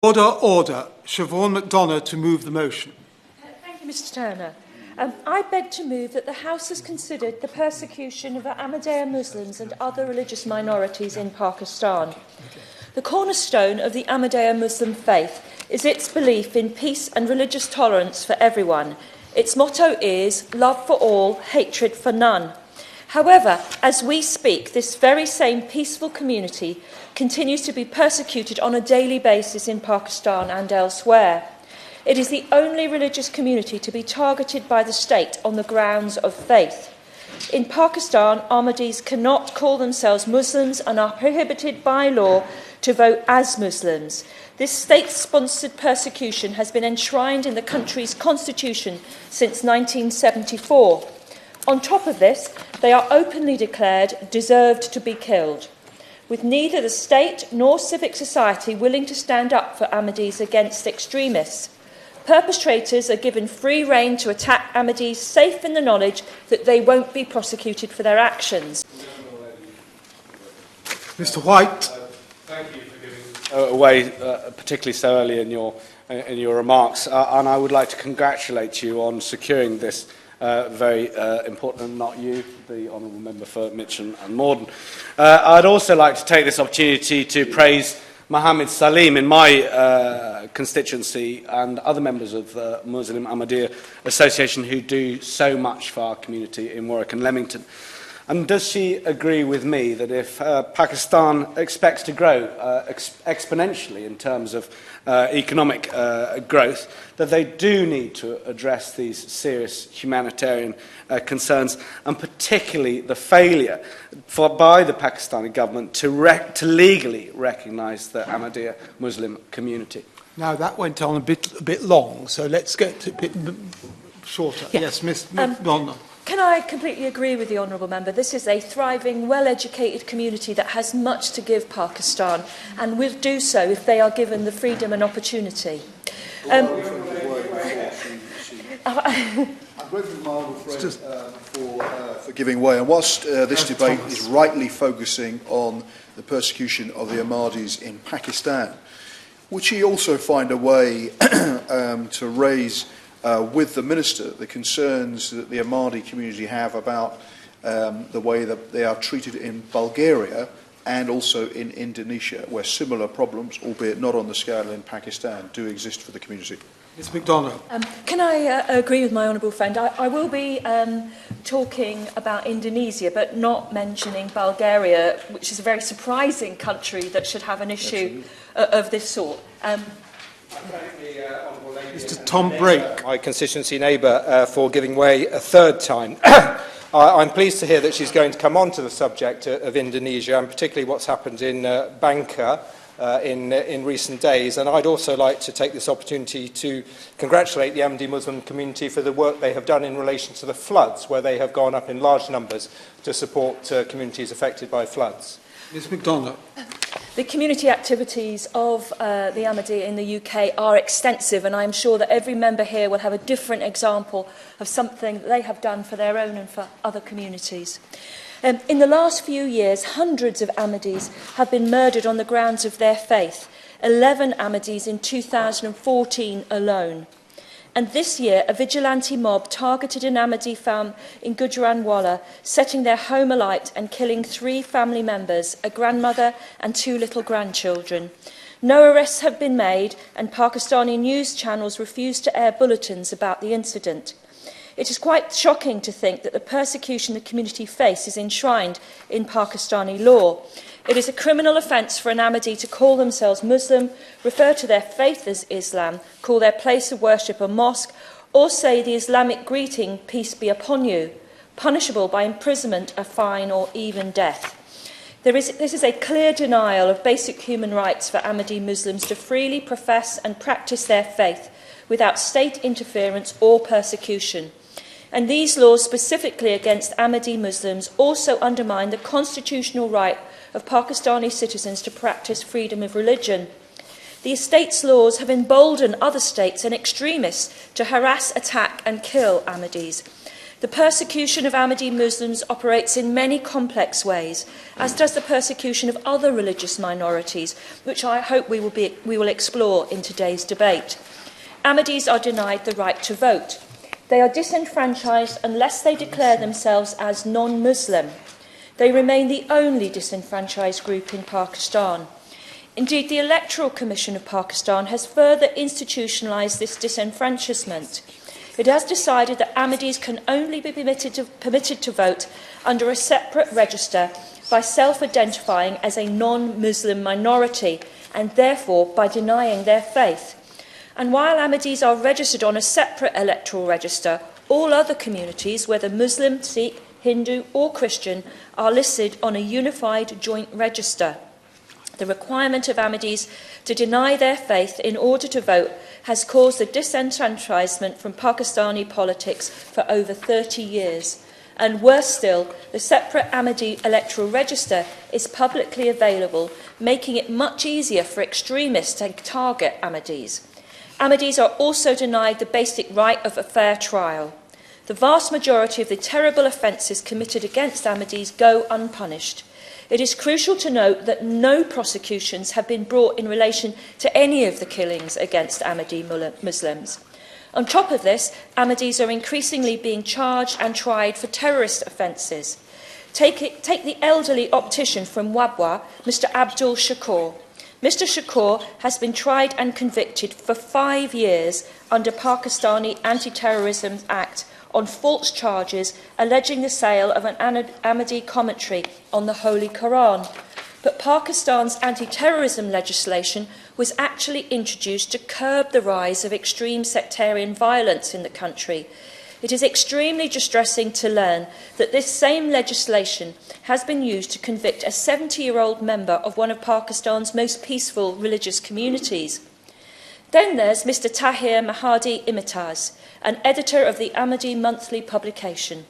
Order, order. Siobhan McDonough to move the motion. Thank you, Mr Turner. I beg to move that the House has considered the persecution of Ahmadiyya Muslims and other religious minorities in Pakistan. The cornerstone of the Ahmadiyya Muslim faith is its belief in peace and religious tolerance for everyone. Its motto is love for all, hatred for none. However, as we speak, this very same peaceful community continues to be persecuted on a daily basis in Pakistan and elsewhere. It is the only religious community to be targeted by the state on the grounds of faith. In Pakistan, Ahmadis cannot call themselves Muslims and are prohibited by law to vote as Muslims. This state-sponsored persecution has been enshrined in the country's constitution since 1974. On top of this, they are openly declared deserved to be killed, with neither the state nor civic society willing to stand up for Ahmadis against extremists. Perpetrators are given free rein to attack Ahmadis, safe in the knowledge that they won't be prosecuted for their actions. Mr White. Thank you for giving away, particularly so early in your remarks, and I would like to congratulate you on securing this very important, and not you, the honourable member for Mitcham and Morden. I'd also like to take this opportunity to praise Mohammed Salim in my constituency and other members of the Muslim Ahmadiyya Association who do so much for our community in Warwick and Leamington. And does she agree with me that if Pakistan expects to grow exponentially in terms of economic growth, that they do need to address these serious humanitarian concerns, and particularly the failure by the Pakistani government to legally recognise the Ahmadiyya Muslim community? Now, that went on a bit long, so let's get a bit shorter. Yes, Ms McDonough. Can I completely agree with the honourable member? This is a thriving, well-educated community that has much to give Pakistan and will do so if they are given the freedom and opportunity. I'm grateful to my honourable friend for giving way. And whilst this debate is rightly focusing on the persecution of the Ahmadis in Pakistan, would she also find a way to raise with the Minister the concerns that the Ahmadi community have about the way that they are treated in Bulgaria and also in Indonesia, where similar problems, albeit not on the scale in Pakistan, do exist for the community? Ms McDonough. Can I agree with my honourable friend? I will be talking about Indonesia, but not mentioning Bulgaria, which is a very surprising country that should have an issue of this sort. Mr Tom Brake. My constituency neighbour for giving way a third time. I'm pleased to hear that she's going to come on to the subject of Indonesia, and particularly what's happened in Bangka in recent days. And I'd also like to take this opportunity to congratulate the Ahmadiyya Muslim community for the work they have done in relation to the floods, where they have gone up in large numbers to support communities affected by floods. Ms McDonough. The community activities of the Ahmadiyya in the UK are extensive, and I'm sure that every member here will have a different example of something that they have done for their own and for other communities. In the last few years, hundreds of Ahmadis have been murdered on the grounds of their faith, 11 Ahmadis in 2014 alone. And this year, a vigilante mob targeted an Ahmadi farm in Gujranwala, setting their home alight and killing 3 family members, a grandmother and 2 little grandchildren. No arrests have been made, and Pakistani news channels refuse to air bulletins about the incident. It is quite shocking to think that the persecution the community face is enshrined in Pakistani law. It is a criminal offence for an Ahmadi to call themselves Muslim, refer to their faith as Islam, call their place of worship a mosque, or say the Islamic greeting, peace be upon you, punishable by imprisonment, a fine, or even death. This is a clear denial of basic human rights for Ahmadi Muslims to freely profess and practice their faith without state interference or persecution. And these laws, specifically against Ahmadi Muslims, also undermine the constitutional right of Pakistani citizens to practice freedom of religion. The estate's laws have emboldened other states and extremists to harass, attack and kill Ahmadis. The persecution of Ahmadiyya Muslims operates in many complex ways, as does the persecution of other religious minorities, which I hope we will explore in today's debate. Ahmadis are denied the right to vote. They are disenfranchised unless they declare themselves as non-Muslim. They remain the only disenfranchised group in Pakistan. Indeed, the Electoral Commission of Pakistan has further institutionalised this disenfranchisement. It has decided that Ahmadis can only be permitted to vote under a separate register by self-identifying as a non-Muslim minority and therefore by denying their faith. And while Ahmadis are registered on a separate electoral register, all other communities, whether Muslim, Sikh, Hindu or Christian, are listed on a unified joint register. The requirement of Ahmadis to deny their faith in order to vote has caused the disenfranchisement from Pakistani politics for over 30 years. And worse still, the separate Ahmadi electoral register is publicly available, making it much easier for extremists to target Ahmadis. Ahmadis are also denied the basic right of a fair trial. The vast majority of the terrible offences committed against Ahmadis go unpunished. It is crucial to note that no prosecutions have been brought in relation to any of the killings against Ahmadi Muslims. On top of this, Ahmadis are increasingly being charged and tried for terrorist offences. Take the elderly optician from Rabwah, Mr. Abdul Shakur. Mr. Shakur has been tried and convicted for 5 years under Pakistani Anti-Terrorism Act on false charges alleging the sale of an Ahmadi commentary on the Holy Quran. But Pakistan's anti-terrorism legislation was actually introduced to curb the rise of extreme sectarian violence in the country. It is extremely distressing to learn that this same legislation has been used to convict a 70-year-old member of one of Pakistan's most peaceful religious communities. Then there's Mr. Tahir Mahdi Imtiyaz, an editor of the Ahmadi monthly publication.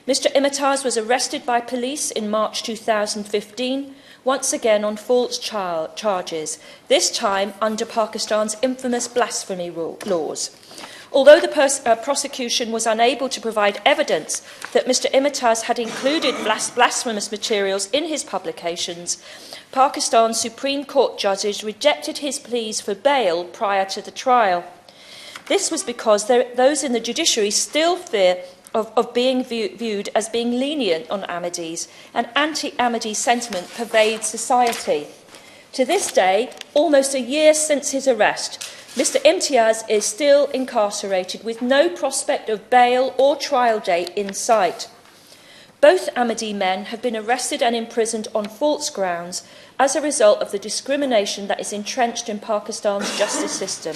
Mr. Imtiyaz was arrested by police in March 2015, once again on false charges, this time under Pakistan's infamous blasphemy laws. Although the prosecution was unable to provide evidence that Mr. Imtiyaz had included blasphemous materials in his publications, Pakistan's Supreme Court judges rejected his pleas for bail prior to the trial. This was because those in the judiciary still fear of being viewed as being lenient on Ahmadis, and anti-Ahmadi sentiment pervades society. To this day, almost a year since his arrest, Mr. Imtiyaz is still incarcerated with no prospect of bail or trial date in sight. Both Ahmadi men have been arrested and imprisoned on false grounds as a result of the discrimination that is entrenched in Pakistan's justice system.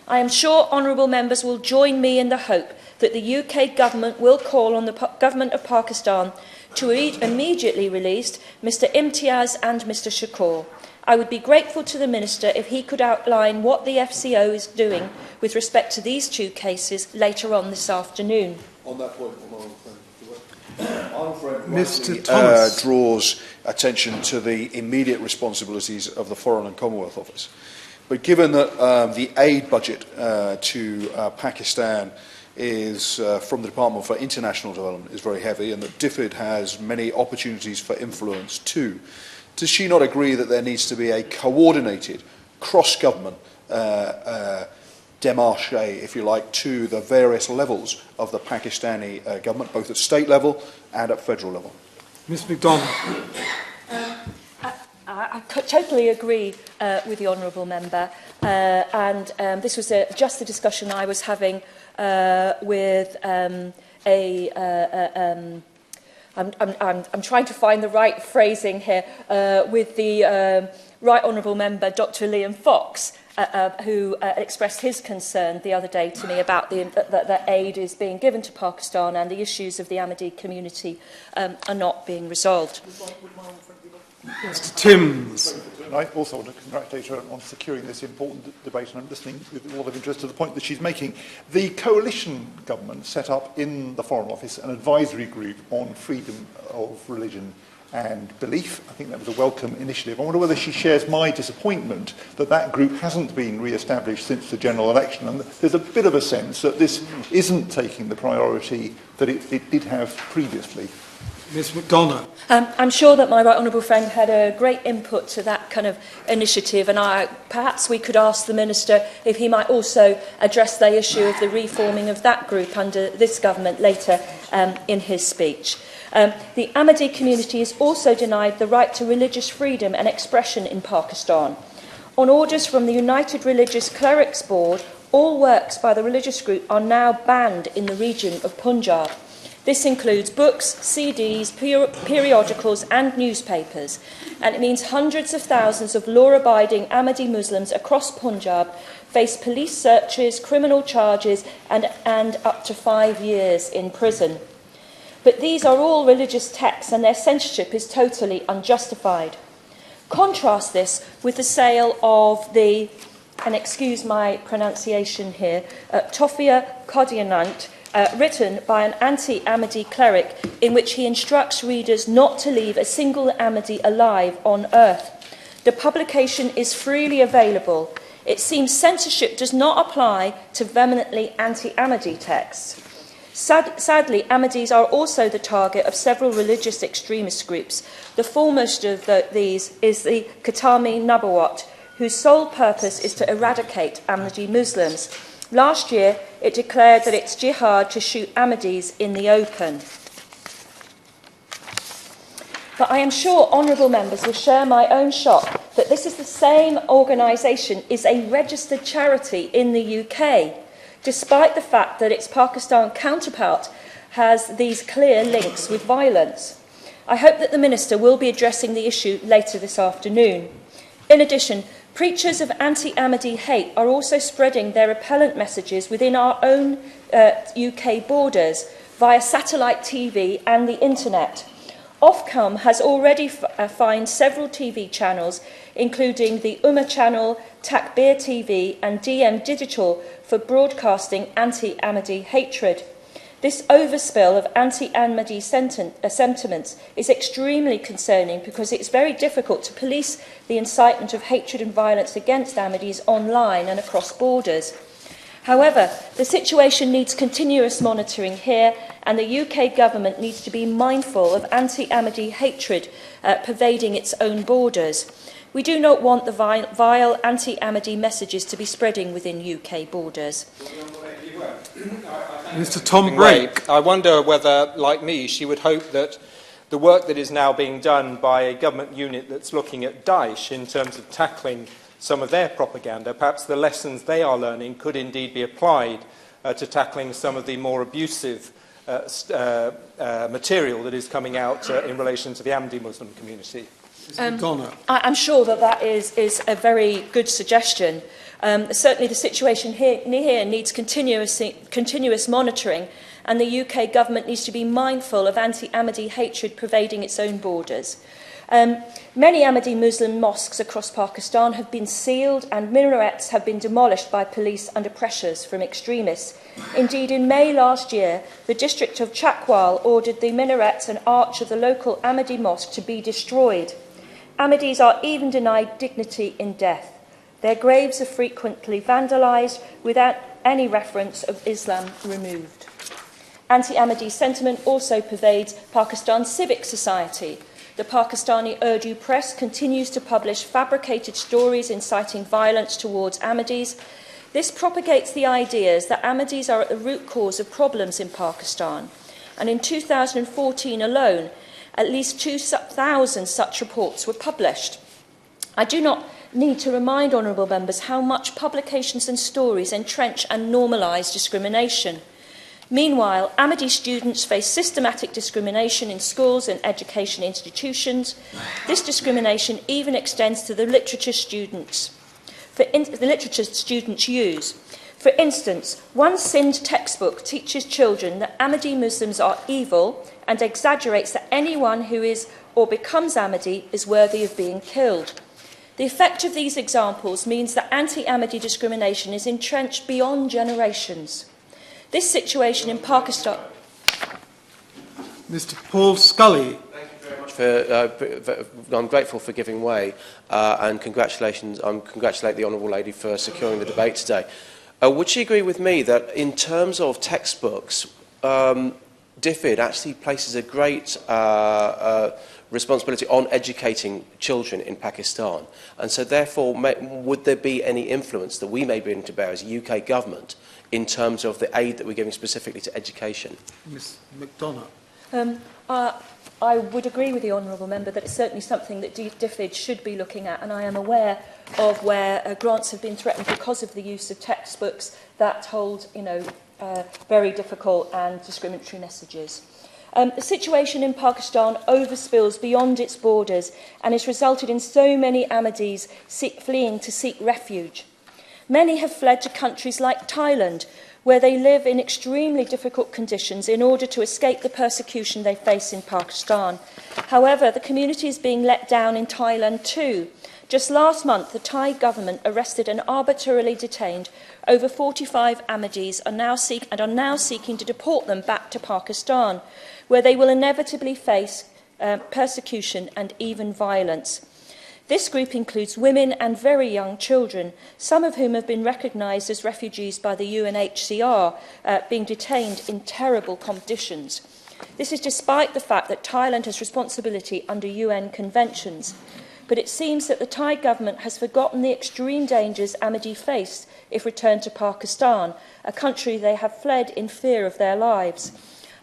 I am sure honourable members will join me in the hope that the UK government will call on the government of Pakistan to immediately release Mr. Imtiyaz and Mr. Shakur. I would be grateful to the Minister if he could outline what the FCO is doing with respect to these two cases later on this afternoon. On that point, Honourable Friend Mr. Thomas draws attention to the immediate responsibilities of the Foreign and Commonwealth Office. But given that the aid budget to Pakistan is from the Department for International Development is very heavy, and that DFID has many opportunities for influence too, does she not agree that there needs to be a coordinated, cross-government démarche, if you like, to the various levels of the Pakistani government, both at state level and at federal level? Ms. MacDonald. I totally agree with the honourable member, and this was just the discussion I was having with I'm trying to find the right phrasing here with the Right Honourable Member, Dr. Liam Fox, who expressed his concern the other day to me about that aid is being given to Pakistan and the issues of the Ahmadi community are not being resolved. Mr. Timms. And I also want to congratulate her on securing this important debate, and I'm listening with a lot of interest to the point that she's making. The coalition government set up in the Foreign Office an advisory group on freedom of religion and belief. I think that was a welcome initiative. I wonder whether she shares my disappointment that that group hasn't been re-established since the general election, and there's a bit of a sense that this isn't taking the priority that it did have previously. Ms McDonough. I'm sure that my right honourable friend had a great input to that kind of initiative, and perhaps we could ask the Minister if he might also address the issue of the reforming of that group under this government later in his speech. The Ahmadiyya community is also denied the right to religious freedom and expression in Pakistan. On orders from the United Religious Clerics Board, all works by the religious group are now banned in the region of Punjab. This includes books, CDs, periodicals and newspapers, and it means hundreds of thousands of law-abiding Ahmadi Muslims across Punjab face police searches, criminal charges and up to 5 years in prison. But these are all religious texts and their censorship is totally unjustified. Contrast this with the sale of the, and excuse my pronunciation here, Tofia Kodianant, written by an anti-Ahmadi cleric in which he instructs readers not to leave a single Ahmadi alive on earth. The publication is freely available. It seems censorship does not apply to vehemently anti-Ahmadi texts. Sadly, Ahmadis are also the target of several religious extremist groups. The foremost of these is the Khatami Nabawat, whose sole purpose is to eradicate Ahmadi Muslims. Last year, it declared that it's jihad to shoot Ahmadis in the open. But I am sure honourable members will share my own shock that this is the same organisation is a registered charity in the UK, despite the fact that its Pakistan counterpart has these clear links with violence. I hope that the Minister will be addressing the issue later this afternoon. In addition, preachers of anti-Ahmadi hate are also spreading their repellent messages within our own UK borders via satellite TV and the internet. Ofcom has already fined several TV channels, including the Ummah channel, Takbir TV and DM Digital, for broadcasting anti-Ahmadi hatred. This overspill of anti-Ahmadi sentiments is extremely concerning because it's very difficult to police the incitement of hatred and violence against Ahmadis online and across borders. However, the situation needs continuous monitoring here, and the UK government needs to be mindful of anti-Ahmadi hatred pervading its own borders. We do not want the vile anti-Ahmadi messages to be spreading within UK borders. Mr. Tom Brake. I wonder whether, like me, she would hope that the work that is now being done by a government unit that's looking at Daesh in terms of tackling some of their propaganda, perhaps the lessons they are learning could indeed be applied to tackling some of the more abusive material that is coming out in relation to the Ahmadi Muslim community. I'm sure that is a very good suggestion. Certainly the situation here needs continuous monitoring, and the UK government needs to be mindful of anti-Ahmadi hatred pervading its own borders. Many Ahmadi Muslim mosques across Pakistan have been sealed and minarets have been demolished by police under pressures from extremists. Indeed, in May last year, the district of Chakwal ordered the minarets and arch of the local Ahmadi mosque to be destroyed. Ahmadis are even denied dignity in death. Their graves are frequently vandalised without any reference of Islam removed. Anti-Ahmadi sentiment also pervades Pakistan's civic society. The Pakistani Urdu press continues to publish fabricated stories inciting violence towards Ahmadis. This propagates the ideas that Ahmadis are at the root cause of problems in Pakistan. And in 2014 alone, at least 2,000 such reports were published. I do not need to remind honourable members how much publications and stories entrench and normalise discrimination. Meanwhile, Ahmadi students face systematic discrimination in schools and education institutions. This discrimination even extends to the literature students use. For instance, one Sindh textbook teaches children that Ahmadi Muslims are evil and exaggerates that anyone who is or becomes Ahmadi is worthy of being killed. The effect of these examples means that anti-Ahmadi discrimination is entrenched beyond generations. This situation in Pakistan... Mr. Paul Scully. Thank you very much I'm grateful for giving way, and congratulations. I congratulate the Honourable Lady for securing the debate today. Would she agree with me that in terms of textbooks, DFID actually places a great responsibility on educating children in Pakistan, and so therefore would there be any influence that we may bring to bear as a UK government in terms of the aid that we're giving specifically to education? Ms McDonough. I would agree with the Honourable Member that it's certainly something that DFID should be looking at, and I am aware of where grants have been threatened because of the use of textbooks that hold, very difficult and discriminatory messages. The situation in Pakistan overspills beyond its borders and has resulted in so many Ahmadis fleeing to seek refuge. Many have fled to countries like Thailand, where they live in extremely difficult conditions in order to escape the persecution they face in Pakistan. However, the community is being let down in Thailand too. Just last month, the Thai government arrested and arbitrarily detained over 45 Ahmadis and are now seeking to deport them back to Pakistan, where they will inevitably face persecution and even violence. This group includes women and very young children, some of whom have been recognised as refugees by the UNHCR, being detained in terrible conditions. This is despite the fact that Thailand has responsibility under UN conventions. But it seems that the Thai government has forgotten the extreme dangers Ahmadi face if returned to Pakistan, a country they have fled in fear of their lives.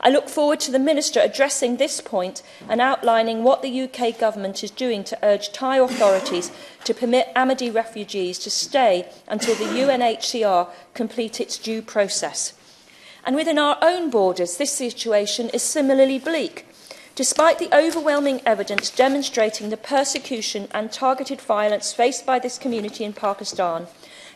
I look forward to the Minister addressing this point and outlining what the UK government is doing to urge Thai authorities to permit Ahmadi refugees to stay until the UNHCR complete its due process. And within our own borders, this situation is similarly bleak. Despite the overwhelming evidence demonstrating the persecution and targeted violence faced by this community in Pakistan,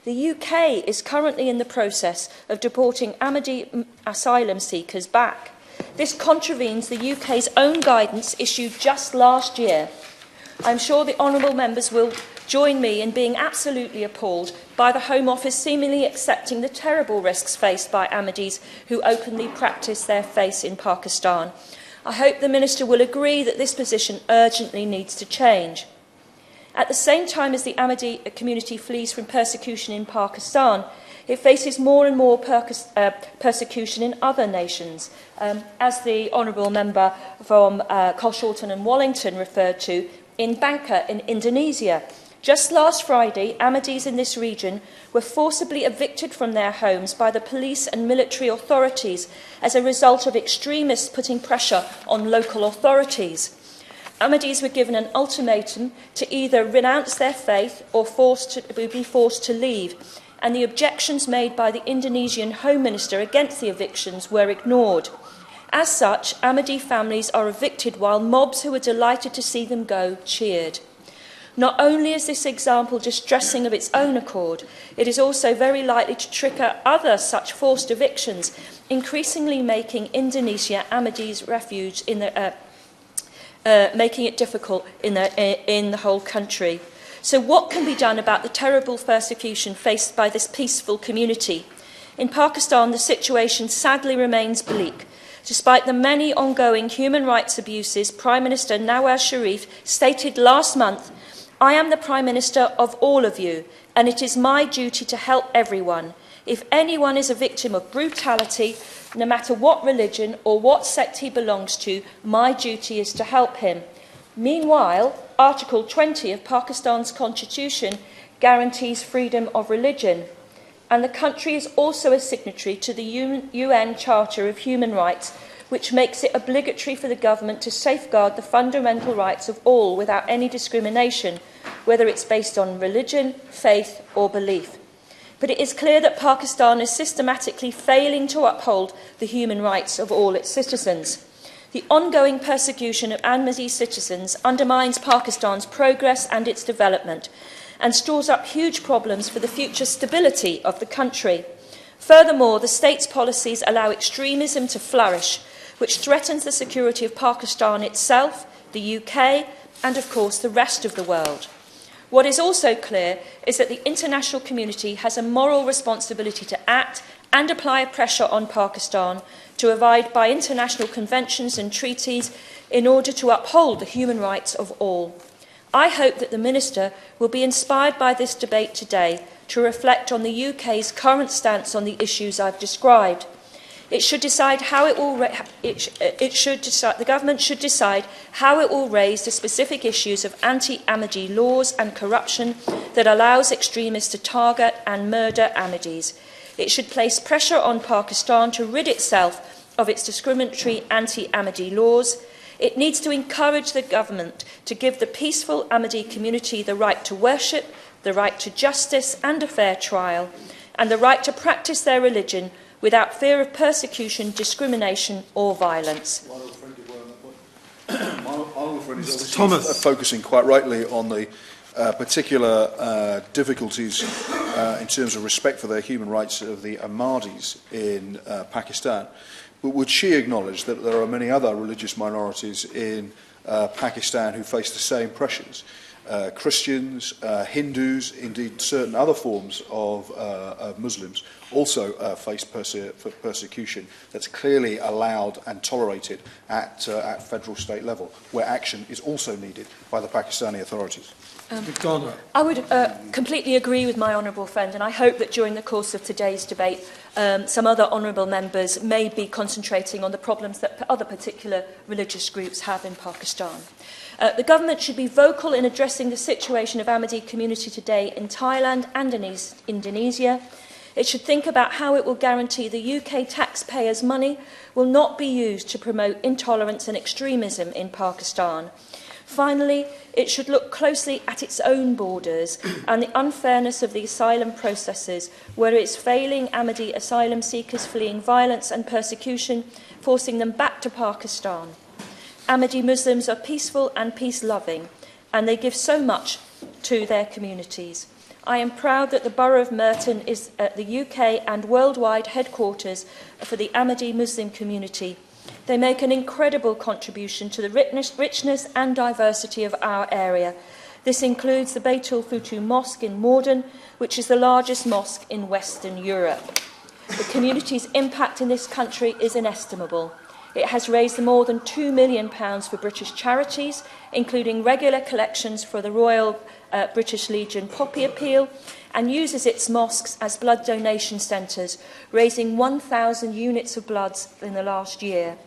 the UK is currently in the process of deporting Ahmadi asylum seekers back. This contravenes the UK's own guidance issued just last year. I'm sure the honourable members will join me in being absolutely appalled by the Home Office seemingly accepting the terrible risks faced by Ahmadis who openly practice their faith in Pakistan. I hope the Minister will agree that this position urgently needs to change. At the same time as the Ahmadi community flees from persecution in Pakistan, it faces more and more persecution in other nations, as the Honourable Member from Carshalton and Wallington referred to, in Bangka in Indonesia. Just last Friday, Ahmadis in this region were forcibly evicted from their homes by the police and military authorities as a result of extremists putting pressure on local authorities. Ahmadis were given an ultimatum to either renounce their faith or be forced to leave, and the objections made by the Indonesian Home Minister against the evictions were ignored. As such, Ahmadi families are evicted while mobs who were delighted to see them go cheered. Not only is this example distressing of its own accord, it is also very likely to trigger other such forced evictions, increasingly making Indonesia Ahmadis' refuge making it difficult in the whole country. So what can be done about the terrible persecution faced by this peaceful community? In Pakistan, the situation sadly remains bleak. Despite the many ongoing human rights abuses, Prime Minister Nawaz Sharif stated last month, "I am the Prime Minister of all of you, and it is my duty to help everyone. If anyone is a victim of brutality, no matter what religion or what sect he belongs to, my duty is to help him." Meanwhile, Article 20 of Pakistan's constitution guarantees freedom of religion, and the country is also a signatory to the UN Charter of Human Rights, which makes it obligatory for the government to safeguard the fundamental rights of all without any discrimination, whether it's based on religion, faith or belief. But it is clear that Pakistan is systematically failing to uphold the human rights of all its citizens. The ongoing persecution of Ahmadi citizens undermines Pakistan's progress and its development and stores up huge problems for the future stability of the country. Furthermore, the state's policies allow extremism to flourish, which threatens the security of Pakistan itself, the UK, and of course the rest of the world. What is also clear is that the international community has a moral responsibility to act and apply pressure on Pakistan to abide by international conventions and treaties in order to uphold the human rights of all. I hope that the Minister will be inspired by this debate today to reflect on the UK's current stance on the issues I've described. It should decide how it will. The government should decide how it will raise the specific issues of anti-Ahmadi laws and corruption that allows extremists to target and murder Ahmadis. It should place pressure on Pakistan to rid itself of its discriminatory anti-Ahmadi laws. It needs to encourage the government to give the peaceful Ahmadi community the right to worship, the right to justice and a fair trial, and the right to practice their religion without fear of persecution, discrimination or violence. My honourable friend is obviously Thomas. focusing quite rightly on the particular difficulties in terms of respect for their human rights of the Ahmadis in Pakistan. But would she acknowledge that there are many other religious minorities in Pakistan who face the same pressures? Christians, Hindus, indeed certain other forms of Muslims also face persecution that's clearly allowed and tolerated at federal state level, where action is also needed by the Pakistani authorities. I would completely agree with my honourable friend, and I hope that during the course of today's debate some other honourable members may be concentrating on the problems that other particular religious groups have in Pakistan. The government should be vocal in addressing the situation of Ahmadi community today in Thailand and in Indonesia. It should think about how it will guarantee the UK taxpayers' money will not be used to promote intolerance and extremism in Pakistan. Finally, it should look closely at its own borders and the unfairness of the asylum processes, where it's failing Ahmadi asylum seekers fleeing violence and persecution, forcing them back to Pakistan. Ahmadi Muslims are peaceful and peace-loving, and they give so much to their communities. I am proud that the Borough of Merton is at the UK and worldwide headquarters for the Ahmadi Muslim Community. They make an incredible contribution to the richness and diversity of our area. This includes the Baitul Futu Mosque in Morden, which is the largest mosque in Western Europe. The community's impact in this country is inestimable. It has raised more than £2 million for British charities, including regular collections for the Royal British Legion Poppy Appeal, and uses its mosques as blood donation centres, raising 1,000 units of blood in the last year.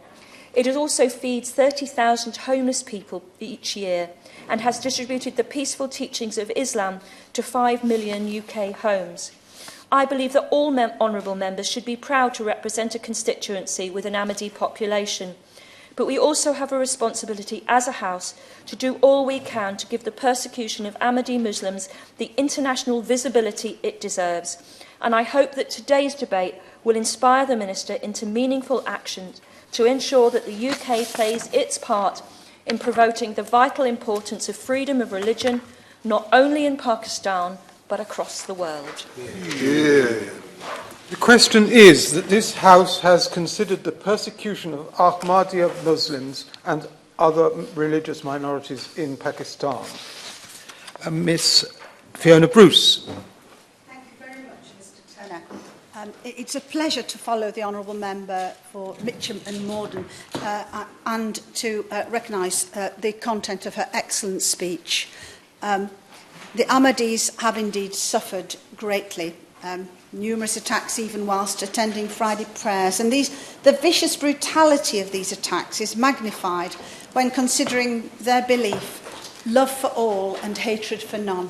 It also feeds 30,000 homeless people each year and has distributed the peaceful teachings of Islam to 5 million UK homes. I believe that all honourable members should be proud to represent a constituency with an Ahmadi population. But we also have a responsibility as a House to do all we can to give the persecution of Ahmadi Muslims the international visibility it deserves. And I hope that today's debate will inspire the Minister into meaningful action to ensure that the UK plays its part in promoting the vital importance of freedom of religion, not only in Pakistan, but across the world. Yeah. The question is that this House has considered the persecution of Ahmadiyya Muslims and other religious minorities in Pakistan. Miss Fiona Bruce. Thank you very much, Mr Turner. It's a pleasure to follow the Honourable Member for Mitcham and Morden and to recognise the content of her excellent speech. The Ahmadis have indeed suffered greatly. Numerous attacks even whilst attending Friday prayers. And the vicious brutality of these attacks is magnified when considering their belief, love for all and hatred for none.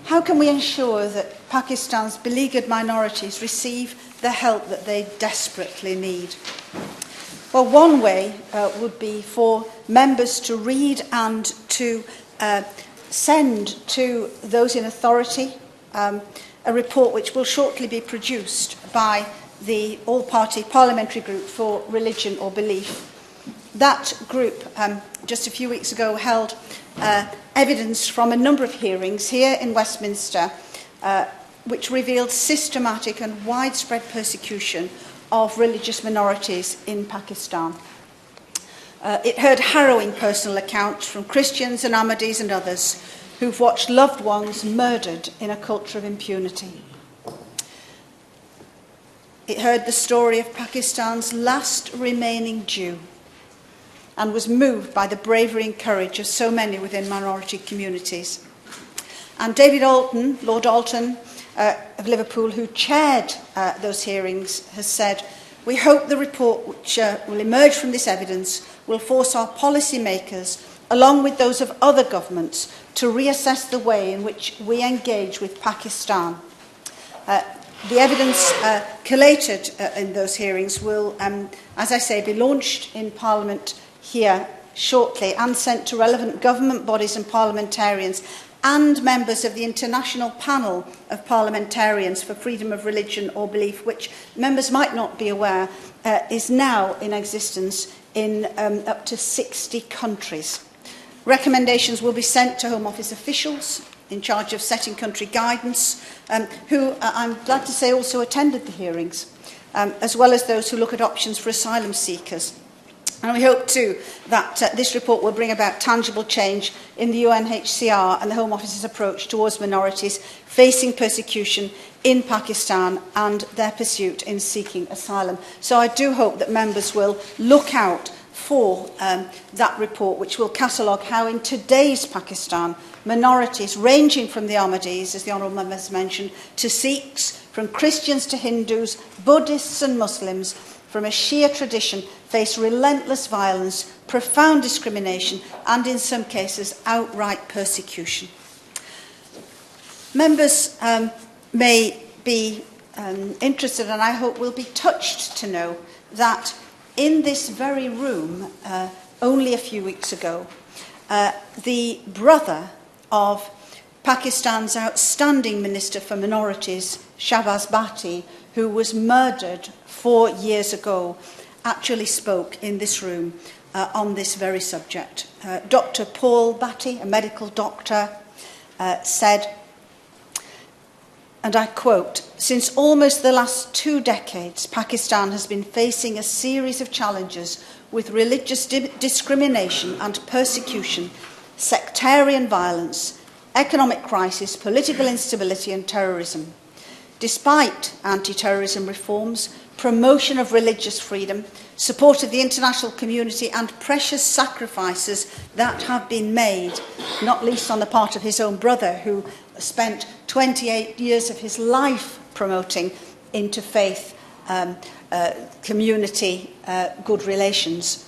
How can we ensure that Pakistan's beleaguered minorities receive the help that they desperately need? Well, one way would be for members to read and to send to those in authority a report which will shortly be produced by the all-party parliamentary group for religion or belief. That group, just a few weeks ago, held evidence from a number of hearings here in Westminster which revealed systematic and widespread persecution of religious minorities in Pakistan. It heard harrowing personal accounts from Christians and Ahmadis and others who've watched loved ones murdered in a culture of impunity. It heard the story of Pakistan's last remaining Jew and was moved by the bravery and courage of so many within minority communities. And David Alton, Lord Alton of Liverpool, who chaired those hearings, has said, "We hope the report which will emerge from this evidence will force our policymakers, along with those of other governments, to reassess the way in which we engage with Pakistan." The evidence collated in those hearings will, as I say, be launched in Parliament here shortly and sent to relevant government bodies and parliamentarians and members of the International Panel of Parliamentarians for Freedom of Religion or Belief, which members might not be aware is now in existence in up to 60 countries. Recommendations will be sent to Home Office officials in charge of setting country guidance, who I'm glad to say also attended the hearings, as well as those who look at options for asylum seekers. And we hope too that this report will bring about tangible change in the UNHCR and the Home Office's approach towards minorities facing persecution in Pakistan and their pursuit in seeking asylum. So I do hope that members will look out for that report, which will catalogue how in today's Pakistan minorities ranging from the Ahmadis, as the Honourable Member has mentioned, to Sikhs, from Christians to Hindus, Buddhists and Muslims, from a Shia tradition, face relentless violence, profound discrimination and in some cases outright persecution. Members may be interested, and I hope will be touched to know, that in this very room, only a few weeks ago, the brother of Pakistan's outstanding Minister for Minorities, Shahbaz Bhatti, who was murdered 4 years ago, actually spoke in this room on this very subject. Dr. Paul Bhatti, a medical doctor, said, and I quote, "Since almost the last 2 decades, Pakistan has been facing a series of challenges with religious discrimination and persecution, sectarian violence, economic crisis, political instability and terrorism. Despite anti-terrorism reforms, promotion of religious freedom, support of the international community and precious sacrifices that have been made, not least on the part of his own brother, who spent 28 years of his life promoting interfaith community good relations."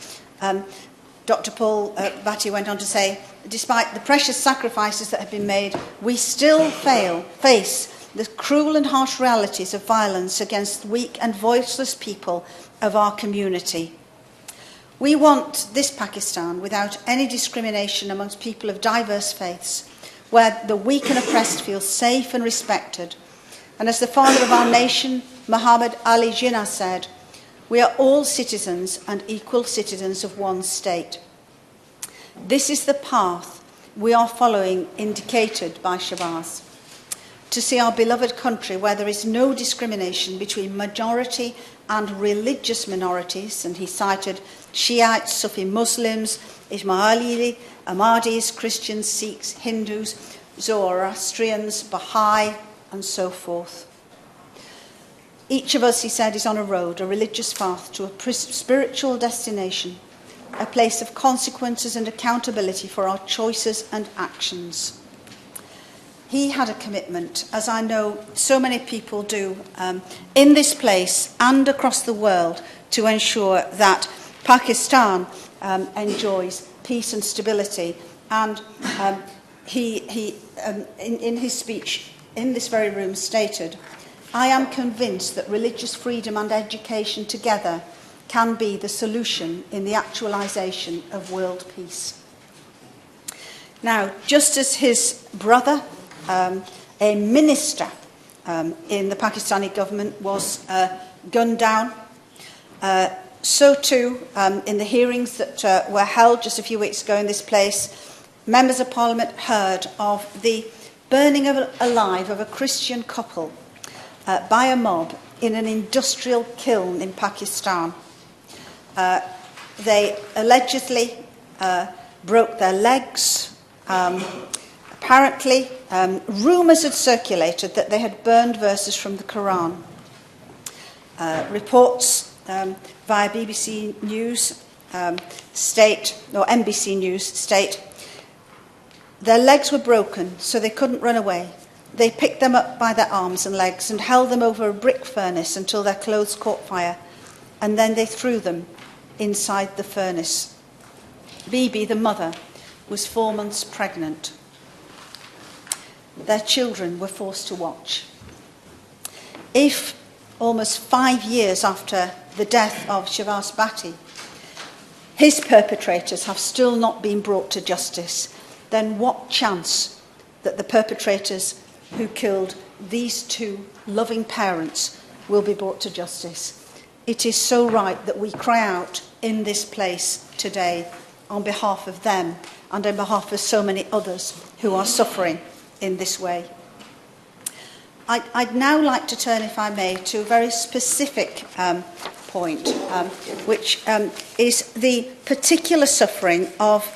Dr. Paul Bhatti went on to say, "Despite the precious sacrifices that have been made, we still face the cruel and harsh realities of violence against weak and voiceless people of our community. We want this Pakistan without any discrimination amongst people of diverse faiths, where the weak and oppressed feel safe and respected. And as the father of our nation, Muhammad Ali Jinnah, said, we are all citizens and equal citizens of one state. This is the path we are following, indicated by Shahbaz. To see our beloved country where there is no discrimination between majority and religious minorities," and he cited Shiites, Sufi Muslims, Ismaili, Ahmadis, Christians, Sikhs, Hindus, Zoroastrians, Baha'i, and so forth. "Each of us," he said, "is on a road, a religious path to a spiritual destination, a place of consequences and accountability for our choices and actions." He had a commitment, as I know so many people do, in this place and across the world, to ensure that Pakistan enjoys peace and stability. And he in his speech in this very room stated, "I am convinced that religious freedom and education together can be the solution in the actualisation of world peace." Now, just as his brother, a minister in the Pakistani government, was gunned down, so too, in the hearings that were held just a few weeks ago in this place, members of Parliament heard of the burning alive of a Christian couple by a mob in an industrial kiln in Pakistan. They allegedly broke their legs, Apparently, rumours had circulated that they had burned verses from the Quran. Reports via BBC News NBC News state, their legs were broken, so they couldn't run away. They picked them up by their arms and legs and held them over a brick furnace until their clothes caught fire, and then they threw them inside the furnace. Bibi, the mother, was 4 months pregnant. Their children were forced to watch. If almost 5 years after the death of Shavas Bhatti, his perpetrators have still not been brought to justice, then what chance that the perpetrators who killed these two loving parents will be brought to justice? It is so right that we cry out in this place today on behalf of them and on behalf of so many others who are suffering in this way. I'd now like to turn, if I may, to a very specific point, which is the particular suffering of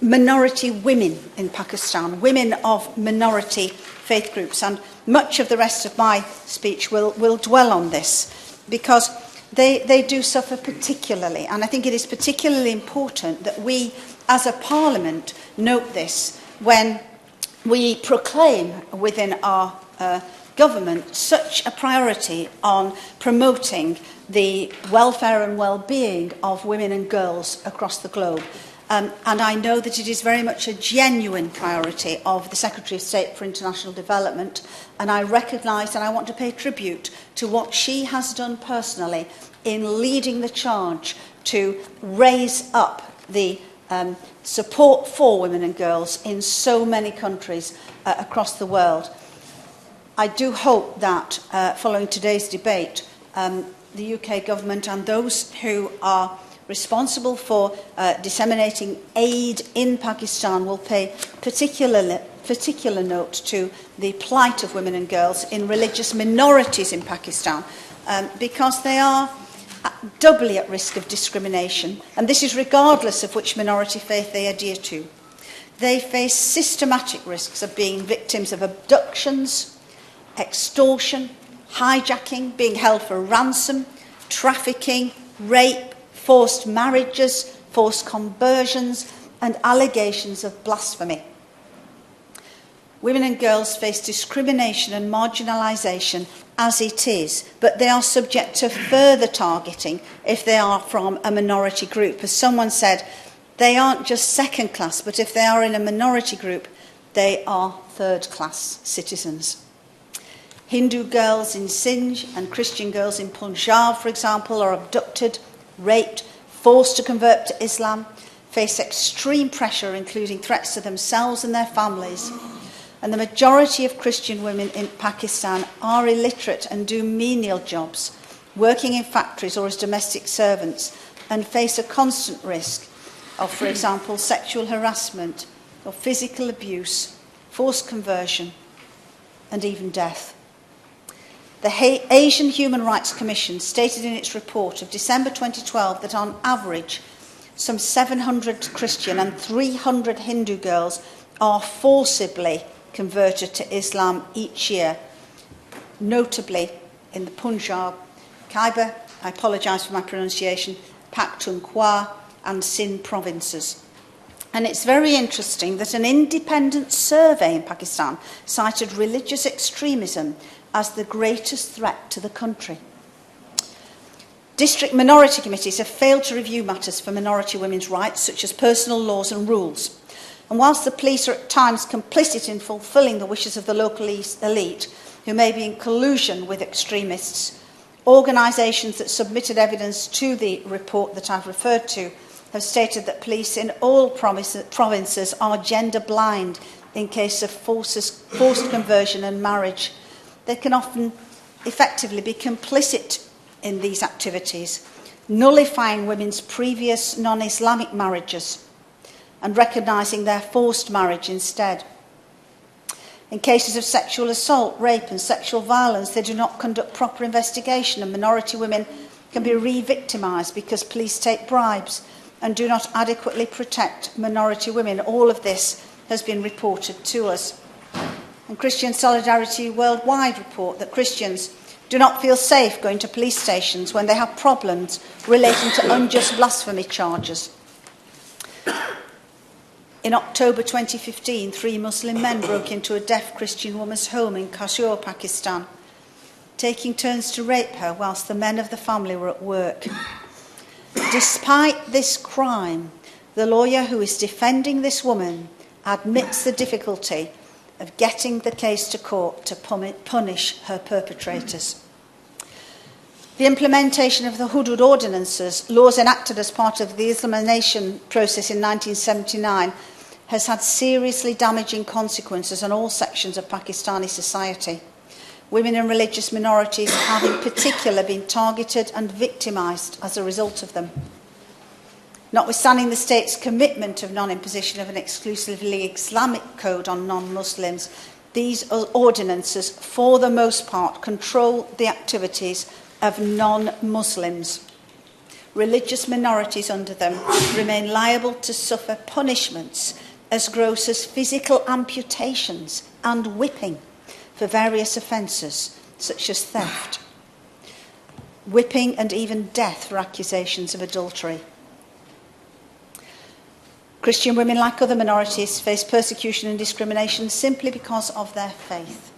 minority women in Pakistan, women of minority faith groups. And much of the rest of my speech will dwell on this, because they do suffer particularly. And I think it is particularly important that we, as a parliament, note this when we proclaim within our government such a priority on promoting the welfare and well-being of women and girls across the globe. And I know that it is very much a genuine priority of the Secretary of State for International Development, and I recognise and I want to pay tribute to what she has done personally in leading the charge to raise up the support for women and girls in so many countries across the world. I do hope that following today's debate, the UK government and those who are responsible for disseminating aid in Pakistan will pay particular note to the plight of women and girls in religious minorities in Pakistan, because they are doubly at risk of discrimination, and this is regardless of which minority faith they adhere to. They face systematic risks of being victims of abductions, extortion, hijacking, being held for ransom, trafficking, rape, forced marriages, forced conversions, and allegations of blasphemy. Women and girls face discrimination and marginalisation as it is, but they are subject to further targeting if they are from a minority group. As someone said, they aren't just second class, but if they are in a minority group, they are third class citizens. Hindu girls in Sindh and Christian girls in Punjab, for example, are abducted, raped, forced to convert to Islam, face extreme pressure, including threats to themselves and their families. And the majority of Christian women in Pakistan are illiterate and do menial jobs, working in factories or as domestic servants, and face a constant risk of, for example, sexual harassment or physical abuse, forced conversion, and even death. The Asian Human Rights Commission stated in its report of December 2012 that on average, some 700 Christian and 300 Hindu girls are forcibly converted to Islam each year, notably in the Punjab, Khyber, I apologise for my pronunciation, Pakhtunkhwa and Sindh provinces. And it's very interesting that an independent survey in Pakistan cited religious extremism as the greatest threat to the country. District minority committees have failed to review matters for minority women's rights, such as personal laws and rules. And whilst the police are at times complicit in fulfilling the wishes of the local elite, who may be in collusion with extremists, organisations that submitted evidence to the report that I've referred to have stated that police in all provinces are gender blind in case of forced conversion and marriage. They can often effectively be complicit in these activities, nullifying women's previous non-Islamic marriages and recognising their forced marriage instead. In cases of sexual assault, rape and sexual violence, they do not conduct proper investigation, and minority women can be re-victimised because police take bribes and do not adequately protect minority women. All of this has been reported to us. And Christian Solidarity Worldwide report that Christians do not feel safe going to police stations when they have problems relating to unjust blasphemy charges. In October 2015, 3 Muslim men broke into a deaf Christian woman's home in Kashur, Pakistan, taking turns to rape her whilst the men of the family were at work. Despite this crime, the lawyer who is defending this woman admits the difficulty of getting the case to court to punish her perpetrators. The implementation of the Hudud ordinances, laws enacted as part of the Islamization process in 1979, has had seriously damaging consequences on all sections of Pakistani society. Women and religious minorities have in particular been targeted and victimised as a result of them. Notwithstanding the state's commitment of non-imposition of an exclusively Islamic code on non-Muslims, these ordinances, for the most part, control the activities of non-Muslims. Religious minorities under them remain liable to suffer punishments as gross as physical amputations and whipping for various offences, such as theft, whipping and even death for accusations of adultery. Christian women, like other minorities, face persecution and discrimination simply because of their faith.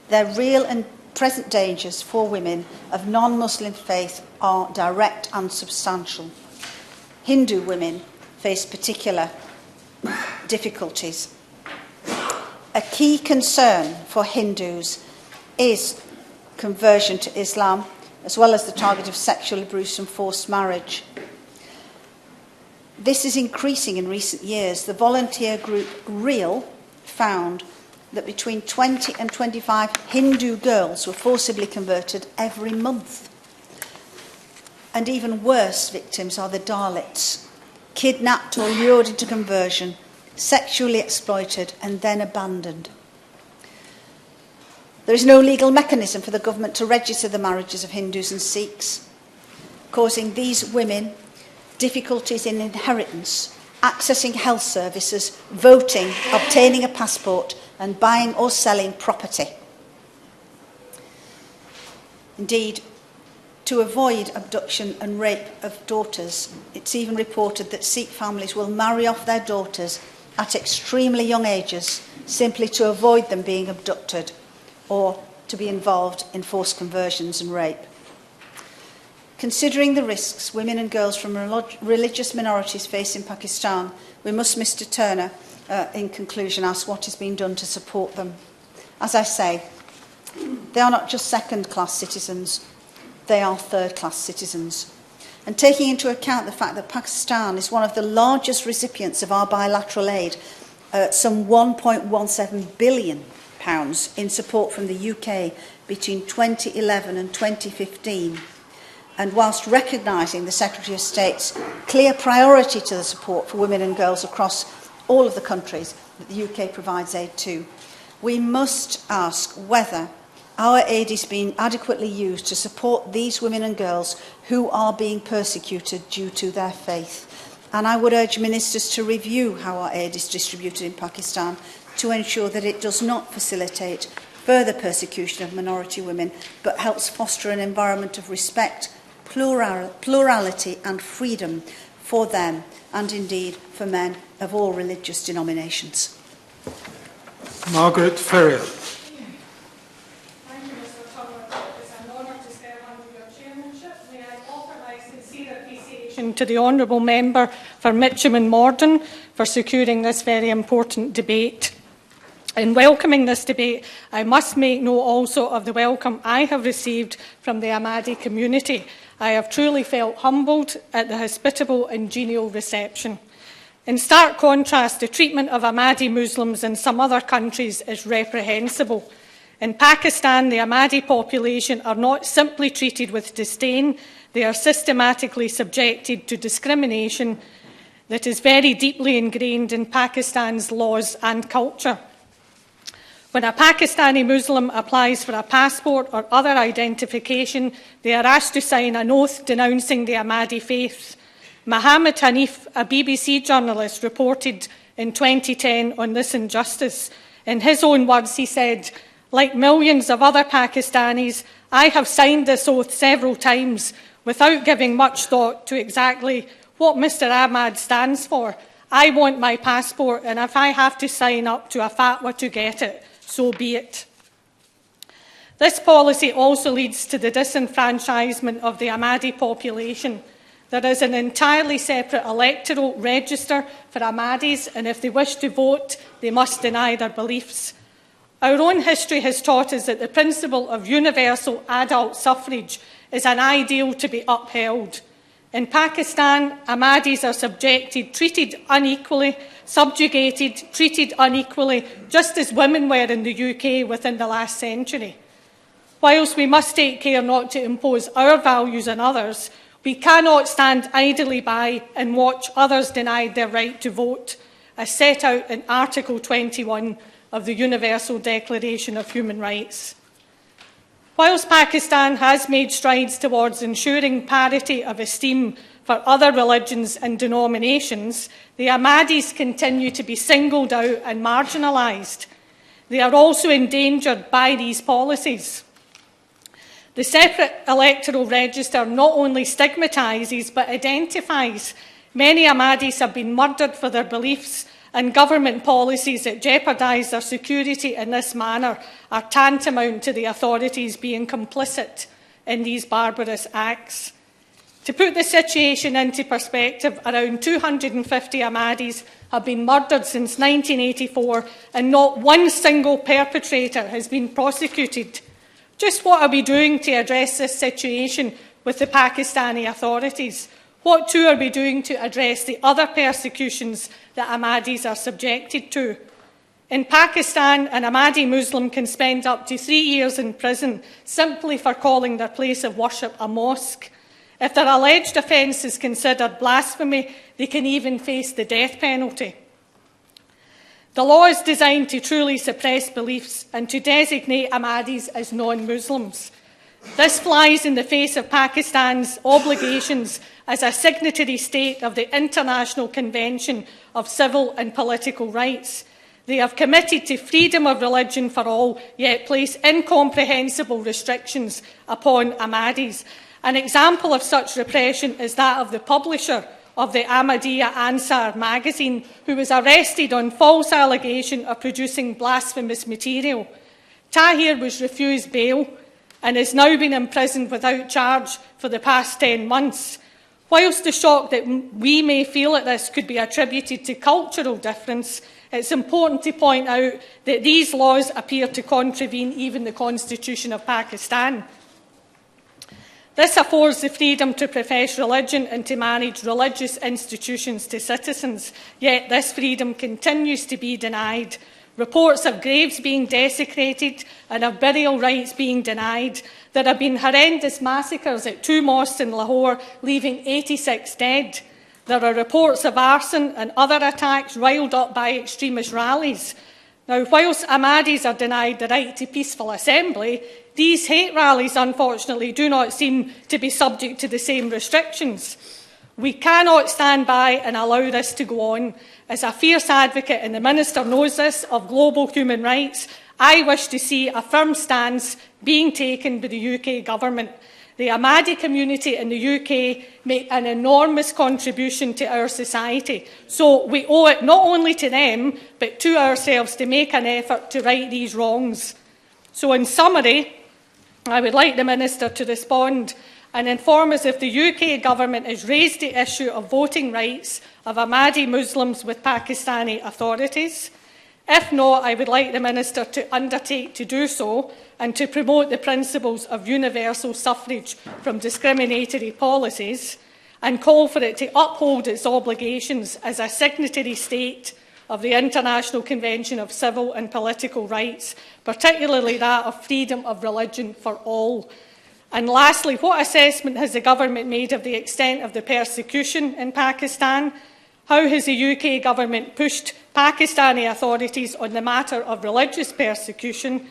Their real and present dangers for women of non-Muslim faith are direct and substantial. Hindu women face particular difficulties. A key concern for Hindus is conversion to Islam, as well as the target of sexual abuse and forced marriage. This is increasing in recent years. The volunteer group REAL found that between 20 and 25 Hindu girls were forcibly converted every month. And even worse victims are the Dalits, kidnapped or lured into conversion, sexually exploited and then abandoned. There is no legal mechanism for the government to register the marriages of Hindus and Sikhs, causing these women difficulties in inheritance, accessing health services, voting, obtaining a passport, and buying or selling property. Indeed, to avoid abduction and rape of daughters, it's even reported that Sikh families will marry off their daughters at extremely young ages simply to avoid them being abducted or to be involved in forced conversions and rape. Considering the risks women and girls from religious minorities face in Pakistan, we must, Mr. Turner, in conclusion, ask what is being done to support them. As I say, they are not just second-class citizens, they are third-class citizens. And taking into account the fact that Pakistan is one of the largest recipients of our bilateral aid, some £1.17 billion in support from the UK between 2011 and 2015, and whilst recognising the Secretary of State's clear priority to the support for women and girls across all of the countries that the UK provides aid to, we must ask whether our aid is being adequately used to support these women and girls who are being persecuted due to their faith. And I would urge ministers to review how our aid is distributed in Pakistan to ensure that it does not facilitate further persecution of minority women, but helps foster an environment of respect, plurality and freedom for them, and indeed for men of all religious denominations. Margaret Ferrier. Thank you, Mr. Turner. It's an honour to serve under your chairmanship. May I offer my sincere appreciation to the Honourable Member for Mitcham and Morden for securing this very important debate. In welcoming this debate, I must make note also of the welcome I have received from the Ahmadi community. I have truly felt humbled at the hospitable and genial reception. In stark contrast, the treatment of Ahmadi Muslims in some other countries is reprehensible. In Pakistan, the Ahmadi population are not simply treated with disdain, they are systematically subjected to discrimination that is very deeply ingrained in Pakistan's laws and culture. When a Pakistani Muslim applies for a passport or other identification, they are asked to sign an oath denouncing the Ahmadi faith. Mohammed Hanif, a BBC journalist, reported in 2010 on this injustice. In his own words, he said, "Like millions of other Pakistanis, I have signed this oath several times without giving much thought to exactly what Mr. Ahmad stands for. I want my passport, and if I have to sign up to a fatwa to get it, so be it." This policy also leads to the disenfranchisement of the Ahmadi population. There is an entirely separate electoral register for Ahmadis, and if they wish to vote, they must deny their beliefs. Our own history has taught us that the principle of universal adult suffrage is an ideal to be upheld. In Pakistan, Ahmadis are subjected, treated unequally, subjugated, treated unequally, just as women were in the UK within the last century. Whilst we must take care not to impose our values on others, we cannot stand idly by and watch others denied their right to vote, as set out in Article 21 of the Universal Declaration of Human Rights. Whilst Pakistan has made strides towards ensuring parity of esteem for other religions and denominations, the Ahmadis continue to be singled out and marginalised. They are also endangered by these policies. The separate electoral register not only stigmatises but identifies. Many Ahmadis have been murdered for their beliefs, and government policies that jeopardise their security in this manner are tantamount to the authorities being complicit in these barbarous acts. To put the situation into perspective, around 250 Ahmadis have been murdered since 1984, and not one single perpetrator has been prosecuted. Just what are we doing to address this situation with the Pakistani authorities? What too are we doing to address the other persecutions that Ahmadis are subjected to? In Pakistan, an Ahmadi Muslim can spend up to 3 years in prison simply for calling their place of worship a mosque. If their alleged offence is considered blasphemy, they can even face the death penalty. The law is designed to truly suppress beliefs and to designate Ahmadis as non-Muslims. This flies in the face of Pakistan's obligations as a signatory state of the International Convention of Civil and Political Rights. They have committed to freedom of religion for all, yet place incomprehensible restrictions upon Ahmadis. An example of such repression is that of the publisher of the Ahmadiyya Ansar magazine, who was arrested on false allegation of producing blasphemous material. Tahir was refused bail and has now been imprisoned without charge for the past 10 months. Whilst the shock that we may feel at this could be attributed to cultural difference, it's important to point out that these laws appear to contravene even the Constitution of Pakistan. This affords the freedom to profess religion and to manage religious institutions to citizens, yet this freedom continues to be denied. Reports of graves being desecrated and of burial rights being denied. There have been horrendous massacres at 2 mosques in Lahore, leaving 86 dead. There are reports of arson and other attacks riled up by extremist rallies. Now, whilst Ahmadis are denied the right to peaceful assembly, these hate rallies, unfortunately, do not seem to be subject to the same restrictions. We cannot stand by and allow this to go on. As a fierce advocate, and the Minister knows this, of global human rights, I wish to see a firm stance being taken by the UK government. The Ahmadi community in the UK make an enormous contribution to our society, so we owe it not only to them, but to ourselves to make an effort to right these wrongs. So in summary, I would like the Minister to respond and inform us if the UK government has raised the issue of voting rights of Ahmadi Muslims with Pakistani authorities. If not, I would like the Minister to undertake to do so and to promote the principles of universal suffrage from discriminatory policies and call for it to uphold its obligations as a signatory state of the International Convention of Civil and Political Rights, particularly that of freedom of religion for all. And lastly, what assessment has the government made of the extent of the persecution in Pakistan? How has the UK government pushed Pakistani authorities on the matter of religious persecution?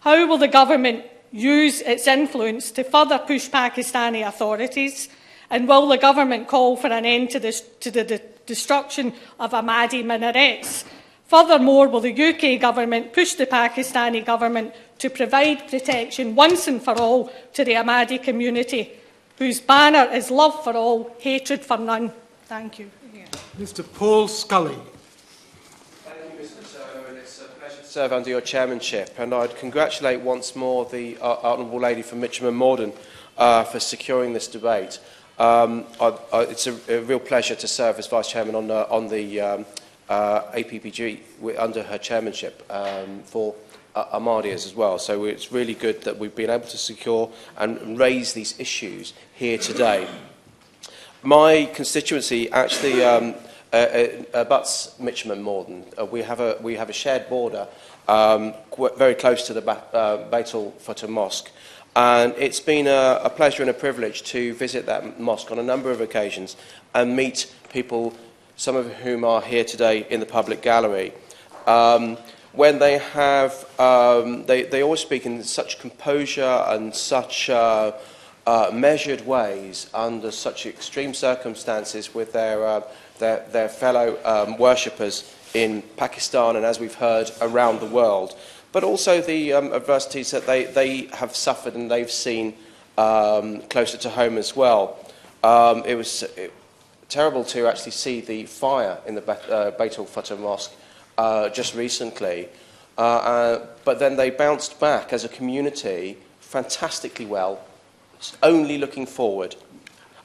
How will the government use its influence to further push Pakistani authorities? And will the government call for an end to the destruction of Ahmadi minarets? Furthermore, will the UK government push the Pakistani government to provide protection once and for all to the Ahmadi community, whose banner is love for all, hatred for none? Thank you. Mr. Paul Scully. Thank you, Mr. Chairman. It's a pleasure to serve under your chairmanship, and I'd congratulate once more the Honourable Lady from Mitcham and Morden for securing this debate. It's a real pleasure to serve as Vice Chairman on the APPG under her chairmanship for Ahmadiyyas as well. So it's really good that we've been able to secure and raise these issues here today. My constituency actually abuts Mitcham and Morden. We have a shared border very close to the Baitul Futuh Mosque. And it's been a pleasure and a privilege to visit that mosque on a number of occasions and meet people, some of whom are here today in the public gallery. When they have, they always speak in such composure and such measured ways under such extreme circumstances with their fellow worshippers in Pakistan and, as we've heard, around the world. But also the adversities that they have suffered and they've seen closer to home as well. It was terrible to actually see the fire in the Baitul Futuh Mosque just recently. But then they bounced back as a community fantastically well, only looking forward.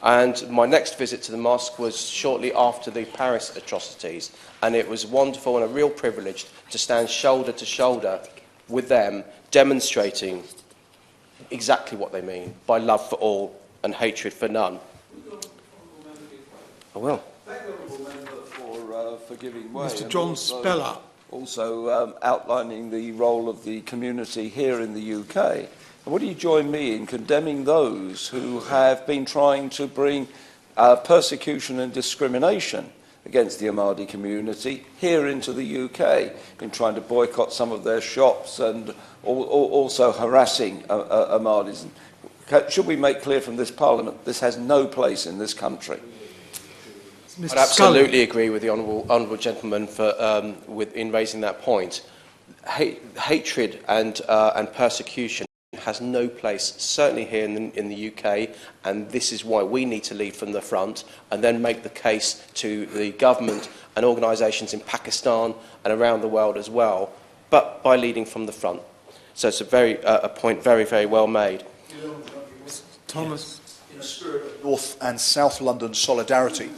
And my next visit to the mosque was shortly after the Paris atrocities, and it was wonderful and a real privilege to stand shoulder to shoulder with them, demonstrating exactly what they mean by love for all and hatred for none. I will. Thank the Honourable Member for giving way. Mr. John Speller. Also outlining the role of the community here in the UK. And would you join me in condemning those who have been trying to bring persecution and discrimination against the Ahmadi community here into the UK, in trying to boycott some of their shops and also harassing Ahmadis? Should we make clear from this Parliament this has no place in this country? I'd absolutely agree with the honourable gentleman in raising that point. Hatred and persecution has no place, certainly here in the UK, and this is why we need to lead from the front and then make the case to the government and organisations in Pakistan and around the world as well, but by leading from the front. So it's a point very, very well made. Thomas. In a spirit of North and South London solidarity,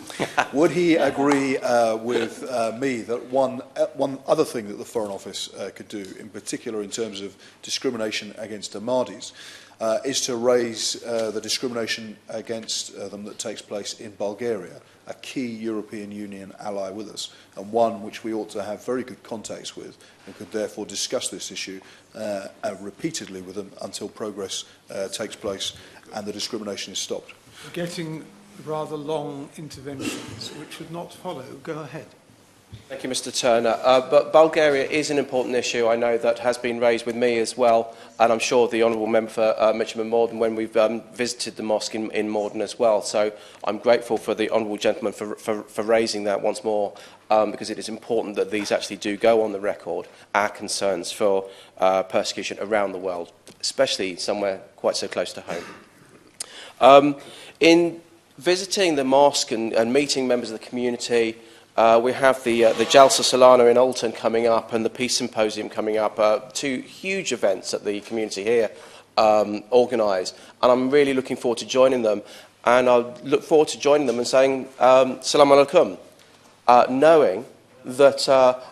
would he agree with me that one other thing that the Foreign Office could do, in particular in terms of discrimination against Ahmadis, is to raise the discrimination against them that takes place in Bulgaria, a key European Union ally with us, and one which we ought to have very good contacts with, and could therefore discuss this issue repeatedly with them until progress takes place and the discrimination is stopped. Getting rather long interventions, which should not follow. Go ahead. Thank you, Mr. Turner. But Bulgaria is an important issue, I know, that has been raised with me as well, and I'm sure the Honourable Member for Mitcham and Morden when we've visited the mosque in Morden as well. So I'm grateful for the Honourable Gentleman for raising that once more, because it is important that these actually do go on the record, our concerns for persecution around the world, especially somewhere quite so close to home. In visiting the mosque and meeting members of the community, we have the Jalsa Salana in Alton coming up and the Peace Symposium coming up, two huge events that the community here organise, and I'm really looking forward to joining them, and I look forward to joining them and saying Salam alaikum, knowing that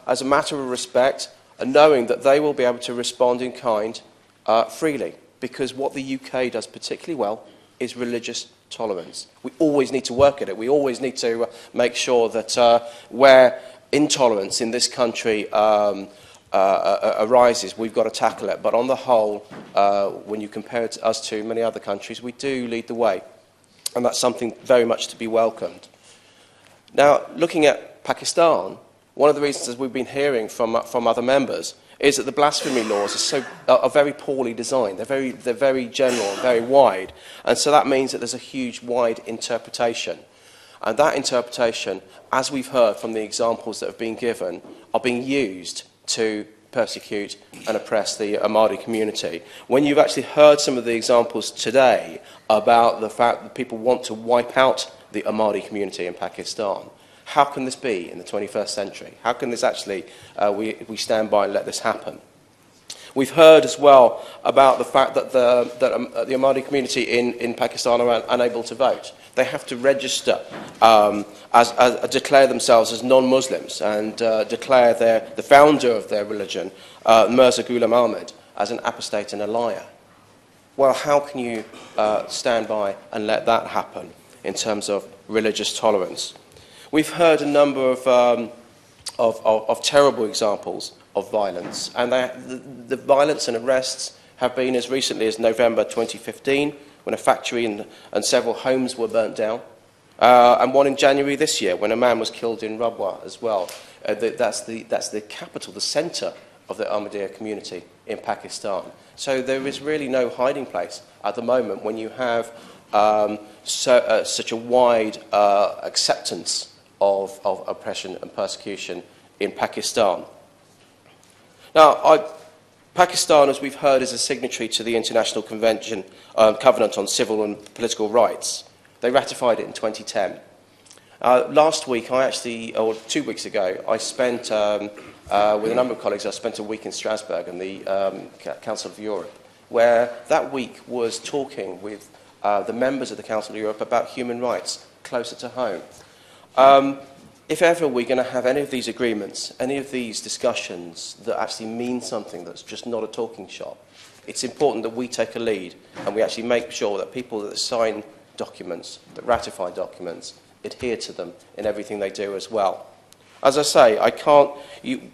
as a matter of respect and knowing that they will be able to respond in kind freely, because what the UK does particularly well is religious tolerance. We always need to work at it. We always need to make sure that where intolerance in this country arises, we've got to tackle it. But on the whole, when you compare us to many other countries, we do lead the way. And that's something very much to be welcomed. Now, looking at Pakistan, one of the reasons, as we've been hearing from other members, is that the blasphemy laws are very poorly designed. They're very general and very wide. And so that means that there's a huge, wide interpretation. And that interpretation, as we've heard from the examples that have been given, are being used to persecute and oppress the Ahmadi community. When you've actually heard some of the examples today about the fact that people want to wipe out the Ahmadi community in Pakistan, how can this be in the 21st century? How can this actually, we stand by and let this happen? We've heard as well about the fact that the Ahmadi community in Pakistan are unable to vote. They have to register, declare themselves as non-Muslims and declare the founder of their religion, Mirza Ghulam Ahmad, as an apostate and a liar. Well, how can you stand by and let that happen in terms of religious tolerance? We've heard a number of terrible examples of violence, and the violence and arrests have been as recently as November 2015, when a factory and several homes were burnt down, and one in January this year, when a man was killed in Rabwah as well. That's the capital, the centre of the Ahmadiyya community in Pakistan. So there is really no hiding place at the moment when you have such a wide acceptance of oppression and persecution in Pakistan. Now, Pakistan, as we've heard, is a signatory to the International Covenant on Civil and Political Rights. They ratified it in 2010. Last week, or 2 weeks ago, I spent, with a number of colleagues, I spent a week in Strasbourg in the Council of Europe, where that week was talking with the members of the Council of Europe about human rights closer to home. If ever we're going to have any of these agreements, any of these discussions that actually mean something that's just not a talking shop, it's important that we take a lead and we actually make sure that people that sign documents, that ratify documents, adhere to them in everything they do as well. As I say,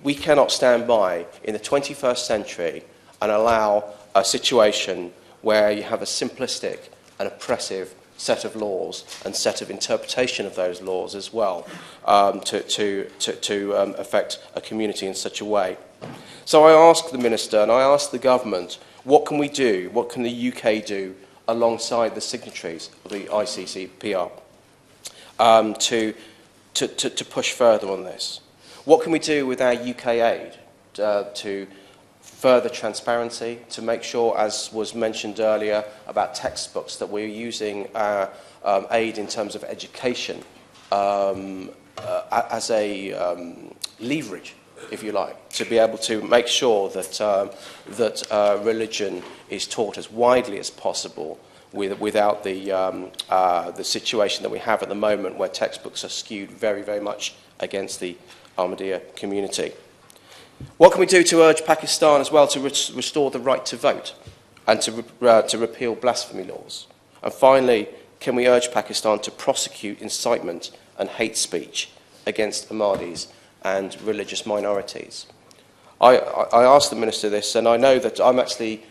we cannot stand by in the 21st century and allow a situation where you have a simplistic and oppressive set of laws and set of interpretation of those laws as well to affect a community in such a way. So I ask the Minister and I ask the Government, what can we do, what can the UK do alongside the signatories of the ICCPR to push further on this? What can we do with our UK aid to further transparency, to make sure, as was mentioned earlier, about textbooks, that we're using our aid in terms of education as a leverage, if you like, to be able to make sure that religion is taught as widely as possible without the situation that we have at the moment where textbooks are skewed very, very much against the Ahmadiyya community. What can we do to urge Pakistan as well to restore the right to vote and to repeal blasphemy laws? And finally, can we urge Pakistan to prosecute incitement and hate speech against Ahmadis and religious minorities? I asked the Minister this, and I know that I'm actually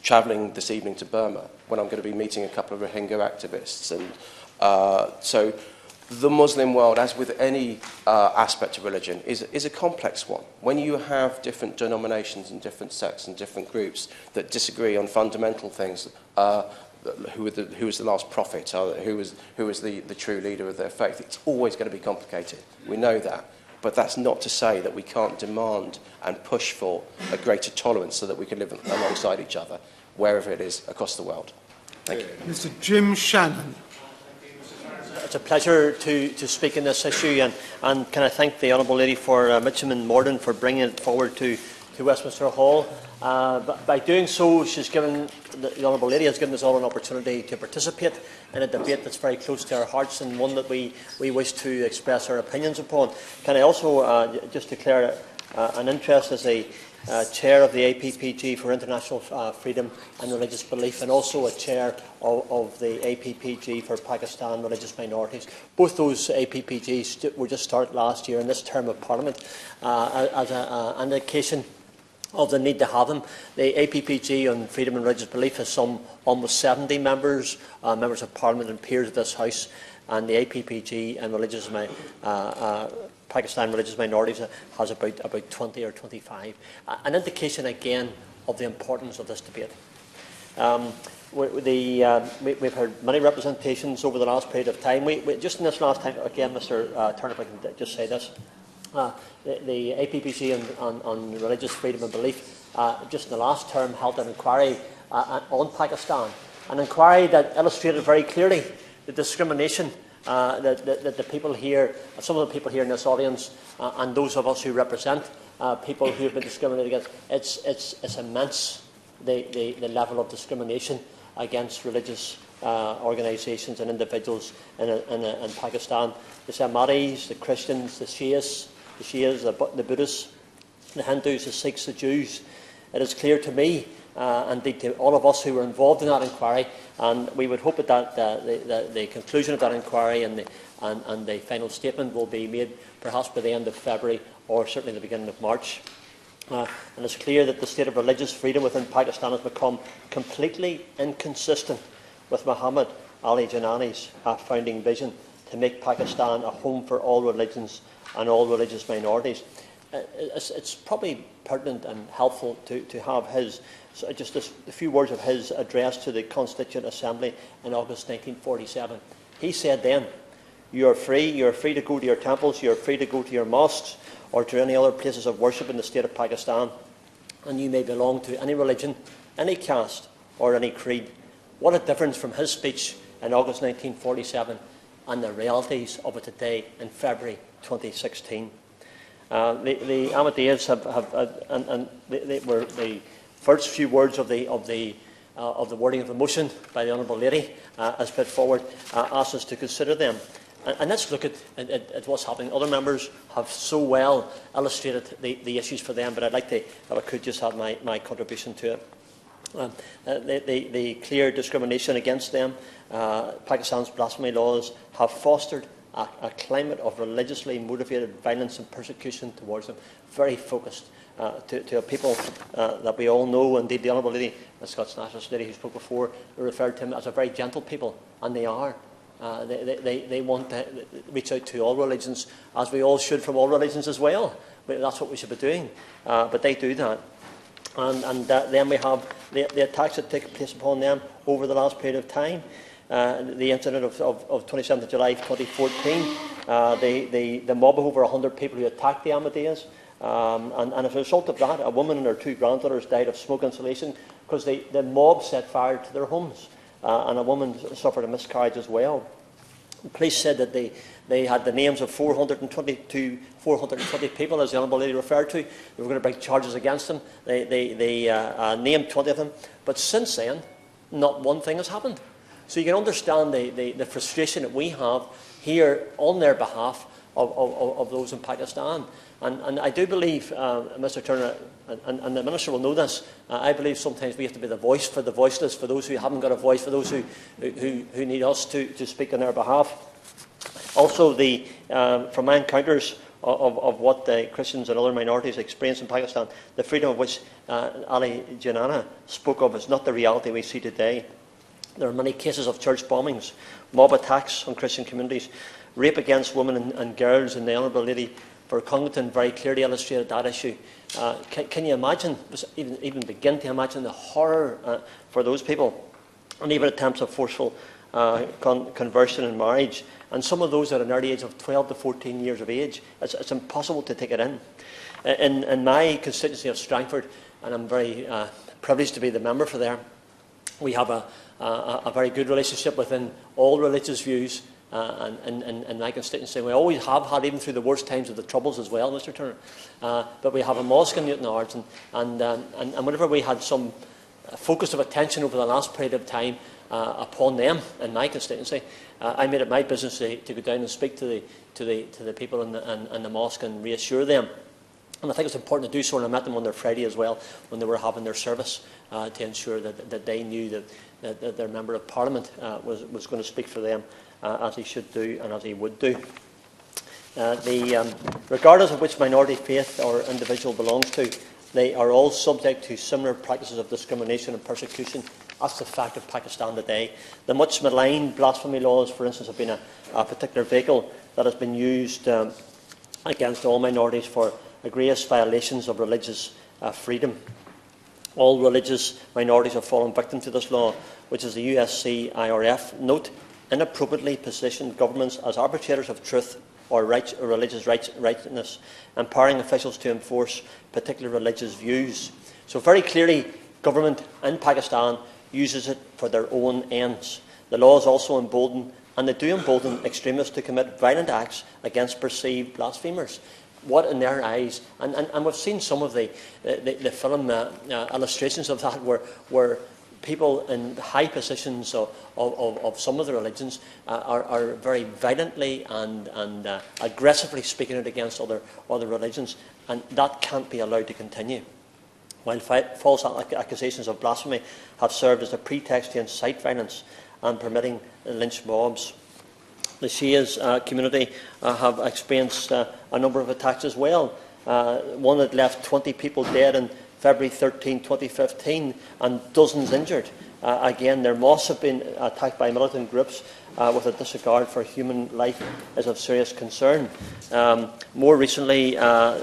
travelling this evening to Burma when I'm going to be meeting a couple of Rohingya activists. And so the Muslim world, as with any aspect of religion, is a complex one. When you have different denominations and different sects and different groups that disagree on fundamental things, who is the last prophet, who is the true leader of their faith, it's always going to be complicated. We know that. But that's not to say that we can't demand and push for a greater tolerance so that we can live alongside each other, wherever it is across the world. Thank you. Mr. Jim Shannon. It's a pleasure to speak on this issue, and can I thank the Honourable Lady for Mitcham and Morden for bringing it forward to Westminster Hall. By doing so, the Honourable Lady has given us all an opportunity to participate in a debate that's very close to our hearts and one that we wish to express our opinions upon. Can I also just declare an interest as a chair of the APPG for International Freedom and Religious Belief, and also a chair of the APPG for Pakistan Religious Minorities. Both those APPGs were just started last year in this term of Parliament as an indication of the need to have them. The APPG on Freedom and Religious Belief has some almost 70 members of Parliament and peers of this House, and the APPG and Pakistan Religious Minorities has about 20 or 25. An indication again of the importance of this debate. We've heard many representations over the last period of time. Just in this last time, again, Mr. Turner, if I can just say this, the APPC on religious freedom and belief just in the last term held an inquiry on Pakistan, an inquiry that illustrated very clearly the discrimination that the people here, some of the people here in this audience, and those of us who represent people who have been discriminated against, it's immense, the level of discrimination against religious organisations and individuals in Pakistan. The Ahmadis, the Christians, the Shias, the Buddhists, the Hindus, the Sikhs, the Jews. It is clear to me, and to all of us who were involved in that inquiry, and we would hope that the conclusion of that inquiry and the final statement will be made perhaps by the end of February or certainly the beginning of March. And it's clear that the state of religious freedom within Pakistan has become completely inconsistent with Muhammad Ali Jinnah's founding vision to make Pakistan a home for all religions and all religious minorities. It's probably pertinent and helpful to have just a few words of his address to the Constituent Assembly in August 1947. He said then, "You are free to go to your temples, you are free to go to your mosques, or to any other places of worship in the state of Pakistan, and you may belong to any religion, any caste, or any creed." What a difference from his speech in August 1947 and the realities of it today in February 2016. The Ahmadiyyas they were the first few words of the wording of the motion by the Honourable Lady as put forward, asked us to consider them. And let's look at what's happening. Other members have so well illustrated the issues for them, but I'd like to, if I could, just have my contribution to it. The clear discrimination against them, Pakistan's blasphemy laws have fostered a climate of religiously motivated violence and persecution towards them, very focused to a people that we all know. Indeed, the Honourable Lady, the Scots Nationalist Lady who spoke before, referred to them as a very gentle people, and they are. They want to reach out to all religions, as we all should from all religions as well. That's what we should be doing. But they do that. And then we have the attacks that take place upon them over the last period of time. The incident of 27th of July 2014, the mob of over 100 people who attacked the Ahmadiyyas. And as a result of that, a woman and her two granddaughters died of smoke inhalation because the mob set fire to their homes. And a woman suffered a miscarriage as well. The police said that they had the names of 420 people, as the Honourable Lady referred to. They were going to bring charges against them. They named 20 of them. But since then, not one thing has happened. So you can understand the frustration that we have here on their behalf of those in Pakistan. And I do believe, Mr. Turner, and the Minister will know this, I believe sometimes we have to be the voice for the voiceless, for those who haven't got a voice, for those who need us to speak on their behalf. Also, from my encounters of what the Christians and other minorities experience in Pakistan, the freedom of which Ali Jinnah spoke of is not the reality we see today. There are many cases of church bombings, mob attacks on Christian communities, rape against women and girls, and the Honourable Lady for Congleton very clearly illustrated that issue. Can you imagine, even begin to imagine the horror for those people, and even attempts of forceful conversion and marriage, and some of those at an early age of 12 to 14 years of age. It's impossible to take it in. In my constituency of Strangford, and I'm very privileged to be the member for there, we have a very good relationship within all religious views. And my constituency, we always have had, even through the worst times of the Troubles as well, Mr. Turner. But we have a mosque in Newton Ards, and whenever we had some focus of attention over the last period of time upon them in my constituency, I made it my business to go down and speak to the people in the mosque and reassure them. And I think it's important to do so, and I met them on their Friday as well, when they were having their service, to ensure that they knew that their Member of Parliament was going to speak for them, as he should do and as he would do. Regardless of which minority faith or individual belongs to, they are all subject to similar practices of discrimination and persecution. That's the fact of Pakistan today. The much maligned blasphemy laws, for instance, have been a particular vehicle that has been used against all minorities for egregious violations of religious freedom. All religious minorities have fallen victim to this law, which, as the USC IRF note, inappropriately positioned governments as arbitrators of truth or religious rightness, empowering officials to enforce particular religious views. So very clearly, government in Pakistan uses it for their own ends. The laws also embolden, and they do embolden, extremists to commit violent acts against perceived blasphemers. What in their eyes, and we've seen some of the film illustrations of that, where people in high positions of some of the religions are very violently and aggressively speaking out against other religions, and that can't be allowed to continue. While false accusations of blasphemy have served as a pretext to incite violence and permitting lynch mobs, the Shia's community have experienced a number of attacks as well. One that left 20 people dead in February 13, 2015, and dozens injured. Again, their mosques have been attacked by militant groups with a disregard for human life is of serious concern. More recently,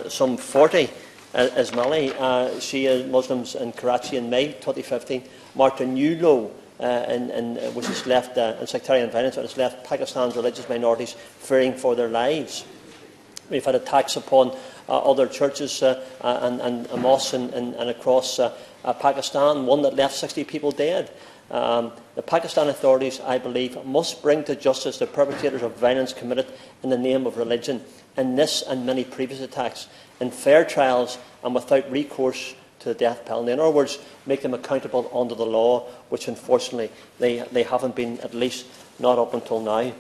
some 40 Ismaili Shia Muslims in Karachi in May 2015 marked a new low which has left in sectarian violence, and has left Pakistan's religious minorities fearing for their lives. We've had attacks upon other churches and mosques and across Pakistan, one that left 60 people dead. The Pakistan authorities, I believe, must bring to justice the perpetrators of violence committed in the name of religion in this and many previous attacks, in fair trials and without recourse to the death penalty. In other words, make them accountable under the law, which unfortunately they haven't been, at least not up until now.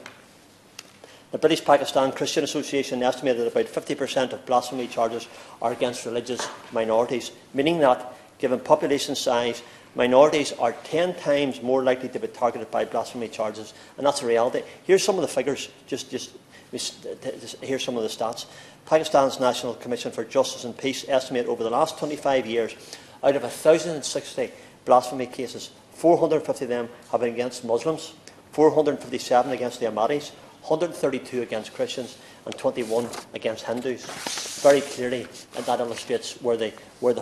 The British Pakistan Christian Association estimated that about 50% of blasphemy charges are against religious minorities, meaning that, given population size, minorities are 10 times more likely to be targeted by blasphemy charges, and that's a reality. Here's some of the figures, here's some of the stats. Pakistan's National Commission for Justice and Peace estimate over the last 25 years, out of 1,060 blasphemy cases, 450 of them have been against Muslims, 457 against the Ahmadis, 132 against Christians, and 21 against Hindus. Very clearly, that illustrates where the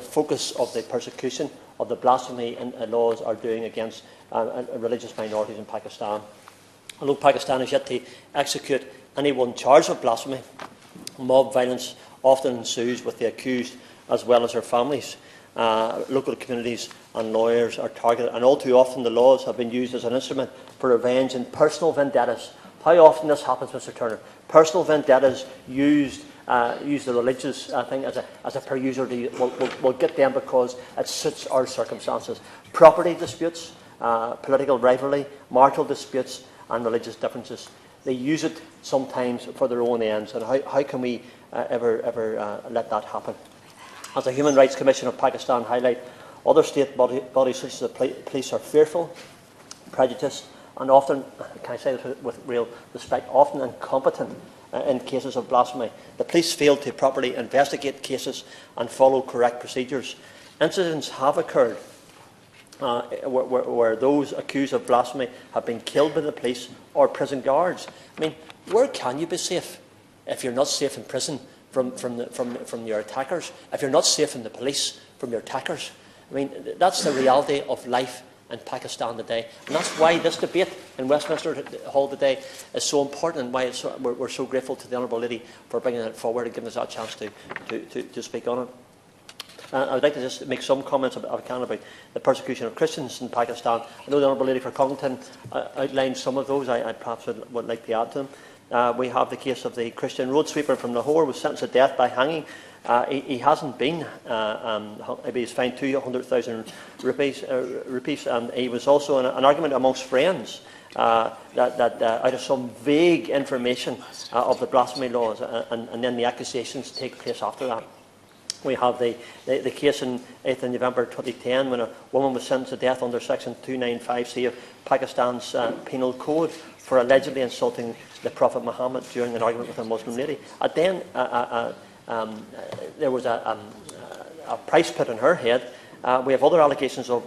focus of the persecution of the blasphemy laws are doing against religious minorities in Pakistan. Although Pakistan is yet to execute anyone charged with blasphemy, mob violence often ensues with the accused as well as their families. Local communities and lawyers are targeted, and all too often the laws have been used as an instrument for revenge and personal vendettas. How often this happens, Mr. Turner? Personal vendettas use the religious thing as a per user. We'll get them because it suits our circumstances. Property disputes, political rivalry, marital disputes, and religious differences. They use it sometimes for their own ends, and how can we ever let that happen? As the Human Rights Commission of Pakistan highlight, other state bodies such as the police are fearful, prejudiced, and often, can I say this with real respect, often incompetent in cases of blasphemy. The police fail to properly investigate cases and follow correct procedures. Incidents have occurred where those accused of blasphemy have been killed by the police or prison guards. I mean, where can you be safe if you're not safe in prison from your attackers? If you're not safe in the police from your attackers? I mean, that's the reality of life in Pakistan today, and that's why this debate in Westminster Hall today is so important, and why we're so grateful to the Honourable Lady for bringing it forward and giving us that chance to speak on it. I would like to just make some comments about the persecution of Christians in Pakistan. I know the Honourable Lady for Congleton outlined some of those. I perhaps would like to add to them. We have the case of the Christian road sweeper from Lahore who was sentenced to death by hanging. He hasn't been. He was fined 200,000 rupees, and he was also an argument amongst friends that out of some vague information of the blasphemy laws, and then the accusations take place after that. We have the case in 8th of November 2010 when a woman was sentenced to death under Section 295C of Pakistan's Penal Code for allegedly insulting the Prophet Muhammad during an argument with a Muslim lady. And then there was a price put on her head. We have other allegations of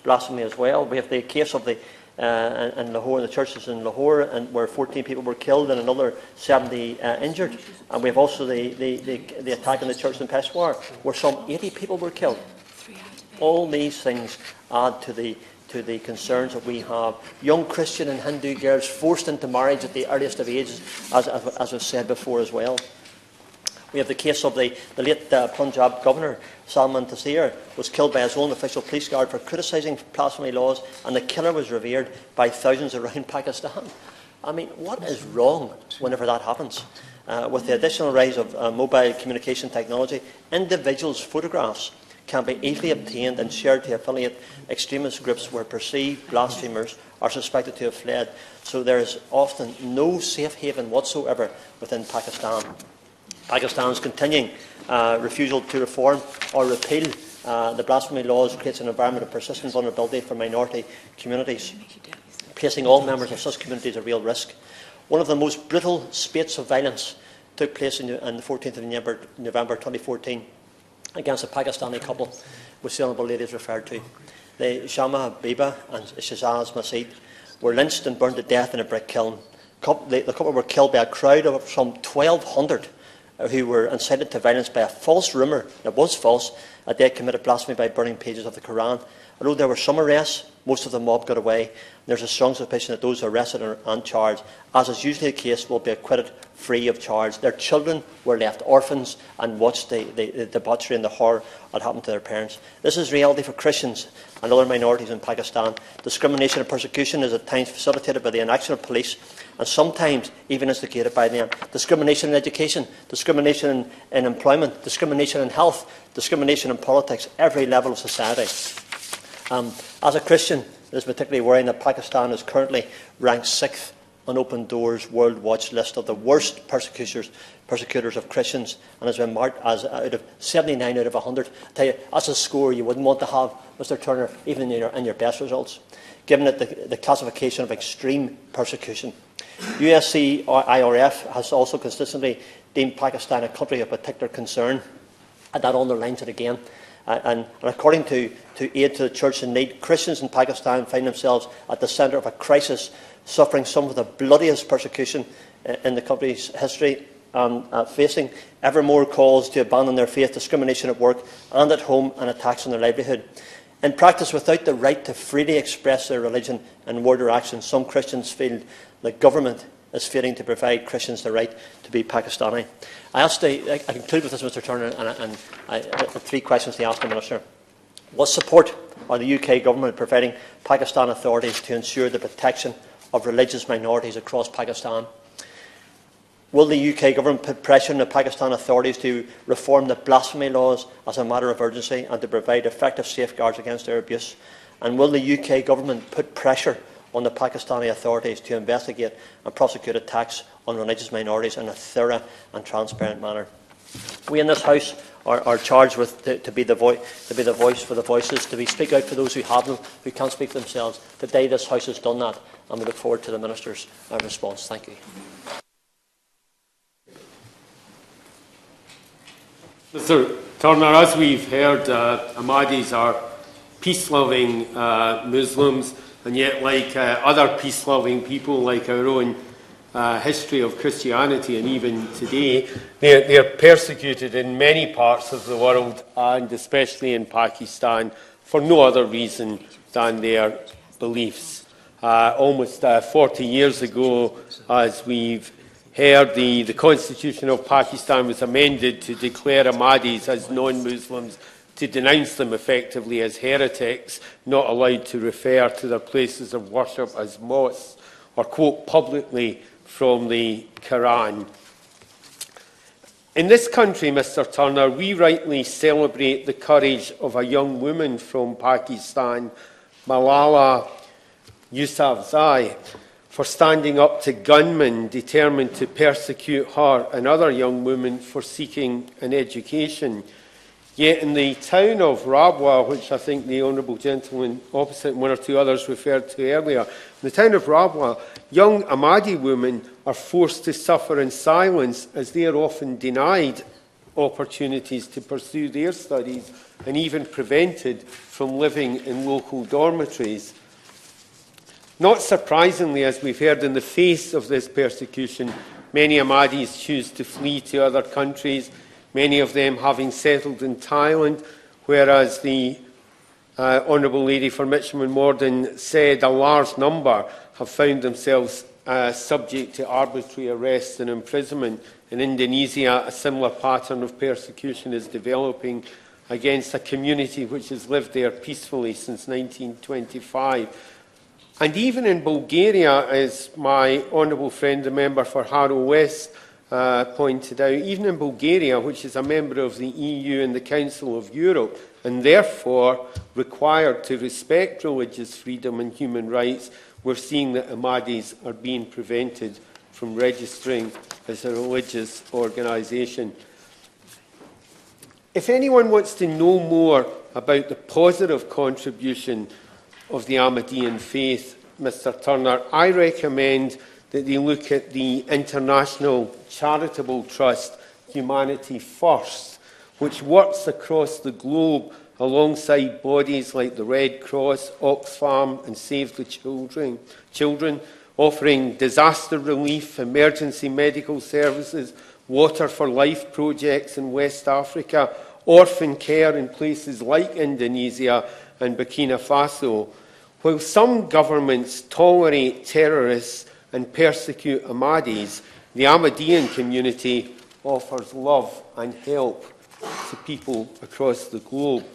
blasphemy as well. We have the case of in Lahore, the churches in Lahore, and where 14 people were killed and another 70 injured. And we have also the attack on the church in Peshawar, where some 80 people were killed. All these things add to the concerns that we have. Young Christian and Hindu girls forced into marriage at the earliest of ages, as was said before as well. We have the case of the late Punjab governor, Salman Taseer, was killed by his own official police guard for criticising blasphemy laws, and the killer was revered by thousands around Pakistan. I mean, what is wrong whenever that happens? With the additional rise of mobile communication technology, individuals' photographs can be easily obtained and shared to affiliate extremist groups where perceived blasphemers are suspected to have fled. So there is often no safe haven whatsoever within Pakistan. Pakistan's continuing refusal to reform or repeal the blasphemy laws creates an environment of persistent vulnerability for minority communities, placing all members of such communities at real risk. One of the most brutal spates of violence took place on the 14th of November 2014 against a Pakistani couple, which the Honourable Lady has referred to. The Shama Biba and Shazaz Masid were lynched and burned to death in a brick kiln. The couple were killed by a crowd of some 1,200 who were incited to violence by a false rumour, that was false, that they had committed blasphemy by burning pages of the Quran. Although there were some arrests, most of the mob got away. There's a strong suspicion that those arrested and charged, as is usually the case, will be acquitted free of charge. Their children were left orphans and watched the debauchery and the horror that happened to their parents. This is reality for Christians and other minorities in Pakistan. Discrimination and persecution is at times facilitated by the inaction of police and sometimes even instigated by them. Discrimination in education, discrimination in employment, discrimination in health, discrimination in politics, every level of society. As a Christian, it is particularly worrying that Pakistan is currently ranked 6th on Open Doors' World Watch list of the worst persecutors of Christians, and has been marked as out of 79 out of 100. I tell you, that's a score you wouldn't want to have, Mr. Turner, even in your best results, given it the classification of extreme persecution. USC IRF has also consistently deemed Pakistan a country of particular concern, and that underlines it again. And according to Aid to the Church in Need, Christians in Pakistan find themselves at the centre of a crisis, suffering some of the bloodiest persecution in the country's history, facing ever more calls to abandon their faith, discrimination at work and at home, and attacks on their livelihood. In practice, without the right to freely express their religion in word or action, some Christians feel the government is failing to provide Christians the right to be Pakistani. I conclude with this, Mr. Turner, and I have 3 questions to ask the Minister. What support are the UK government providing Pakistan authorities to ensure the protection of religious minorities across Pakistan? Will the UK government put pressure on the Pakistan authorities to reform the blasphemy laws as a matter of urgency and to provide effective safeguards against their abuse? And will the UK government put pressure on the Pakistani authorities to investigate and prosecute attacks on religious minorities in a thorough and transparent manner? We in this House are charged with to be the voice for the voices, to speak out for those who have them, who can't speak for themselves. Today this House has done that, and we look forward to the Minister's response. Thank you. Mr. Turner, as we've heard, Ahmadis are peace-loving Muslims, and yet, like other peace-loving people, like our own history of Christianity, and even today, they're persecuted in many parts of the world, and especially in Pakistan, for no other reason than their beliefs. Almost 40 years ago, as we've heard, the Constitution of Pakistan was amended to declare Ahmadis as non-Muslims, to denounce them effectively as heretics, not allowed to refer to their places of worship as mosques, or quote publicly from the Quran. In this country, Mr. Turner, we rightly celebrate the courage of a young woman from Pakistan, Malala Yousafzai, for standing up to gunmen determined to persecute her and other young women for seeking an education. Yet in the town of Rabwah, which I think the honourable gentleman opposite and 1 or 2 others referred to earlier, in the town of Rabwah, young Ahmadi women are forced to suffer in silence as they are often denied opportunities to pursue their studies and even prevented from living in local dormitories. Not surprisingly, as we've heard, in the face of this persecution, many Ahmadis choose to flee to other countries, many of them having settled in Thailand, whereas the Honourable Lady for Mitcham and Morden said, a large number have found themselves subject to arbitrary arrest and imprisonment. In Indonesia, a similar pattern of persecution is developing against a community which has lived there peacefully since 1925. And even in Bulgaria, as my honourable friend, the member for Harrow West, pointed out, even in Bulgaria, which is a member of the EU and the Council of Europe, and therefore required to respect religious freedom and human rights, we're seeing that Ahmadis are being prevented from registering as a religious organisation. If anyone wants to know more about the positive contribution of the Ahmadiyyan faith, Mr Turner, I recommend that they look at the international charitable trust Humanity First, which works across the globe alongside bodies like the Red Cross, Oxfam and Save the Children, offering disaster relief, emergency medical services, water for life projects in West Africa, orphan care in places like Indonesia and Burkina Faso. While some governments tolerate terrorists and persecute Ahmadis, the Ahmadiyyan community offers love and help to people across the globe.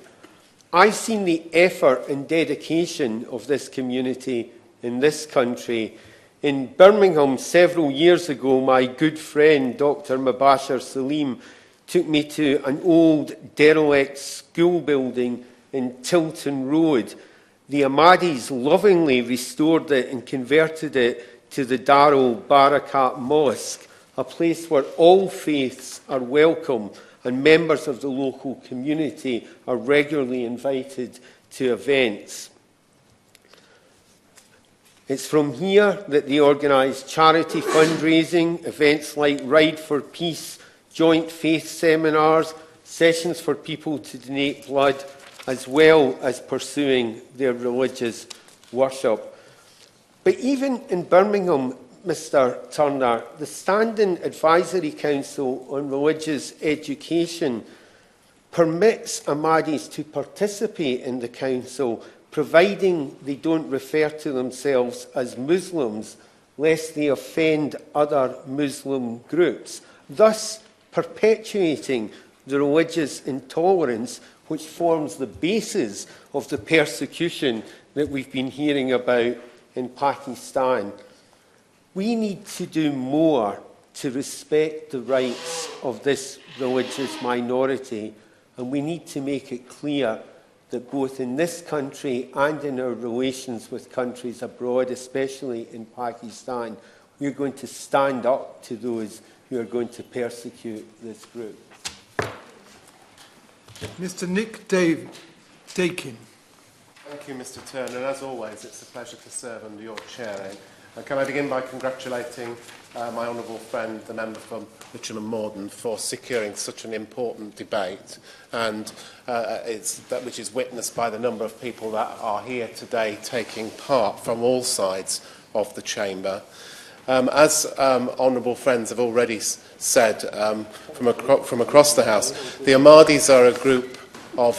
I've seen the effort and dedication of this community in this country. In Birmingham several years ago, my good friend Dr. Mubashir Salim took me to an old derelict school building in Tilton Road. The Ahmadis lovingly restored it and converted it to the Darul Barakat Mosque, a place where all faiths are welcome and members of the local community are regularly invited to events. It's from here that they organise charity fundraising, events like Ride for Peace, joint faith seminars, sessions for people to donate blood, as well as pursuing their religious worship. But even in Birmingham, Mr Turner, the Standing Advisory Council on Religious Education permits Ahmadis to participate in the council, providing they don't refer to themselves as Muslims, lest they offend other Muslim groups, thus perpetuating the religious intolerance which forms the basis of the persecution that we've been hearing about in Pakistan. We need to do more to respect the rights of this religious minority, and we need to make it clear that both in this country and in our relations with countries abroad, especially in Pakistan, we're going to stand up to those who are going to persecute this group. Mr. Nick Dakin. Thank you, Mr. Turner. As always, it's a pleasure to serve under your chairing. Can I begin by congratulating my honourable friend, the member from Mitcham and Morden, for securing such an important debate, and which is witnessed by the number of people that are here today taking part from all sides of the chamber. As honourable friends have already said from across the House, the Ahmadis are a group of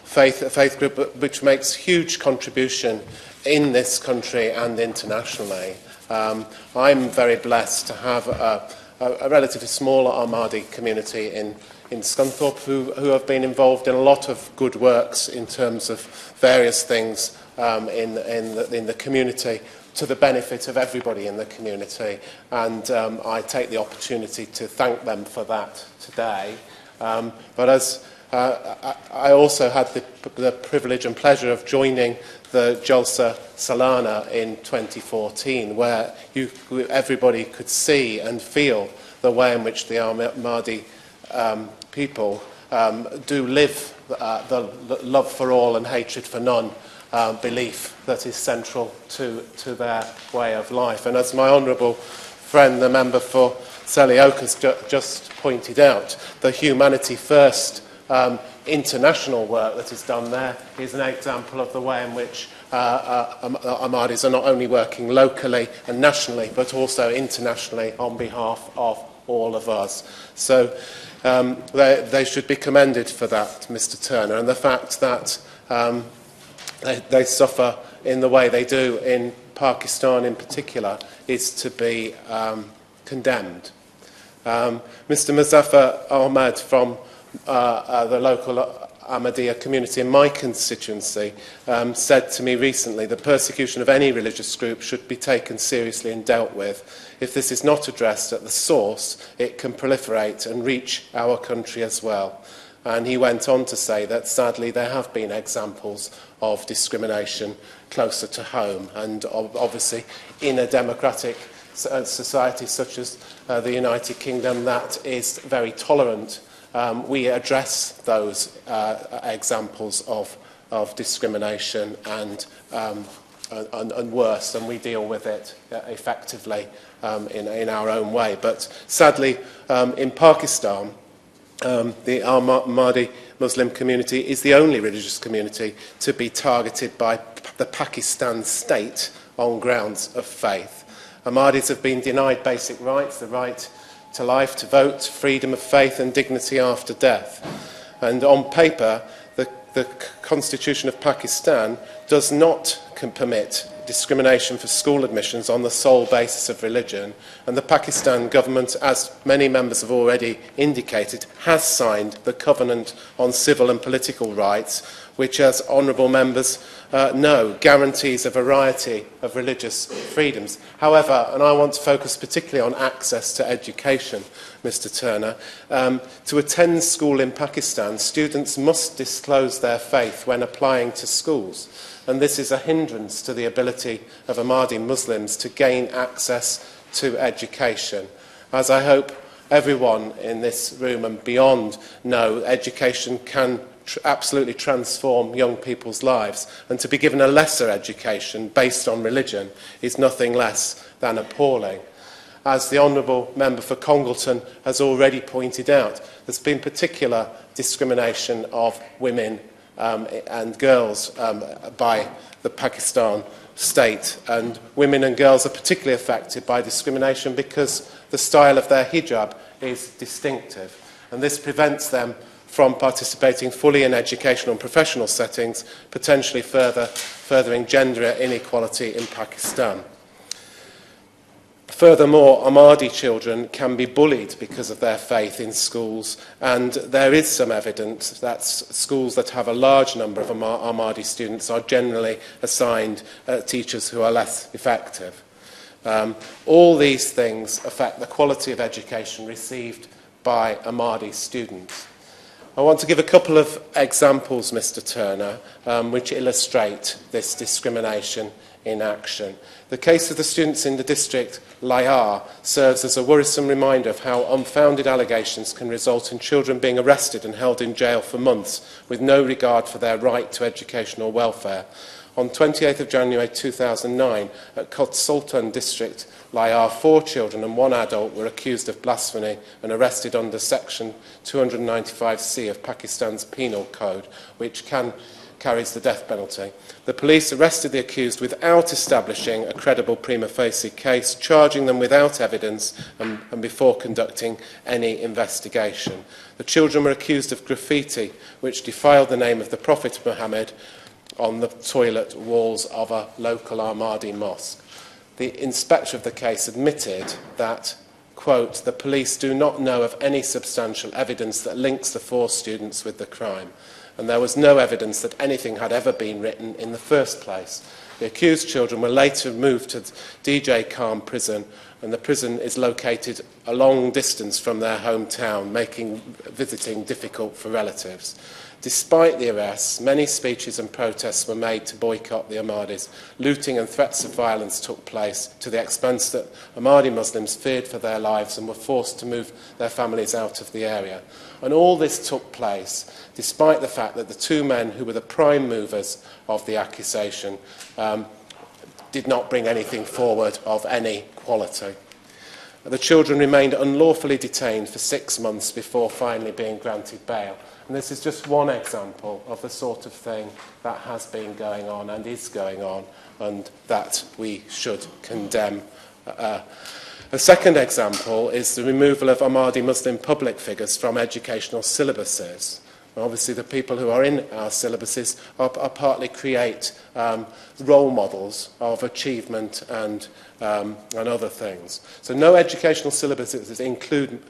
faith group which makes huge contribution in this country and internationally. I'm very blessed to have a relatively small Ahmadi community in Scunthorpe who have been involved in a lot of good works in terms of various things in the community to the benefit of everybody in the community, and I take the opportunity to thank them for that today. But as I also had the privilege and pleasure of joining the Jalsa Salana in 2014, where everybody could see and feel the way in which the Ahmadi people do live the love for all and hatred for none belief that is central to their way of life. And as my honourable friend, the member for Selly Oak, has just pointed out, the Humanity First international work that is done there is an example of the way in which Ahmadis are not only working locally and nationally, but also internationally on behalf of all of us. So they should be commended for that, Mr. Turner, and the fact that they suffer in the way they do in Pakistan in particular is to be condemned. Mr. Muzaffar Ahmad from the local Ahmadiyya community in my constituency said to me recently that persecution of any religious group should be taken seriously and dealt with. If this is not addressed at the source, it can proliferate and reach our country as well. And he went on to say that sadly there have been examples of discrimination closer to home, and obviously in a democratic society such as the United Kingdom that is very tolerant, we address those examples of discrimination and worse, and we deal with it effectively in our own way. But sadly, in Pakistan, the Ahmadiyya Muslim community is the only religious community to be targeted by the Pakistan state on grounds of faith. Ahmadis have been denied basic rights, the right to life, to vote, freedom of faith and dignity after death. And on paper, the Constitution of Pakistan does not permit discrimination for school admissions on the sole basis of religion, and the Pakistan government, as many members have already indicated, has signed the Covenant on Civil and Political Rights, which, as honourable members know, guarantees a variety of religious freedoms. However, and I want to focus particularly on access to education, Mr. Turner, to attend school in Pakistan, students must disclose their faith when applying to schools. And this is a hindrance to the ability of Ahmadi Muslims to gain access to education. As I hope everyone in this room and beyond know, education can absolutely transform young people's lives, and to be given a lesser education based on religion is nothing less than appalling. As the Honourable Member for Congleton has already pointed out, there's been particular discrimination of women and girls by the Pakistan state, and women and girls are particularly affected by discrimination because the style of their hijab is distinctive, and this prevents them from participating fully in educational and professional settings, potentially furthering gender inequality in Pakistan. Furthermore, Ahmadi children can be bullied because of their faith in schools, and there is some evidence that schools that have a large number of Ahmadi students are generally assigned teachers who are less effective. All these things affect the quality of education received by Ahmadi students. I want to give a couple of examples, Mr. Turner, which illustrate this discrimination in action. The case of the students in the district Layar serves as a worrisome reminder of how unfounded allegations can result in children being arrested and held in jail for months with no regard for their right to educational welfare. On 28th of January 2009, at Kot Sultan district Layar, 4 children and 1 adult were accused of blasphemy and arrested under section 295C of Pakistan's penal code, which carries the death penalty. The police arrested the accused without establishing a credible prima facie case, charging them without evidence and before conducting any investigation. The children were accused of graffiti, which defiled the name of the Prophet Muhammad on the toilet walls of a local Ahmadi mosque. The inspector of the case admitted that, quote, the police do not know of any substantial evidence that links the 4 students with the crime, and there was no evidence that anything had ever been written in the first place. The accused children were later moved to DJ Khan prison, and the prison is located a long distance from their hometown, making visiting difficult for relatives. Despite the arrests, many speeches and protests were made to boycott the Ahmadis. Looting and threats of violence took place to the expense that Ahmadi Muslims feared for their lives and were forced to move their families out of the area. And all this took place despite the fact that the 2 men who were the prime movers of the accusation did not bring anything forward of any quality. The children remained unlawfully detained for 6 months before finally being granted bail. And this is just one example of the sort of thing that has been going on and is going on, and that we should condemn. A second example is the removal of Ahmadi Muslim public figures from educational syllabuses. Obviously, the people who are in our syllabuses are partly create role models of achievement and other things. So no educational syllabuses include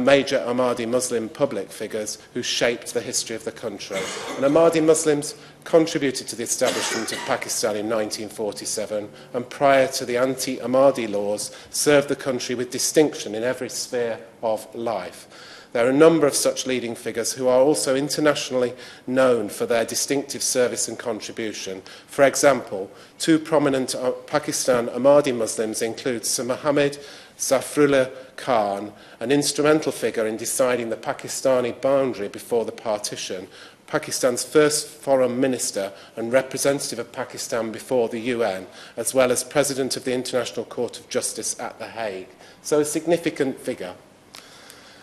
major Ahmadi Muslim public figures who shaped the history of the country. And Ahmadi Muslims contributed to the establishment of Pakistan in 1947, and prior to the anti-Ahmadi laws, served the country with distinction in every sphere of life. There are a number of such leading figures who are also internationally known for their distinctive service and contribution. For example, two prominent Pakistan Ahmadi Muslims include Sir Mohammed Zafrullah Khan, an instrumental figure in deciding the Pakistani boundary before the partition, Pakistan's first foreign minister and representative of Pakistan before the UN, as well as president of the International Court of Justice at The Hague. So a significant figure.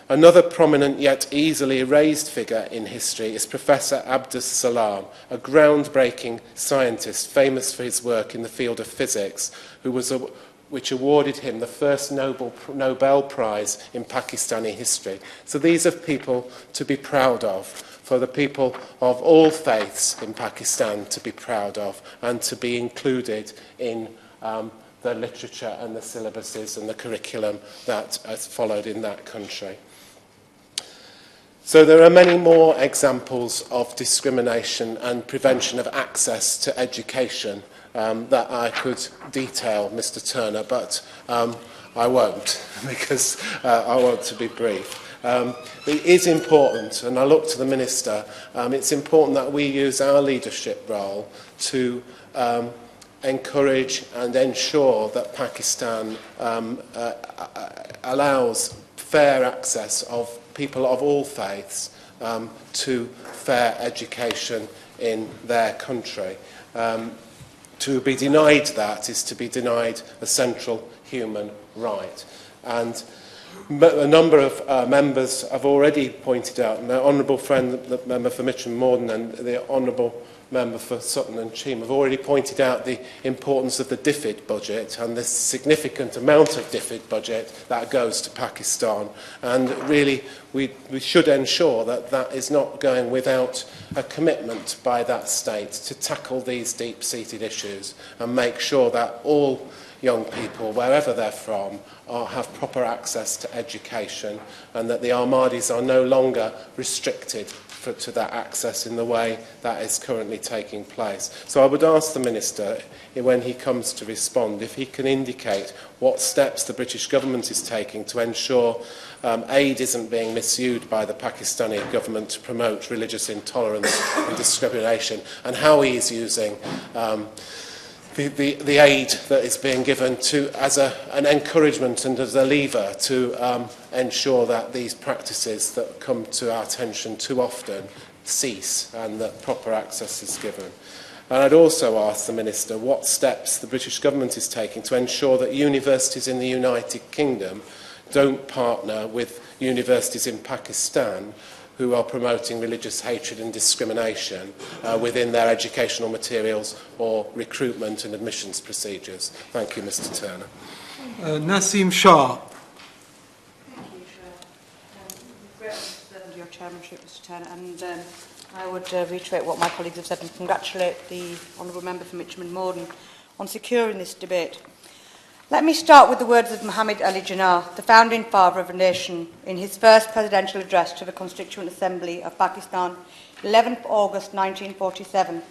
Another prominent yet easily erased figure in history is Professor Abdus Salam, a groundbreaking scientist famous for his work in the field of physics, which awarded him the first Nobel Prize in Pakistani history. So these are people to be proud of, for the people of all faiths in Pakistan to be proud of and to be included in the literature and the syllabuses and the curriculum that is followed in that country. So there are many more examples of discrimination and prevention of access to education that I could detail, Mr. Turner, but I won't, because I want to be brief. It is important, and I look to the Minister, it's important that we use our leadership role to encourage and ensure that Pakistan allows fair access of people of all faiths to fair education in their country. To be denied that is to be denied a central human right. And a number of members have already pointed out, and the Honourable friend, the member for Mitcham Morden, and the Honourable member for Sutton and Cheam have already pointed out the importance of the DFID budget and the significant amount of DFID budget that goes to Pakistan. And really, we should ensure that that is not going without a commitment by that state to tackle these deep-seated issues and make sure that all young people, wherever they're from, have proper access to education, and that the Ahmadis are no longer restricted to that access in the way that is currently taking place. So I would ask the Minister, when he comes to respond, if he can indicate what steps the British government is taking to ensure aid isn't being misused by the Pakistani government to promote religious intolerance and discrimination, and how he is using the aid that is being given as an encouragement and as a lever to ensure that these practices that come to our attention too often cease and that proper access is given. And I'd also ask the Minister what steps the British government is taking to ensure that universities in the United Kingdom don't partner with universities in Pakistan who are promoting religious hatred and discrimination within their educational materials or recruitment and admissions procedures. Thank you, Mr. Turner. Naseem Shah. Thank you, Chair. Regret your chairmanship, Mr. Turner, and I would reiterate what my colleagues have said and congratulate the Honourable Member for Mitcham and Morden on securing this debate. Let me start with the words of Muhammad Ali Jinnah, the founding father of a nation, in his first presidential address to the Constituent Assembly of Pakistan, 11th August 1947.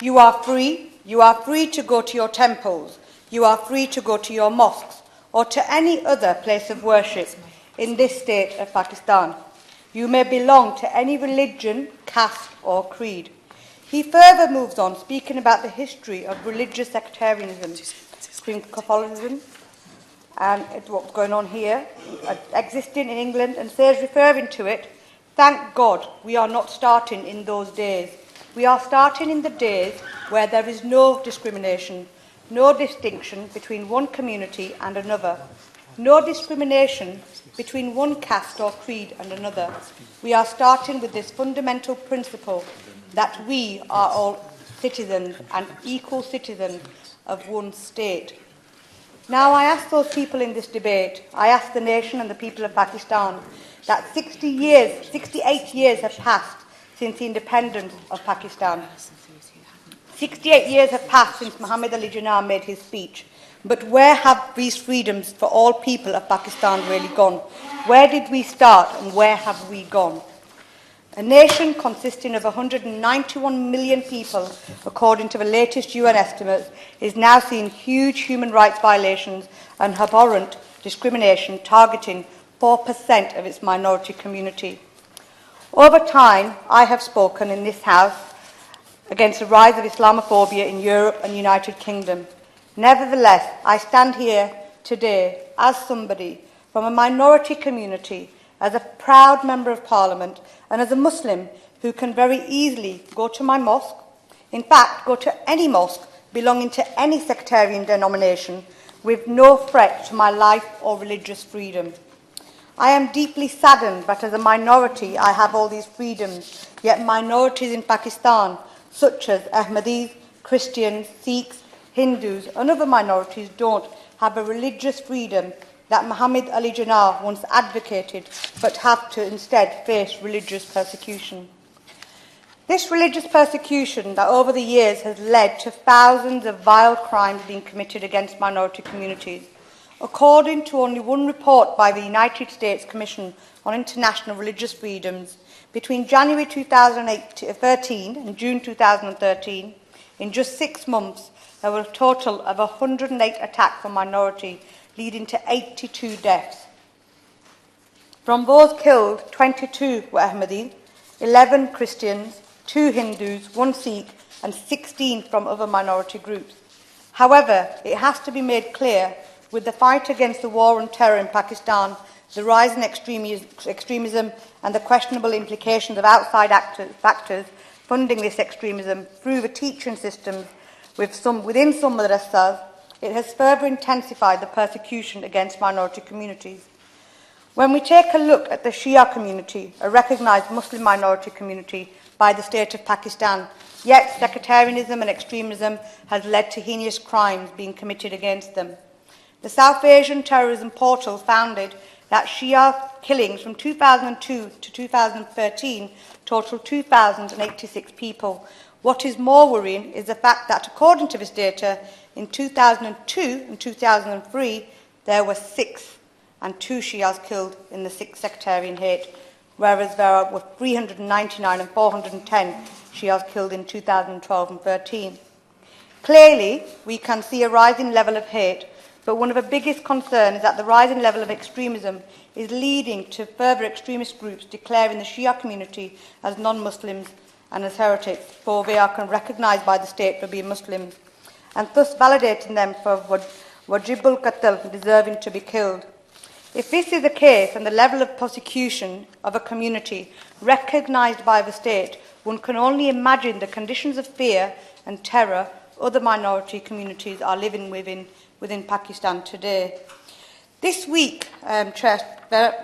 You are free to go to your temples, you are free to go to your mosques, or to any other place of worship in this state of Pakistan. You may belong to any religion, caste, or creed. He further moves on, speaking about the history of religious sectarianism, Catholicism, and what's going on here, existing in England, and says, referring to it, thank God we are not starting in those days. We are starting in the days where there is no discrimination, no distinction between one community and another, no discrimination between one caste or creed and another. We are starting with this fundamental principle that we are all citizens and equal citizens of one state. Now I ask those people in this debate, I ask the nation and the people of Pakistan, that 68 years have passed since the independence of Pakistan. 68 years have passed since Muhammad Ali Jinnah made his speech. But where have these freedoms for all people of Pakistan really gone? Where did we start and where have we gone? A nation consisting of 191 million people, according to the latest UN estimates, is now seeing huge human rights violations and abhorrent discrimination targeting 4% of its minority community. Over time, I have spoken in this House against the rise of Islamophobia in Europe and United Kingdom. Nevertheless, I stand here today as somebody from a minority community, as a proud Member of Parliament, and as a Muslim who can very easily go to my mosque, in fact, go to any mosque belonging to any sectarian denomination with no threat to my life or religious freedom. I am deeply saddened that as a minority I have all these freedoms, yet minorities in Pakistan, such as Ahmadis, Christians, Sikhs, Hindus and other minorities don't have a religious freedom that Muhammad Ali Jinnah once advocated, but have to instead face religious persecution. This religious persecution that over the years has led to thousands of vile crimes being committed against minority communities. According to only one report by the United States Commission on International Religious Freedoms, between January 2013 and June 2013, in just 6 months, there were a total of 108 attacks on minority, leading to 82 deaths. From those killed, 22 were Ahmadis, 11 Christians, 2 Hindus, 1 Sikh, and 16 from other minority groups. However, it has to be made clear, with the fight against the war on terror in Pakistan, the rise in extremism and the questionable implications of outside factors funding this extremism through the teaching systems within some madrasas, it has further intensified the persecution against minority communities. When we take a look at the Shia community, a recognised Muslim minority community by the state of Pakistan, yet sectarianism and extremism has led to heinous crimes being committed against them. The South Asian Terrorism Portal founded that Shia killings from 2002 to 2013 totaled 2,086 people. What is more worrying is the fact that, according to this data, in 2002 and 2003, there were 6 and 2 Shias killed in the sectarian hate, whereas there were 399 and 410 Shias killed in 2012 and 13. Clearly, we can see a rising level of hate, but one of the biggest concerns is that the rising level of extremism is leading to further extremist groups declaring the Shia community as non-Muslims and as heretics, for they are recognised by the state for being Muslims, and thus validating them for wajibul qatl, deserving to be killed. If this is the case, and the level of persecution of a community recognised by the state, one can only imagine the conditions of fear and terror other minority communities are living within Pakistan today. This week, Chair,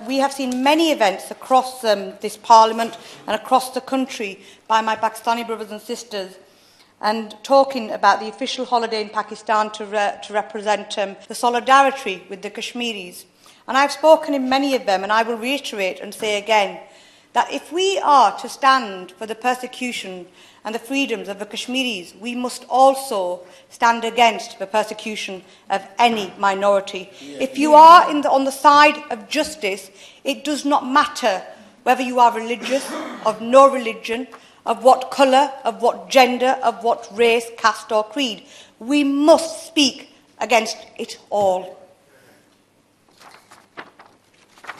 we have seen many events across this Parliament and across the country by my Pakistani brothers and sisters, and talking about the official holiday in Pakistan to represent the solidarity with the Kashmiris. And I've spoken in many of them, and I will reiterate and say again that if we are to stand for the persecution and the freedoms of the Kashmiris, we must also stand against the persecution of any minority. If you are on the side of justice, it does not matter whether you are religious, of no religion, of what colour, of what gender, of what race, caste or creed. We must speak against it all.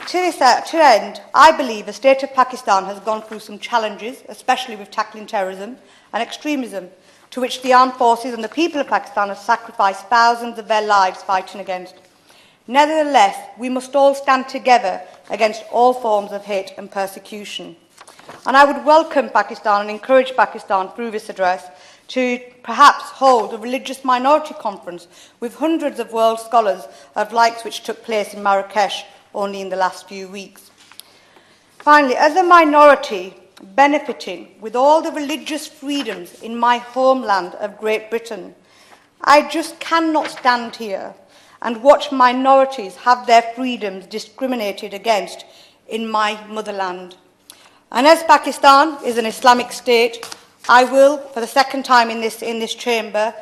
To end, I believe the state of Pakistan has gone through some challenges, especially with tackling terrorism and extremism, to which the armed forces and the people of Pakistan have sacrificed thousands of their lives fighting against. Nevertheless, we must all stand together against all forms of hate and persecution. And I would welcome Pakistan and encourage Pakistan through this address to perhaps hold a religious minority conference with hundreds of world scholars of likes which took place in Marrakesh only in the last few weeks. Finally, as a minority benefiting with all the religious freedoms in my homeland of Great Britain, I just cannot stand here and watch minorities have their freedoms discriminated against in my motherland. And as Pakistan is an Islamic state, I will, for the second time in this chamber,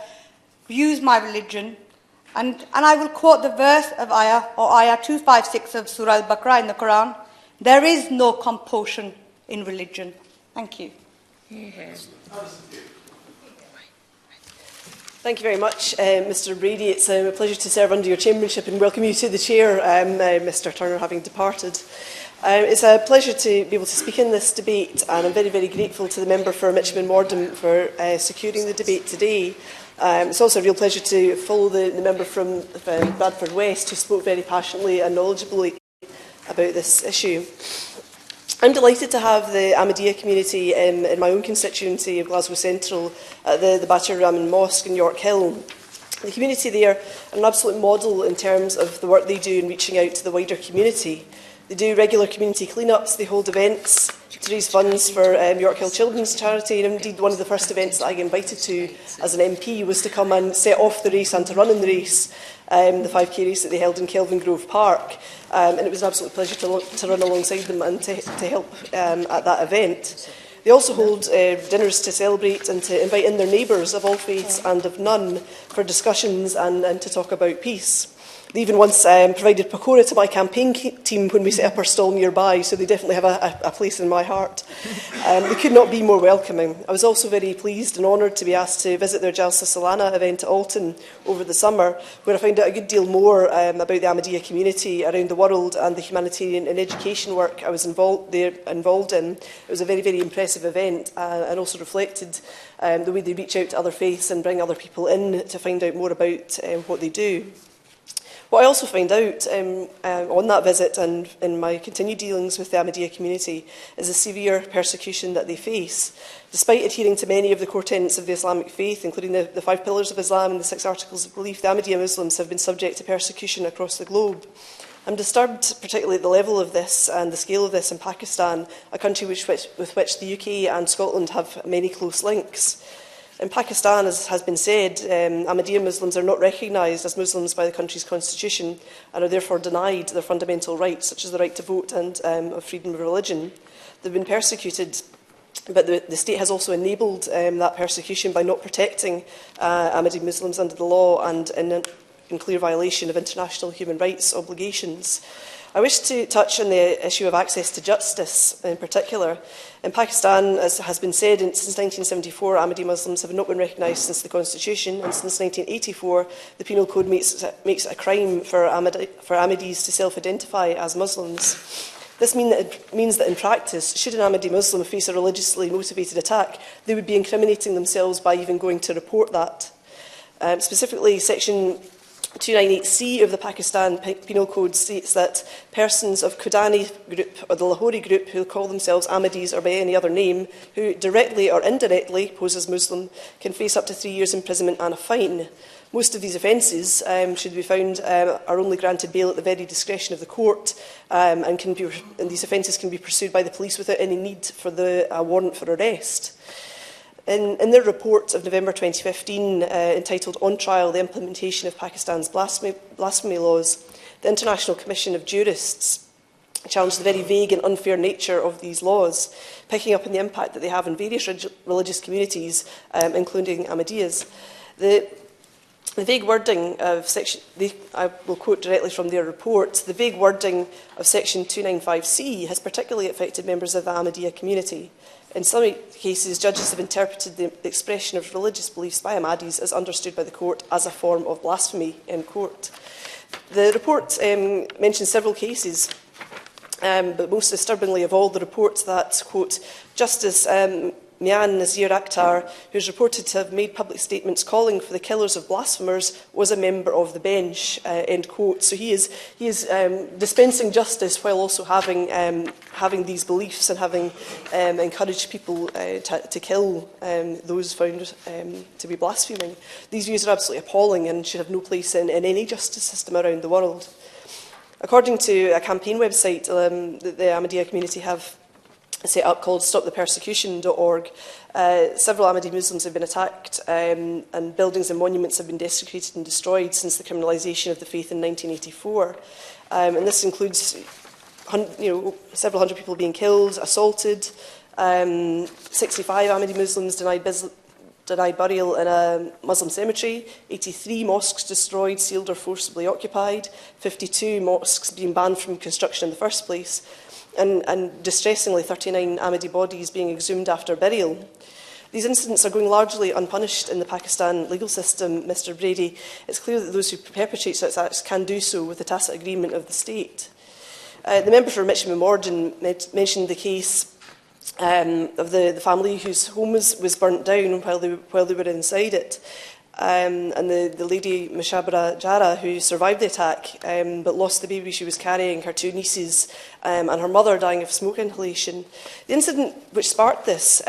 use my religion, and I will quote the verse of ayah 256 of Surah Al-Baqarah in the Quran. There is no compulsion in religion. Thank you. Thank you very much, Mr Brady. It's a pleasure to serve under your chairmanship and welcome you to the chair, Mr Turner having departed. It's a pleasure to be able to speak in this debate, and I'm very, very grateful to the member for Mitcham and Morden for securing the debate today. It's also a real pleasure to follow the member from Bradford West, who spoke very passionately and knowledgeably about this issue. I'm delighted to have the Ahmadiyya community in my own constituency of Glasgow Central at the Batir Rahman Mosque in York Hill. The community there are an absolute model in terms of the work they do in reaching out to the wider community. They do regular community clean-ups, they hold events to raise funds for York Hill Children's Charity, and indeed one of the first events that I got invited to as an MP was to come and set off the race and to run in the race, the 5k race that they held in Kelvin Grove Park. And it was an absolute pleasure to run alongside them and to help at that event. They also hold dinners to celebrate and to invite in their neighbours of all faiths and of none for discussions and to talk about peace. They even once provided pakora to my campaign team when we set up our stall nearby, so they definitely have a place in my heart. They could not be more welcoming. I was also very pleased and honoured to be asked to visit their Jalsa Salana event at Alton over the summer, where I found out a good deal more about the Ahmadiyya community around the world and the humanitarian and education work I was involved in. It was a very, very impressive event and also reflected the way they reach out to other faiths and bring other people in to find out more about what they do. What I also found out on that visit and in my continued dealings with the Ahmadiyya community is the severe persecution that they face. Despite adhering to many of the core tenets of the Islamic faith, including the 5 pillars of Islam and the 6 articles of belief, the Ahmadiyya Muslims have been subject to persecution across the globe. I'm disturbed particularly at the level of this and the scale of this in Pakistan, a country with which the UK and Scotland have many close links. In Pakistan, as has been said, Ahmadiyya Muslims are not recognised as Muslims by the country's constitution and are therefore denied their fundamental rights, such as the right to vote and of freedom of religion. They've been persecuted, but the state has also enabled that persecution by not protecting Ahmadiyya Muslims under the law and in clear violation of international human rights obligations. I wish to touch on the issue of access to justice in particular. In Pakistan, as has been said, since 1974, Ahmadiyya Muslims have not been recognised since the Constitution, and since 1984, the Penal Code makes it a crime for Ahmadis to self-identify as Muslims. This means that in practice, should an Ahmadi Muslim face a religiously motivated attack, they would be incriminating themselves by even going to report that. Specifically, Section 298C of the Pakistan Penal Code states that persons of Qadani group or the Lahori group who call themselves Ahmadis or by any other name, who directly or indirectly pose as Muslim, can face up to 3 years imprisonment and a fine. Most of these offences, should be found, are only granted bail at the very discretion of the court, and these offences can be pursued by the police without any need for a warrant for arrest. In their report of November 2015, entitled On Trial, the Implementation of Pakistan's Blasphemy Laws, the International Commission of Jurists challenged the very vague and unfair nature of these laws, picking up on the impact that they have on various religious communities, including Ahmadiyyas. The vague wording of section, I will quote directly from their report, the vague wording of section 295C has particularly affected members of the Ahmadiyya community. In some cases, judges have interpreted the expression of religious beliefs by Ahmadis as understood by the court as a form of blasphemy in court. The report mentions several cases, but most disturbingly of all, the report that, quote, Justice Mian Nazir Akhtar, who is reported to have made public statements calling for the killers of blasphemers, was a member of the bench, end quote. So he is dispensing justice while also having these beliefs and having encouraged people to kill those found to be blaspheming. These views are absolutely appalling and should have no place in any justice system around the world. According to a campaign website that the Ahmadiyya community have set up called stopthepersecution.org, several Ahmadi Muslims have been attacked and buildings and monuments have been desecrated and destroyed since the criminalisation of the faith in 1984. And this includes several hundred people being killed, assaulted, 65 Ahmadiyya Muslims denied burial in a Muslim cemetery, 83 mosques destroyed, sealed or forcibly occupied, 52 mosques being banned from construction in the first place, and distressingly 39 Ahmadi bodies being exhumed after burial. These incidents are going largely unpunished in the Pakistan legal system, Mr Brady. It's clear that those who perpetrate such acts can do so with the tacit agreement of the state. The member for Mitcham and Morden mentioned the case of the family whose home was burnt down while they were inside it. And the lady Mishabra Jara, who survived the attack but lost the baby she was carrying, her two nieces and her mother dying of smoke inhalation. The incident which sparked this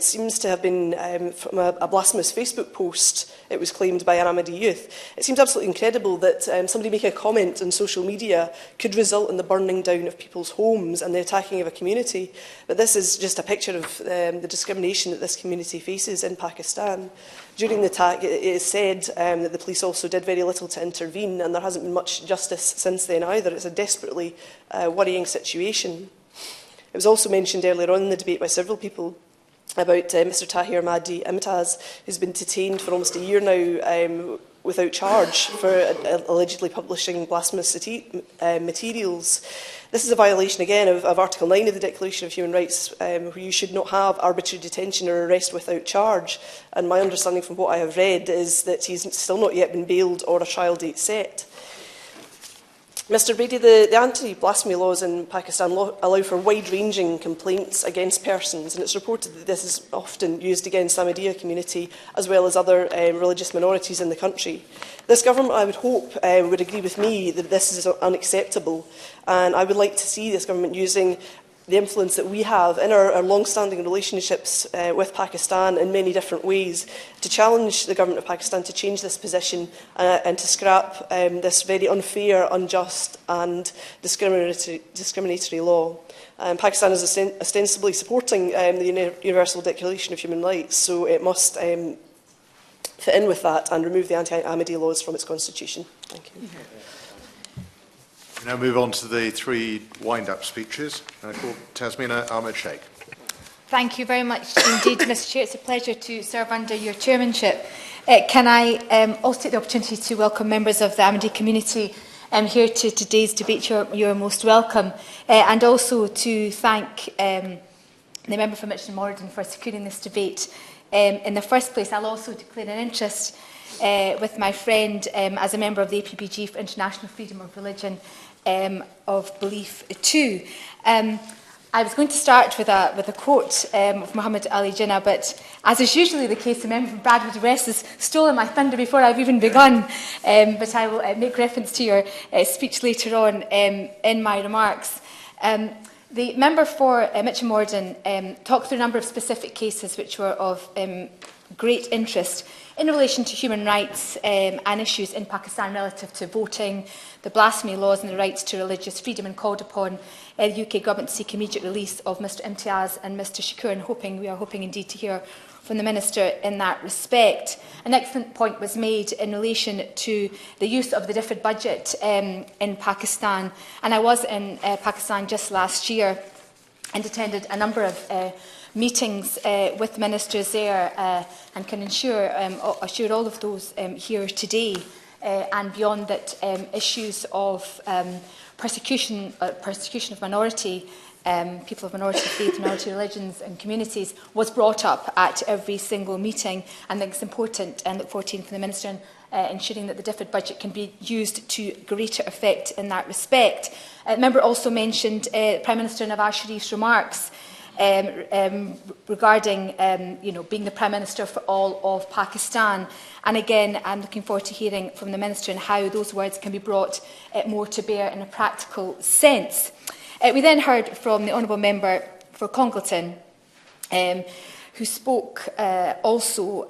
seems to have been from a blasphemous Facebook post, it was claimed, by an Ahmadi youth. It seems absolutely incredible that somebody making a comment on social media could result in the burning down of people's homes and the attacking of a community. But this is just a picture of the discrimination that this community faces in Pakistan. During the attack, it is said that the police also did very little to intervene, and there hasn't been much justice since then either. It's a desperately worrying situation. It was also mentioned earlier on in the debate by several people about Mr Tahir Mahdi Imtaz, who's been detained for almost a year now without charge for allegedly publishing blasphemous materials. This is a violation, again, of Article 9 of the Declaration of Human Rights, where you should not have arbitrary detention or arrest without charge. And my understanding from what I have read is that he's still not yet been bailed or a trial date set. Mr Brady, the anti-blasphemy laws in Pakistan allow for wide-ranging complaints against persons, and it's reported that this is often used against the Ahmadiyya community as well as other religious minorities in the country. This government, I would hope, would agree with me that this is unacceptable, and I would like to see this government using the influence that we have in our long-standing relationships with Pakistan in many different ways to challenge the government of Pakistan to change this position and to scrap this very unfair, unjust and discriminatory law. Pakistan is ostensibly supporting the Universal Declaration of Human Rights, so it must fit in with that and remove the anti-Ahmadiyya laws from its constitution. Thank you. We now move on to the three wind-up speeches. And I call Tasmina Sheikh. Thank you very much indeed, Mr Chair. It's a pleasure to serve under your chairmanship. Can I also take the opportunity to welcome members of the Ahmadiyya community here to today's debate. You're most welcome. And also to thank the member for Mitcham and Morden for securing this debate. In the first place, I'll also declare an interest with my friend as a member of the APBG for International Freedom of Religion of Belief too. I was going to start with a quote of Muhammad Ali Jinnah, but as is usually the case, the member from Bradford West has stolen my thunder before I've even begun. But I will make reference to your speech later on in my remarks. The member for Mitcham Morden talked through a number of specific cases which were of great interest in relation to human rights and issues in Pakistan relative to voting, the blasphemy laws and the rights to religious freedom, and called upon the UK government to seek immediate release of Mr Imtiaz and Mr Shakur, and we are hoping indeed to hear from the Minister in that respect. An excellent point was made in relation to the use of the deferred budget in Pakistan, and I was in Pakistan just last year and attended a number of meetings with ministers there and can assure all of those here today and beyond that issues of persecution of minority people of minority faith, minority religions and communities was brought up at every single meeting, and I think it's important and look forward to hearing from the Minister ensuring that the deferred budget can be used to greater effect in that respect. The member also mentioned Prime Minister Nawaz Sharif's remarks regarding being the Prime Minister for all of Pakistan. And again, I'm looking forward to hearing from the Minister on how those words can be brought more to bear in a practical sense. We then heard from the Honourable Member for Congleton, who spoke also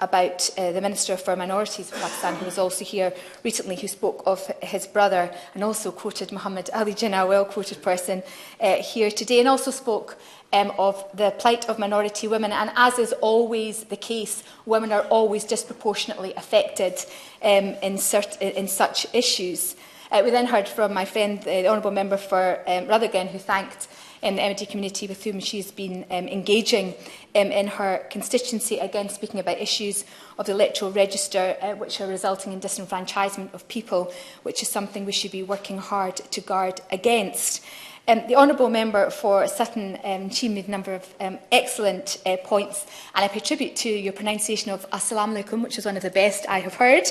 about the Minister for Minorities of Pakistan, who was also here recently, who spoke of his brother and also quoted Muhammad Ali Jinnah, a well-quoted person here today, and also spoke of the plight of minority women. And as is always the case, women are always disproportionately affected in such issues. We then heard from my friend, the Honourable Member for Rutherglen, who thanked the MD community with whom she's been engaging in her constituency, again speaking about issues of the electoral register, which are resulting in disenfranchisement of people, which is something we should be working hard to guard against. The Honourable Member for Sutton, she made a number of excellent points, and I pay tribute to your pronunciation of Assalamu alaikum, which is one of the best I have heard.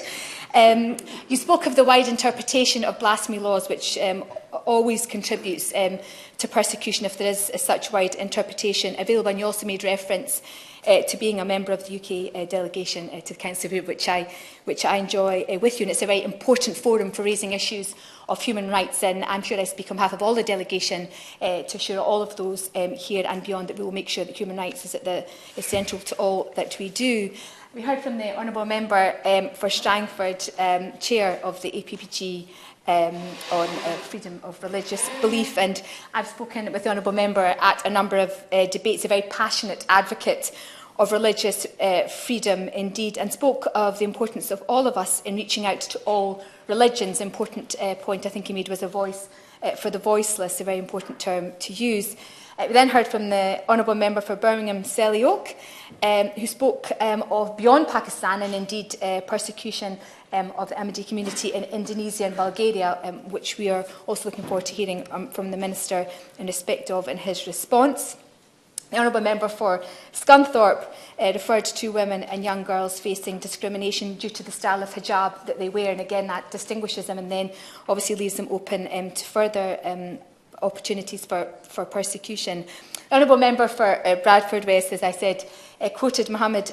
You spoke of the wide interpretation of blasphemy laws, which always contributes to persecution if there is such wide interpretation available, and you also made reference to being a member of the UK delegation to the Council of Europe, which I enjoy with you, and it's a very important forum for raising issues of human rights, and I'm sure I speak on behalf of all the delegation to assure all of those here and beyond that we will make sure that human rights is central to all that we do. We heard from the Honourable Member for Strangford, Chair of the APPG, on freedom of religious belief, and I've spoken with the Honourable Member at a number of debates, a very passionate advocate of religious freedom indeed, and spoke of the importance of all of us in reaching out to all religions. Important point I think he made was a voice for the voiceless, a very important term to use. We then heard from the Honourable Member for Birmingham, Selly Oak, who spoke of beyond Pakistan and indeed persecution of the Ahmadiyya community in Indonesia and Bulgaria, which we are also looking forward to hearing from the Minister in respect of in his response. The Honourable Member for Scunthorpe referred to women and young girls facing discrimination due to the style of hijab that they wear, and again that distinguishes them and then obviously leaves them open to further opportunities for persecution. The Honourable Member for Bradford West, as I said, quoted Muhammad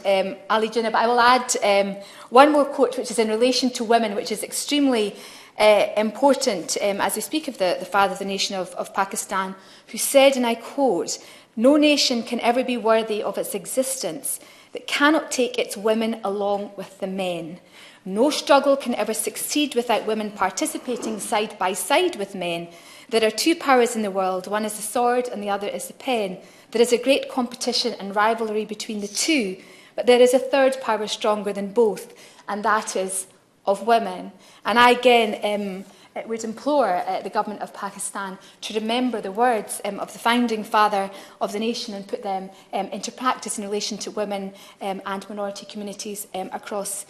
Ali Jinnah, but I will add one more quote which is in relation to women, which is extremely important as we speak of the father of the nation of Pakistan, who said, and I quote, "No nation can ever be worthy of its existence that cannot take its women along with the men. No struggle can ever succeed without women participating side by side with men. There are two powers in the world, one is the sword and the other is the pen. There is a great competition and rivalry between the two, but there is a third power stronger than both, and that is of women." And I again would implore the government of Pakistan to remember the words of the founding father of the nation and put them into practice in relation to women and minority communities across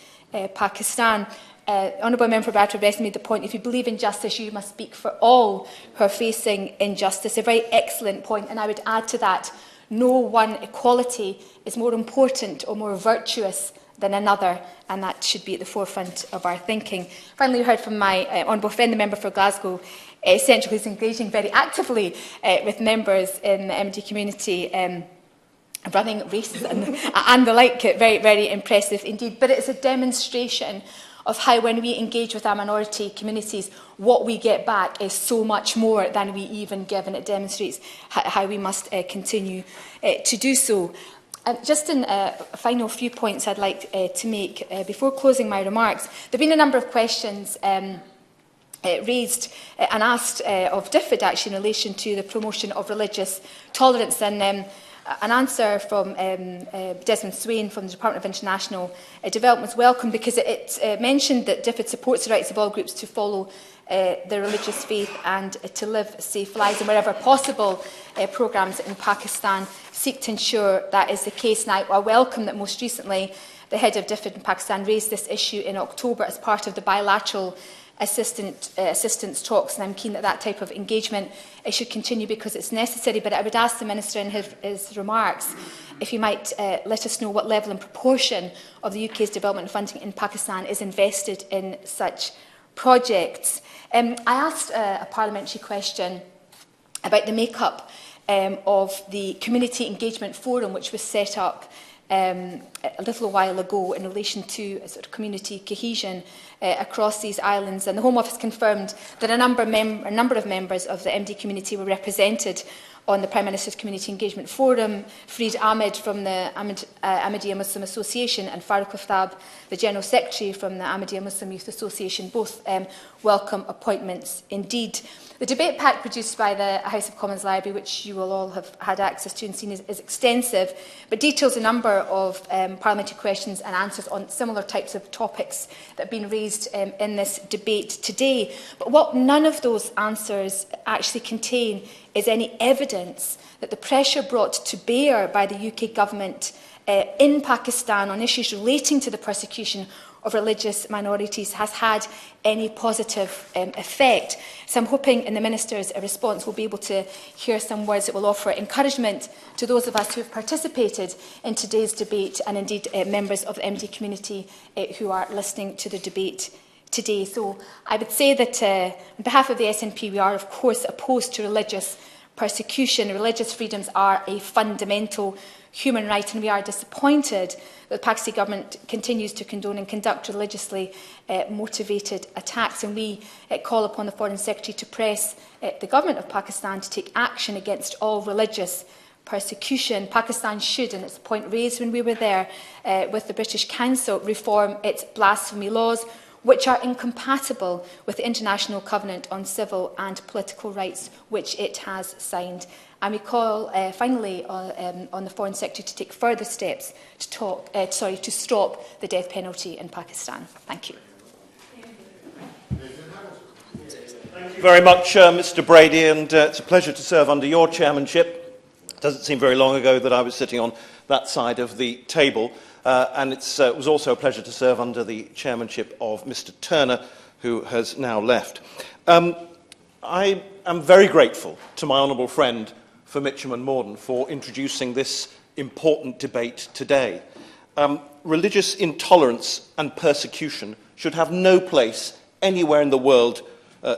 Pakistan. Honourable Member for Bradford West made the point, if you believe in justice, you must speak for all who are facing injustice. A very excellent point, and I would add to that, no one equality is more important or more virtuous than another, and that should be at the forefront of our thinking. Finally, we heard from my honourable friend, the member for Glasgow Central, who is engaging very actively with members in the MD community, running races and the like. Very, very impressive indeed. But it's a demonstration of how, when we engage with our minority communities, what we get back is so much more than we even give, and it demonstrates how we must continue to do so. Just in a final few points I'd like to make before closing my remarks. There have been a number of questions raised and asked of DFID actually in relation to the promotion of religious tolerance, and an answer from Desmond Swain from the Department of International Development was welcome, because it mentioned that DFID supports the rights of all groups to follow their religious faith and to live safe lives, and wherever possible programmes in Pakistan seek to ensure that is the case. Now, I welcome that most recently the head of DFID in Pakistan raised this issue in October as part of the bilateral assistance talks, and I'm keen that that type of engagement should continue because it's necessary. But I would ask the Minister in his remarks if he might let us know what level and proportion of the UK's development funding in Pakistan is invested in such projects. I asked a parliamentary question about the makeup of the Community Engagement Forum, which was set up a little while ago in relation to sort of community cohesion across these islands. And the Home Office confirmed that a number of members of the MD community were represented on the Prime Minister's Community Engagement Forum, Fareed Ahmed from the Ahmadiyya Muslim Association and Farooq Aftab, the General Secretary from the Ahmadiyya Muslim Youth Association, both welcome appointments indeed. The debate pack produced by the House of Commons Library, which you will all have had access to and seen, is extensive, but details a number of parliamentary questions and answers on similar types of topics that have been raised in this debate today. But what none of those answers actually contain is any evidence that the pressure brought to bear by the UK government in Pakistan on issues relating to the persecution of religious minorities has had any positive effect. So I'm hoping in the Minister's response we'll be able to hear some words that will offer encouragement to those of us who have participated in today's debate and indeed members of the MD community who are listening to the debate today. So I would say that on behalf of the SNP we are of course opposed to religious persecution. Religious freedoms are a fundamental human right, and we are disappointed that the Pakistani government continues to condone and conduct religiously motivated attacks, and we call upon the Foreign Secretary to press the government of Pakistan to take action against all religious persecution. Pakistan should, and it's a point raised when we were there with the British Council, reform its blasphemy laws, which are incompatible with the International Covenant on Civil and Political Rights, which it has signed. And we call, finally, on the Foreign Secretary to take further steps to stop the death penalty in Pakistan. Thank you. Thank you very much, Mr. Brady, and it's a pleasure to serve under your chairmanship. It doesn't seem very long ago that I was sitting on that side of the table, and it was also a pleasure to serve under the chairmanship of Mr. Turner, who has now left. I am very grateful to my honourable friend for Mitcham and Morden for introducing this important debate today. Religious intolerance and persecution should have no place anywhere in the world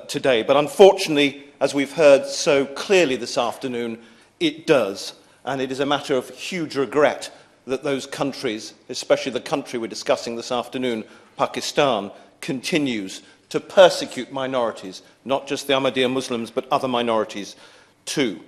today, but unfortunately, as we've heard so clearly this afternoon, it does, and it is a matter of huge regret that those countries, especially the country we're discussing this afternoon, Pakistan, continues to persecute minorities, not just the Ahmadiyya Muslims, but other minorities too.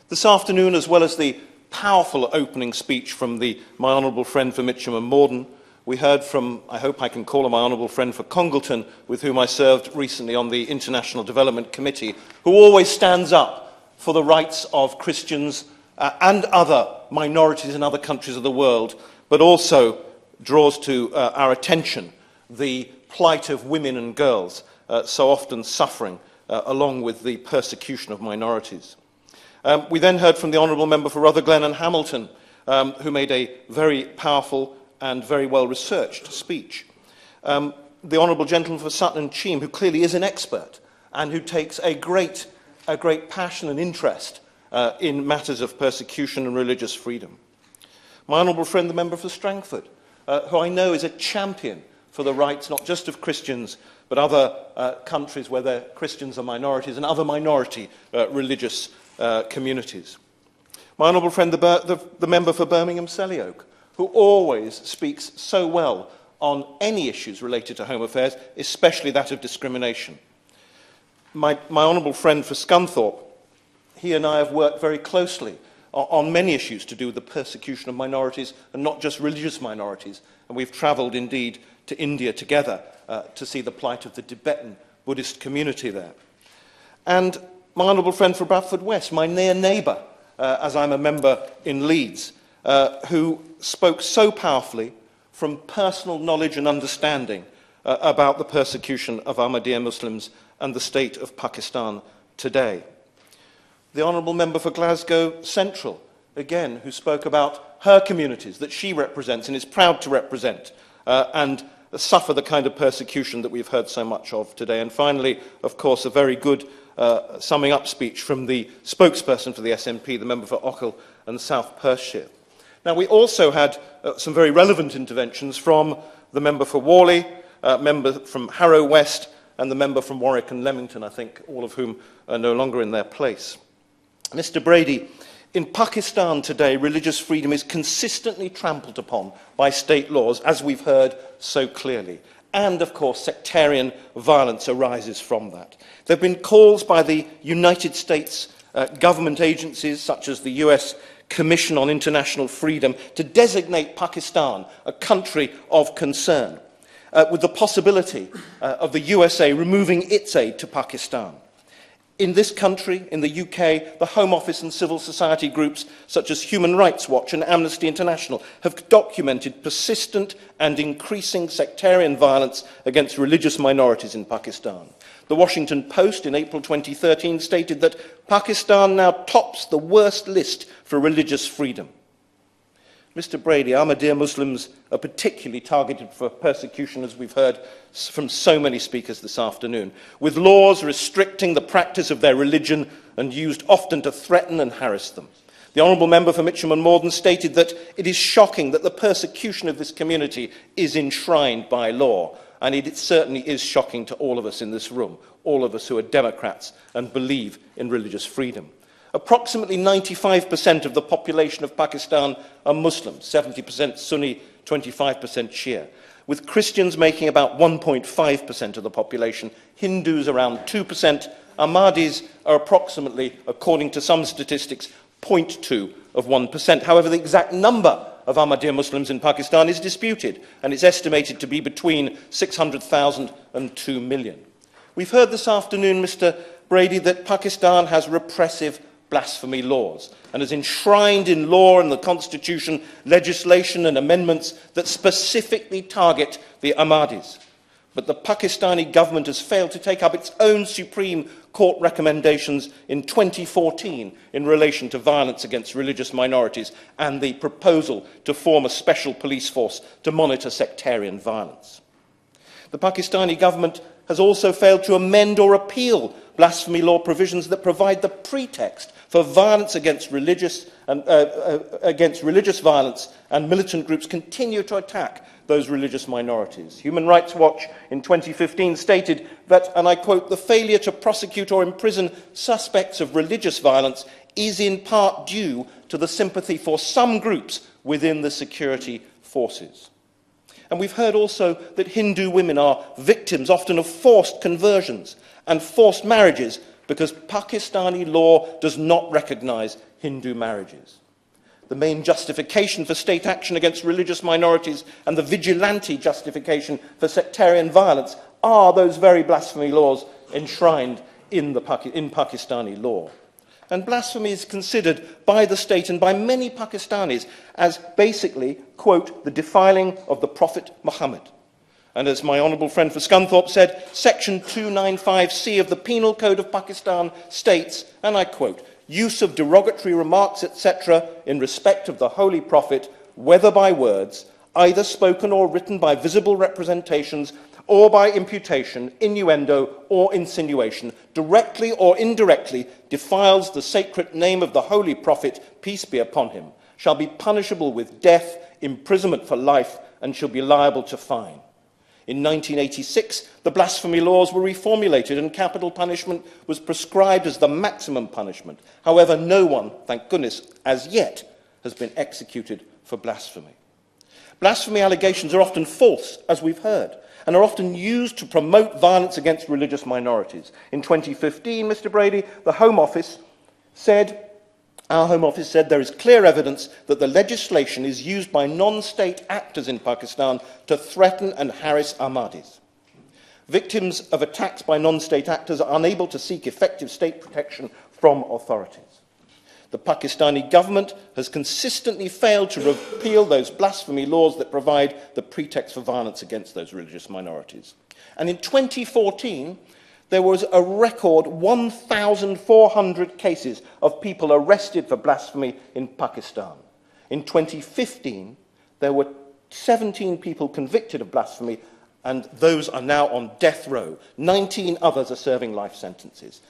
This afternoon, as well as the powerful opening speech from my honourable friend for Mitcham and Morden, we heard from, I hope I can call her my honourable friend for Congleton, with whom I served recently on the International Development Committee, who always stands up for the rights of Christians and other minorities in other countries of the world, but also draws to our attention the plight of women and girls so often suffering along with the persecution of minorities. We then heard from the Honourable Member for Rutherglen and Hamilton, who made a very powerful and very well-researched speech. The Honourable Gentleman for Sutton and Cheam, who clearly is an expert and who takes a great passion and interest in matters of persecution and religious freedom. My honourable friend, the member for Strangford, who I know is a champion for the rights not just of Christians, but other countries where the Christians are minorities and other minority religious communities. My honourable friend, the member for Birmingham Selly-Oak, who always speaks so well on any issues related to home affairs, especially that of discrimination. My honourable friend for Scunthorpe, he and I have worked very closely on many issues to do with the persecution of minorities, and not just religious minorities. And we've travelled, indeed, to India together to see the plight of the Tibetan Buddhist community there. And my honourable friend for Bradford West, my near neighbour, as I'm a member in Leeds, who spoke so powerfully from personal knowledge and understanding about the persecution of Ahmadiyya Muslims and the state of Pakistan today. The Honourable Member for Glasgow Central, again, who spoke about her communities that she represents and is proud to represent, and suffer the kind of persecution that we've heard so much of today. And finally, of course, a very good summing up speech from the spokesperson for the SNP, the member for Ochil and South Perthshire. Now, we also had some very relevant interventions from the member for Worley, member from Harrow West, and the member from Warwick and Leamington, I think, all of whom are no longer in their place. Mr. Brady, in Pakistan today, religious freedom is consistently trampled upon by state laws, as we've heard so clearly. And, of course, sectarian violence arises from that. There have been calls by the United States government agencies such as the US Commission on International Freedom to designate Pakistan a country of concern, with the possibility of the USA removing its aid to Pakistan. In this country, in the UK, the Home Office and civil society groups such as Human Rights Watch and Amnesty International have documented persistent and increasing sectarian violence against religious minorities in Pakistan. The Washington Post in April 2013 stated that Pakistan now tops the worst list for religious freedom. Mr. Brady, Ahmadiyya Muslims are particularly targeted for persecution, as we've heard from so many speakers this afternoon, with laws restricting the practice of their religion and used often to threaten and harass them. The Honourable Member for Mitcham and Morden stated that it is shocking that the persecution of this community is enshrined by law, and it certainly is shocking to all of us in this room, all of us who are Democrats and believe in religious freedom. Approximately 95% of the population of Pakistan are Muslims, 70% Sunni, 25% Shia, with Christians making about 1.5% of the population, Hindus around 2%, Ahmadis are approximately, according to some statistics, 0.2 of 1%. However, the exact number of Ahmadiyya Muslims in Pakistan is disputed, and it's estimated to be between 600,000 and 2 million. We've heard this afternoon, Mr. Brady, that Pakistan has repressive blasphemy laws and has enshrined in law and the Constitution legislation and amendments that specifically target the Ahmadis. But the Pakistani government has failed to take up its own Supreme Court recommendations in 2014 in relation to violence against religious minorities and the proposal to form a special police force to monitor sectarian violence. The Pakistani government has also failed to amend or repeal blasphemy law provisions that provide the pretext for violence against religious violence, and militant groups continue to attack those religious minorities. Human Rights Watch in 2015 stated that, and I quote, "the failure to prosecute or imprison suspects of religious violence is in part due to the sympathy for some groups within the security forces." And we've heard also that Hindu women are victims often of forced conversions and forced marriages because Pakistani law does not recognise Hindu marriages. The main justification for state action against religious minorities and the vigilante justification for sectarian violence are those very blasphemy laws enshrined in Pakistani law. And blasphemy is considered by the state and by many Pakistanis as basically, quote, the defiling of the Prophet Muhammad. And as my honourable friend for Scunthorpe said, Section 295C of the Penal Code of Pakistan states, and I quote, "use of derogatory remarks, etc., in respect of the Holy Prophet, whether by words, either spoken or written by visible representations, or by imputation, innuendo, or insinuation, directly or indirectly defiles the sacred name of the Holy Prophet, peace be upon him, shall be punishable with death, imprisonment for life, and shall be liable to fine." In 1986, the blasphemy laws were reformulated and capital punishment was prescribed as the maximum punishment. However, no one, thank goodness, as yet, has been executed for blasphemy. Blasphemy allegations are often false, as we've heard, and are often used to promote violence against religious minorities. In 2015, Mr. Brady, our Home Office said there is clear evidence that the legislation is used by non-state actors in Pakistan to threaten and harass Ahmadis. Victims of attacks by non-state actors are unable to seek effective state protection from authorities. The Pakistani government has consistently failed to repeal those blasphemy laws that provide the pretext for violence against those religious minorities. And in 2014, there was a record 1,400 cases of people arrested for blasphemy in Pakistan. In 2015, there were 17 people convicted of blasphemy, and those are now on death row. 19 others are serving life sentences.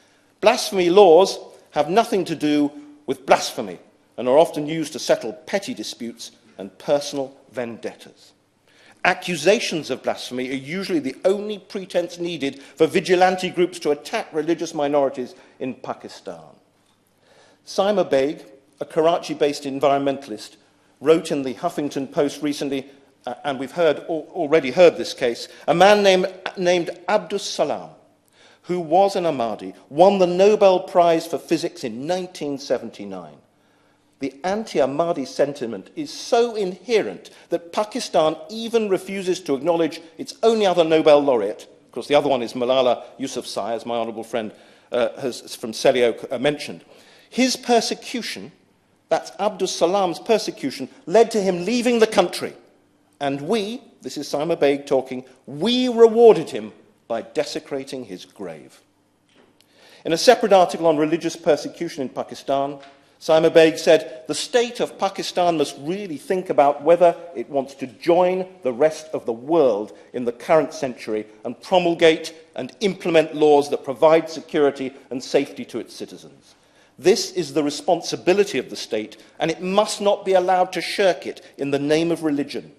Blasphemy laws have nothing to do with blasphemy and are often used to settle petty disputes and personal vendettas. Accusations of blasphemy are usually the only pretense needed for vigilante groups to attack religious minorities in Pakistan. Saima Baig, a Karachi-based environmentalist, wrote in the Huffington Post recently, and we've already heard this case, a man named Abdus Salam, who was an Ahmadi, won the Nobel Prize for Physics in 1979. The anti-Ahmadi sentiment is so inherent that Pakistan even refuses to acknowledge its only other Nobel laureate. Of course, the other one is Malala Yousafzai, as my honourable friend from Selly mentioned. His persecution, that's Abdus Salam's persecution, led to him leaving the country. And we, this is Saima Beg talking, we rewarded him by desecrating his grave. In a separate article on religious persecution in Pakistan, Saima Beg said, the state of Pakistan must really think about whether it wants to join the rest of the world in the current century and promulgate and implement laws that provide security and safety to its citizens. This is the responsibility of the state, and it must not be allowed to shirk it in the name of religion.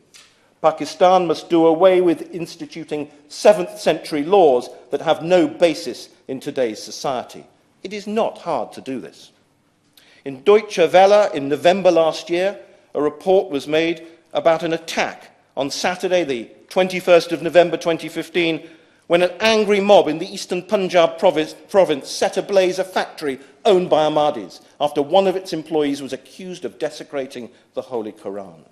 Pakistan must do away with instituting 7th century laws that have no basis in today's society. It is not hard to do this. In Deutsche Welle in November last year, a report was made about an attack on Saturday, the 21st of November 2015, when an angry mob in the eastern Punjab province set ablaze a factory owned by Ahmadis after one of its employees was accused of desecrating the Holy Quran.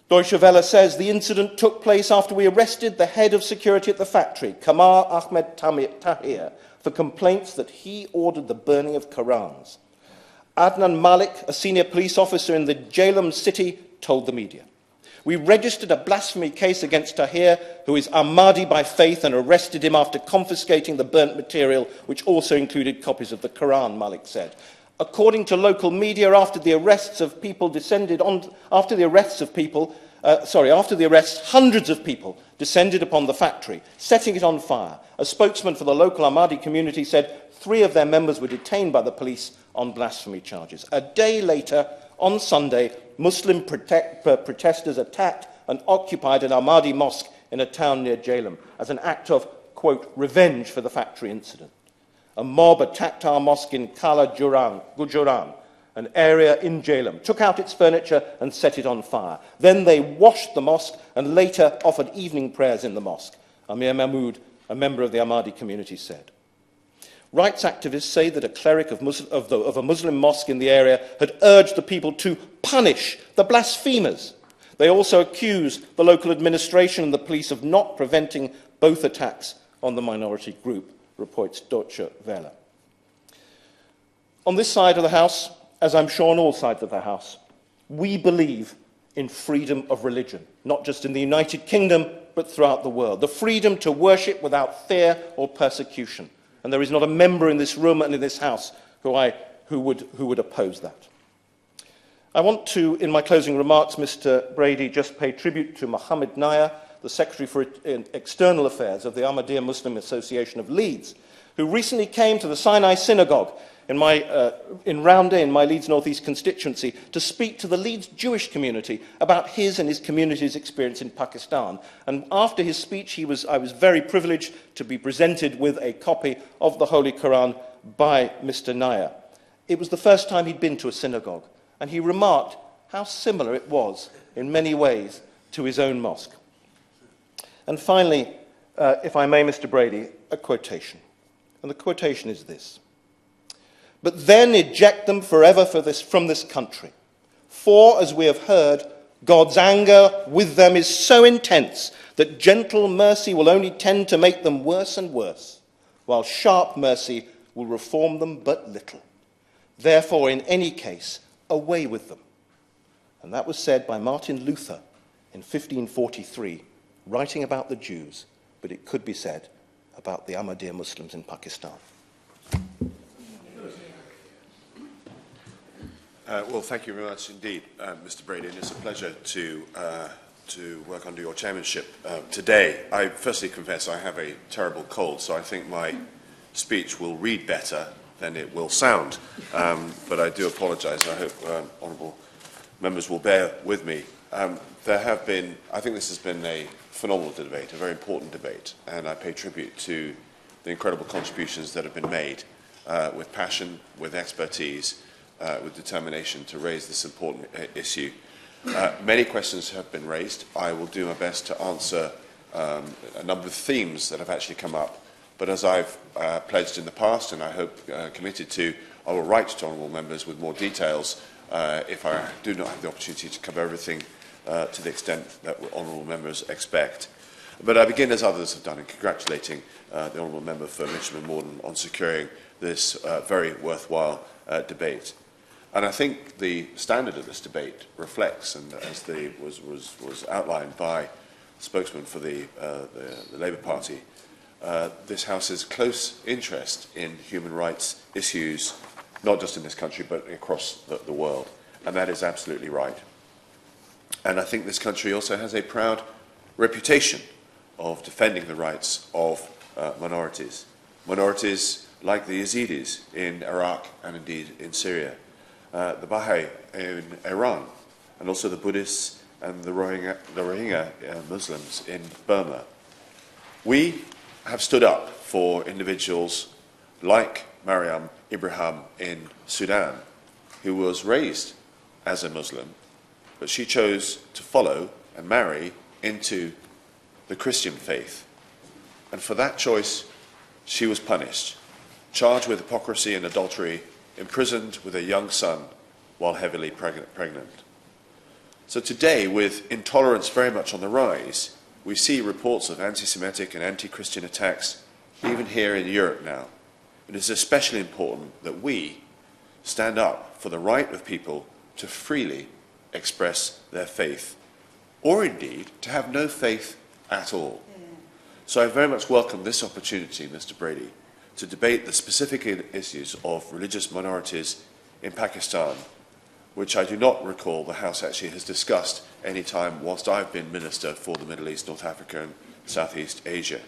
Deutsche Welle says the incident took place after we arrested the head of security at the factory, Kamar Ahmed Tahir, for complaints that he ordered the burning of Qurans. Adnan Malik, a senior police officer in the Jhelum city, told the media. We registered a blasphemy case against Tahir, who is Ahmadi by faith, and arrested him after confiscating the burnt material, which also included copies of the Quran, Malik said. According to local media, after the arrests, hundreds of people descended upon the factory, setting it on fire. A spokesman for the local Ahmadi community said 3 of their members were detained by the police on blasphemy charges. A day later, on Sunday, Muslim protesters attacked and occupied an Ahmadi mosque in a town near Jhelum as an act of, quote, revenge for the factory incident. A mob attacked our mosque in Kala Gujaran, an area in Jhelum, took out its furniture and set it on fire. Then they washed the mosque and later offered evening prayers in the mosque, Amir Mahmood, a member of the Ahmadi community, said. Rights activists say that a cleric of a Muslim mosque in the area had urged the people to punish the blasphemers. They also accuse the local administration and the police of not preventing both attacks on the minority group, reports Deutsche Welle. On this side of the House, as I'm sure on all sides of the House, we believe in freedom of religion, not just in the United Kingdom, but throughout the world. The freedom to worship without fear or persecution. And there is not a member in this room and in this House who would oppose that. I want to, in my closing remarks, Mr. Brady, just pay tribute to Mohammed Naya, the Secretary for External Affairs of the Ahmadiyya Muslim Association of Leeds, who recently came to the Sinai Synagogue in Roundhay, in my Leeds North East constituency, to speak to the Leeds Jewish community about his and his community's experience in Pakistan. And after his speech, I was very privileged to be presented with a copy of the Holy Quran by Mr. Naya. It was the first time he'd been to a synagogue, and he remarked how similar it was in many ways to his own mosque. And finally, if I may, Mr. Brady, a quotation. And the quotation is this. But then eject them forever from this country. For, as we have heard, God's anger with them is so intense that gentle mercy will only tend to make them worse and worse, while sharp mercy will reform them but little. Therefore, in any case, away with them. And that was said by Martin Luther in 1543, writing about the Jews, but it could be said about the Ahmadiyya Muslims in Pakistan. Well, thank you very much indeed, Mr. Brady, and it's a pleasure to work under your chairmanship today. I firstly confess I have a terrible cold, so I think my speech will read better than it will sound, but I do apologise, and I hope honourable members will bear with me. I think this has been a phenomenal debate, a very important debate, and I pay tribute to the incredible contributions that have been made with passion, with expertise, with determination to raise this important issue. Many questions have been raised. I will do my best to answer a number of themes that have actually come up But as I've pledged in the past, and I hope committed to, I will write to honourable members with more details if I do not have the opportunity to cover everything to the extent that honourable members expect. But I begin, as others have done, in congratulating the honourable member for Mitcham and Morden on securing this very worthwhile debate. And I think the standard of this debate reflects, and as was outlined by the spokesman for the Labour Party, this House's close interest in human rights issues, not just in this country, but across the world. And that is absolutely right. And I think this country also has a proud reputation of defending the rights of minorities. Minorities like the Yazidis in Iraq and indeed in Syria, the Baha'i in Iran, and also the Buddhists and the Rohingya Muslims in Burma. We have stood up for individuals like Mariam Ibrahim in Sudan, who was raised as a Muslim, but she chose to follow and marry into the Christian faith. And for that choice, she was punished, charged with hypocrisy and adultery, imprisoned with a young son while heavily pregnant. So today, with intolerance very much on the rise, we see reports of anti-Semitic and anti-Christian attacks even here in Europe now. It is especially important that we stand up for the right of people to freely express their faith, or indeed to have no faith at all. So I very much welcome this opportunity, Mr. Brady, to debate the specific issues of religious minorities in Pakistan, which I do not recall the House actually has discussed any time whilst I've been Minister for the Middle East, North Africa and Southeast Asia.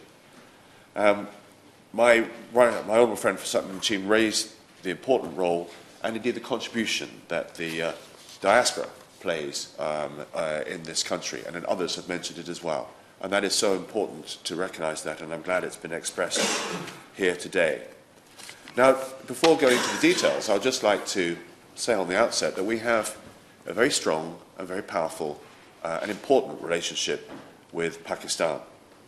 My honourable friend Sutton Cheam raised the important role and indeed the contribution that the diaspora plays in this country, and then others have mentioned it as well. And that is so important to recognise that, and I'm glad it's been expressed here today. Now, before going into the details, I'd just like to say on the outset that we have a very strong and very powerful and important relationship with Pakistan.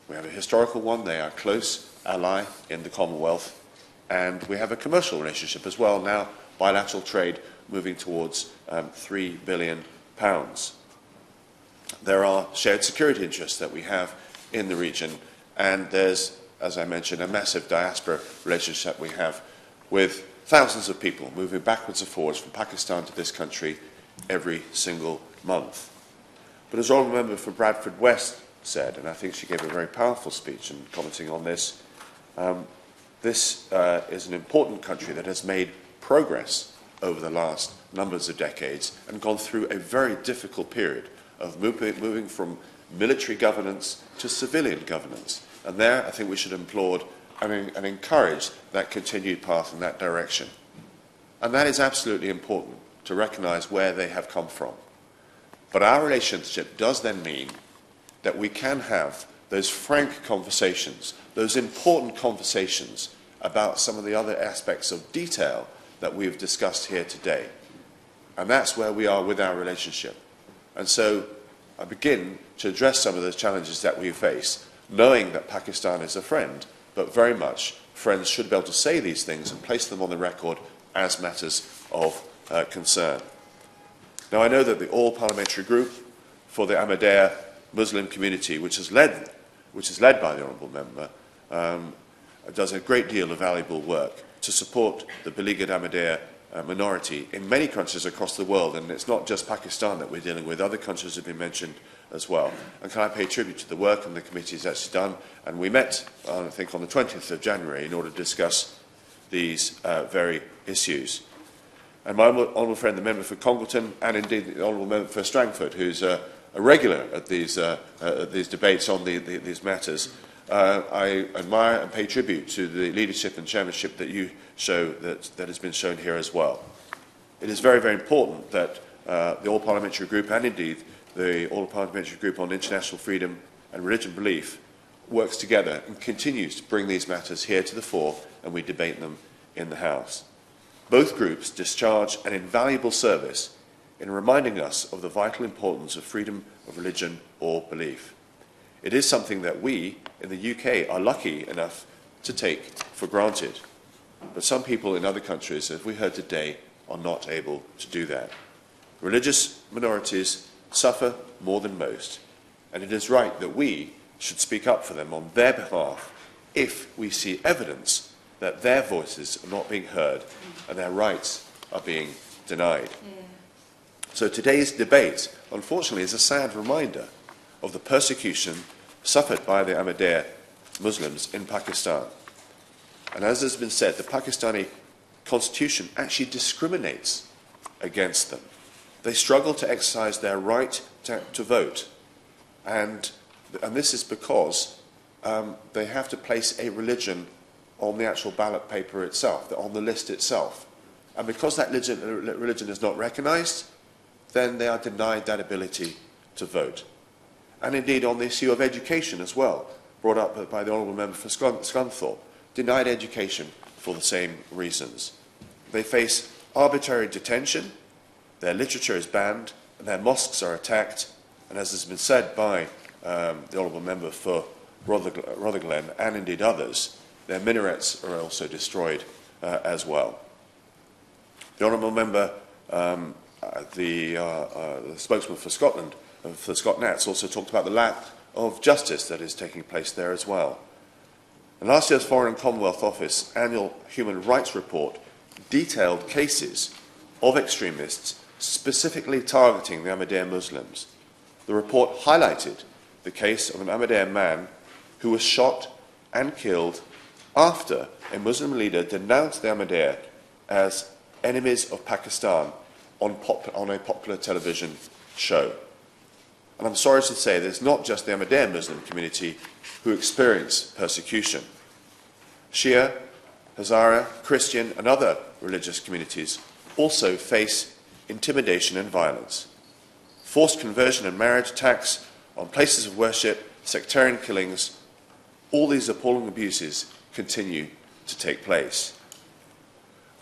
We have a historical one. They are a close ally in the Commonwealth, and we have a commercial relationship as well now, bilateral trade moving towards £3 billion. There are shared security interests that we have in the region, and there's, as I mentioned, a massive diaspora relationship we have with thousands of people moving backwards and forwards from Pakistan to this country every single month. But as Honourable Member for Bradford West said, and I think she gave a very powerful speech in commenting on this, this is an important country that has made progress over the last numbers of decades and gone through a very difficult period of moving from military governance to civilian governance. And there, I think we should applaud and encourage that continued path in that direction. And that is absolutely important, to recognise where they have come from. But our relationship does then mean that we can have those frank conversations, those important conversations about some of the other aspects of detail that we've discussed here today. And that's where we are with our relationship. And so I begin to address some of those challenges that we face, knowing that Pakistan is a friend, but very much friends should be able to say these things and place them on the record as matters of concern. Now, I know that the All-Parliamentary Group for the Ahmadiyya Muslim Community, which is led by the Honourable Member, does a great deal of valuable work to support the beleaguered Ahmadiyya minority in many countries across the world, and it's not just Pakistan that we're dealing with, other countries have been mentioned as well. And can I pay tribute to the work and the committee has actually done, and we met, I think, on the 20th of January in order to discuss these very issues. And my honourable friend, the member for Congleton, and indeed the honourable member for Strangford, who's a regular at these debates on these matters, I admire and pay tribute to the leadership and chairmanship that you show, that has been shown here as well. It is very, very important that the All-Parliamentary Group and indeed the All-Parliamentary Group on International Freedom and Religion Belief works together and continues to bring these matters here to the fore, and we debate them in the House. Both groups discharge an invaluable service in reminding us of the vital importance of freedom of religion or belief. It is something that we in the UK are lucky enough to take for granted. But some people in other countries, as we heard today, are not able to do that. Religious minorities suffer more than most, and it is right that we should speak up for them on their behalf if we see evidence that their voices are not being heard and their rights are being denied. So today's debate, unfortunately, is a sad reminder of the persecution suffered by the Ahmadiyya Muslims in Pakistan. And as has been said, the Pakistani constitution actually discriminates against them. They struggle to exercise their right to vote. And this is because they have to place a religion on the actual ballot paper itself, on the list itself. And because that religion is not recognised, then they are denied that ability to vote. And indeed on the issue of education as well, brought up by the Honourable Member for Scunthorpe, denied education for the same reasons. They face arbitrary detention, their literature is banned, and their mosques are attacked, and as has been said by the Honourable Member for Rotherglen and indeed others, their minarets are also destroyed as well. The Honourable Member, the spokesman for Scotland, for Scott Nats, also talked about the lack of justice that is taking place there as well. And last year's Foreign and Commonwealth Office annual Human Rights Report detailed cases of extremists specifically targeting the Ahmadiyya Muslims. The report highlighted the case of an Ahmadiyya man who was shot and killed after a Muslim leader denounced the Ahmadiyya as enemies of Pakistan on a popular television show. And I'm sorry to say that it's not just the Ahmadiyya Muslim community who experience persecution. Shia, Hazara, Christian and other religious communities also face intimidation and violence. Forced conversion and marriage attacks on places of worship, sectarian killings, all these appalling abuses continue to take place.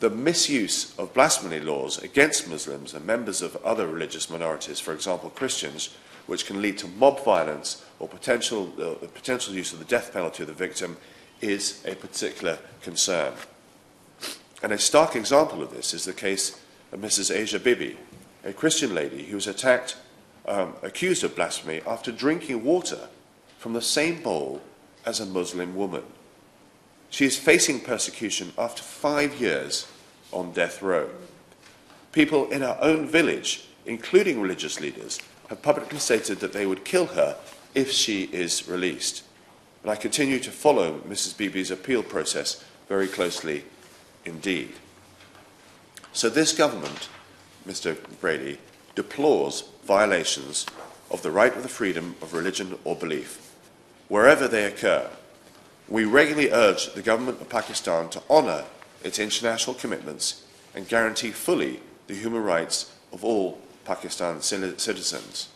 The misuse of blasphemy laws against Muslims and members of other religious minorities, for example Christians, which can lead to mob violence or potential use of the death penalty of the victim, is a particular concern. And a stark example of this is the case of Mrs. Asia Bibi, a Christian lady who was accused of blasphemy after drinking water from the same bowl as a Muslim woman. She is facing persecution after 5 years on death row. People in her own village, including religious leaders, have publicly stated that they would kill her if she is released. And I continue to follow Mrs. Bibi's appeal process very closely indeed. So this government, Mr. Brady, deplores violations of the right of the freedom of religion or belief, wherever they occur. We regularly urge the government of Pakistan to honour its international commitments and guarantee fully the human rights of all Pakistan citizens.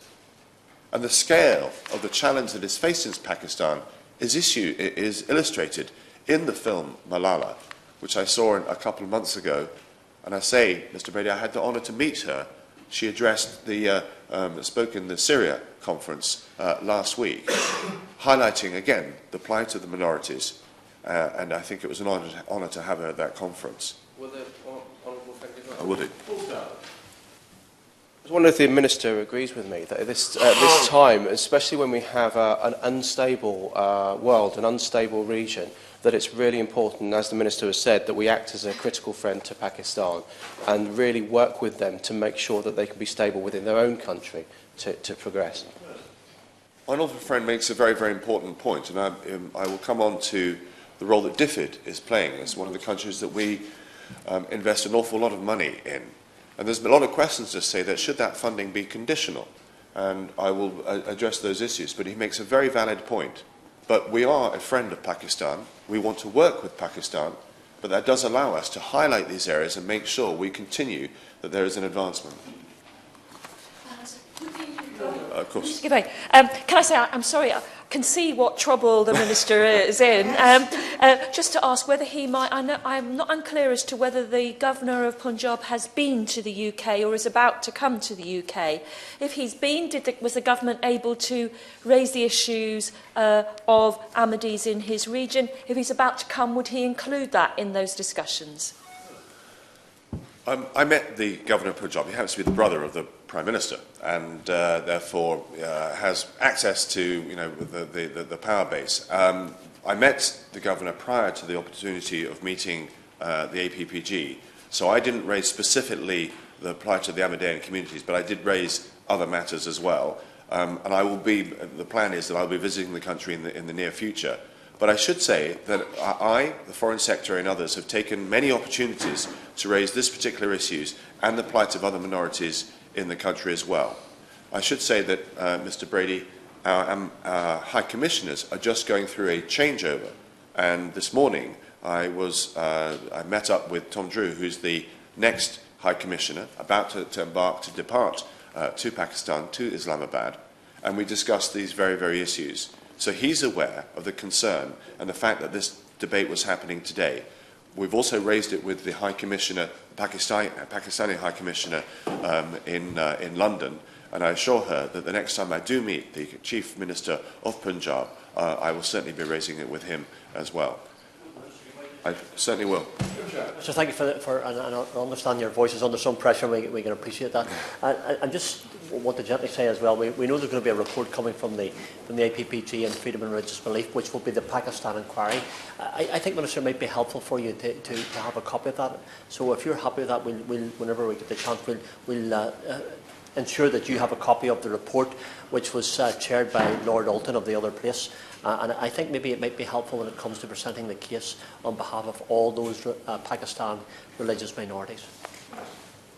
And the scale of the challenge that is facing Pakistan is illustrated in the film Malala, which I saw a couple of months ago. And I say, Mr. Brady, I had the honour to meet her. She addressed spoke in the Syria conference last week, highlighting again the plight of the minorities. And I think it was an honour to have her at that conference. Will the Honourable Friend give I would. I was wondering if the Minister agrees with me that at this time, especially when we have an unstable world, an unstable region, that it's really important, as the Minister has said, that we act as a critical friend to Pakistan and really work with them to make sure that they can be stable within their own country to progress. My honourable friend makes a very, very important point, and I will come on to the role that DFID is playing as one of the countries that we invest an awful lot of money in. And there's been a lot of questions to say that should that funding be conditional? And I will address those issues, but he makes a very valid point. But we are a friend of Pakistan. We want to work with Pakistan, but that does allow us to highlight these areas and make sure we continue that there is an advancement. Of course. Can I say, I'm sorry, I can see what trouble the Minister is in. Just to ask whether he might, I'm not unclear as to whether the Governor of Punjab has been to the UK or is about to come to the UK. If he's been, was the government able to raise the issues of Ahmadis in his region? If he's about to come, would he include that in those discussions? I met the Governor of Punjab. He happens to be the brother of the Prime Minister, and therefore has access to the power base. I met the Governor prior to the opportunity of meeting the APPG, so I didn't raise specifically the plight of the Ahmadiyya communities, but I did raise other matters as well. And the plan is that I'll be visiting the country in the near future. But I should say that I, the Foreign Secretary and others have taken many opportunities to raise this particular issues and the plight of other minorities in the country as well. I should say that, Mr. Brady, our High Commissioners are just going through a changeover. And this morning I met up with Tom Drew, who's the next High Commissioner, about to depart to Pakistan, to Islamabad, and we discussed these very, very issues. So he's aware of the concern and the fact that this debate was happening today. We've also raised it with the High Commissioner, Pakistani High Commissioner in London, and I assure her that the next time I do meet the Chief Minister of Punjab, I will certainly be raising it with him as well. I certainly will. So thank you and I understand your voice is under some pressure, and we can appreciate that. I just want to gently say as well, we know there's going to be a report coming from the APPG and Freedom and Religious Belief, which will be the Pakistan inquiry. I think, Minister, it might be helpful for you to have a copy of that. So if you're happy with that, whenever we get the chance, we'll ensure that you have a copy of the report, which was chaired by Lord Alton of the other place. And I think maybe it might be helpful when it comes to presenting the case on behalf of all those Pakistan religious minorities.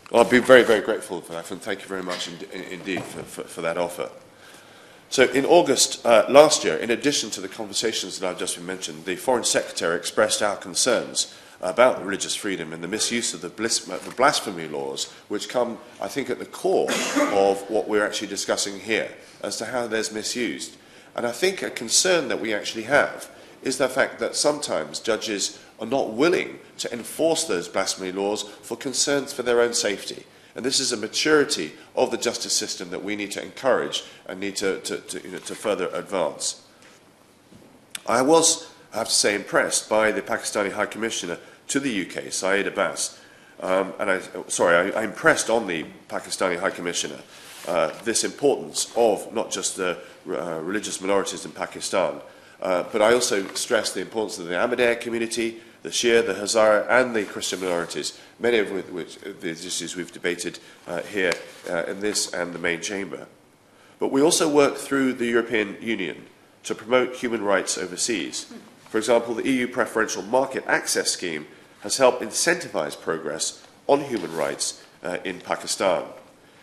Well, I'll be very, very grateful for that, and thank you very much indeed for that offer. So in August last year, in addition to the conversations that I've just been mentioned, the Foreign Secretary expressed our concerns about religious freedom and the misuse of the blasphemy laws, which come, I think, at the core of what we're actually discussing here, as to how there's misused. And I think a concern that we actually have is the fact that sometimes judges are not willing to enforce those blasphemy laws for concerns for their own safety. And this is a maturity of the justice system that we need to encourage and need to further advance. I have to say, impressed by the Pakistani High Commissioner to the UK, Syed Abbas. I'm impressed on the Pakistani High Commissioner, this importance of not just the religious minorities in Pakistan, but I also stress the importance of the Ahmadiyya community, the Shia, the Hazara, and the Christian minorities, many of which these issues we've debated here in this and the main chamber. But we also work through the European Union to promote human rights overseas. For example, the EU Preferential Market Access Scheme has helped incentivise progress on human rights in Pakistan.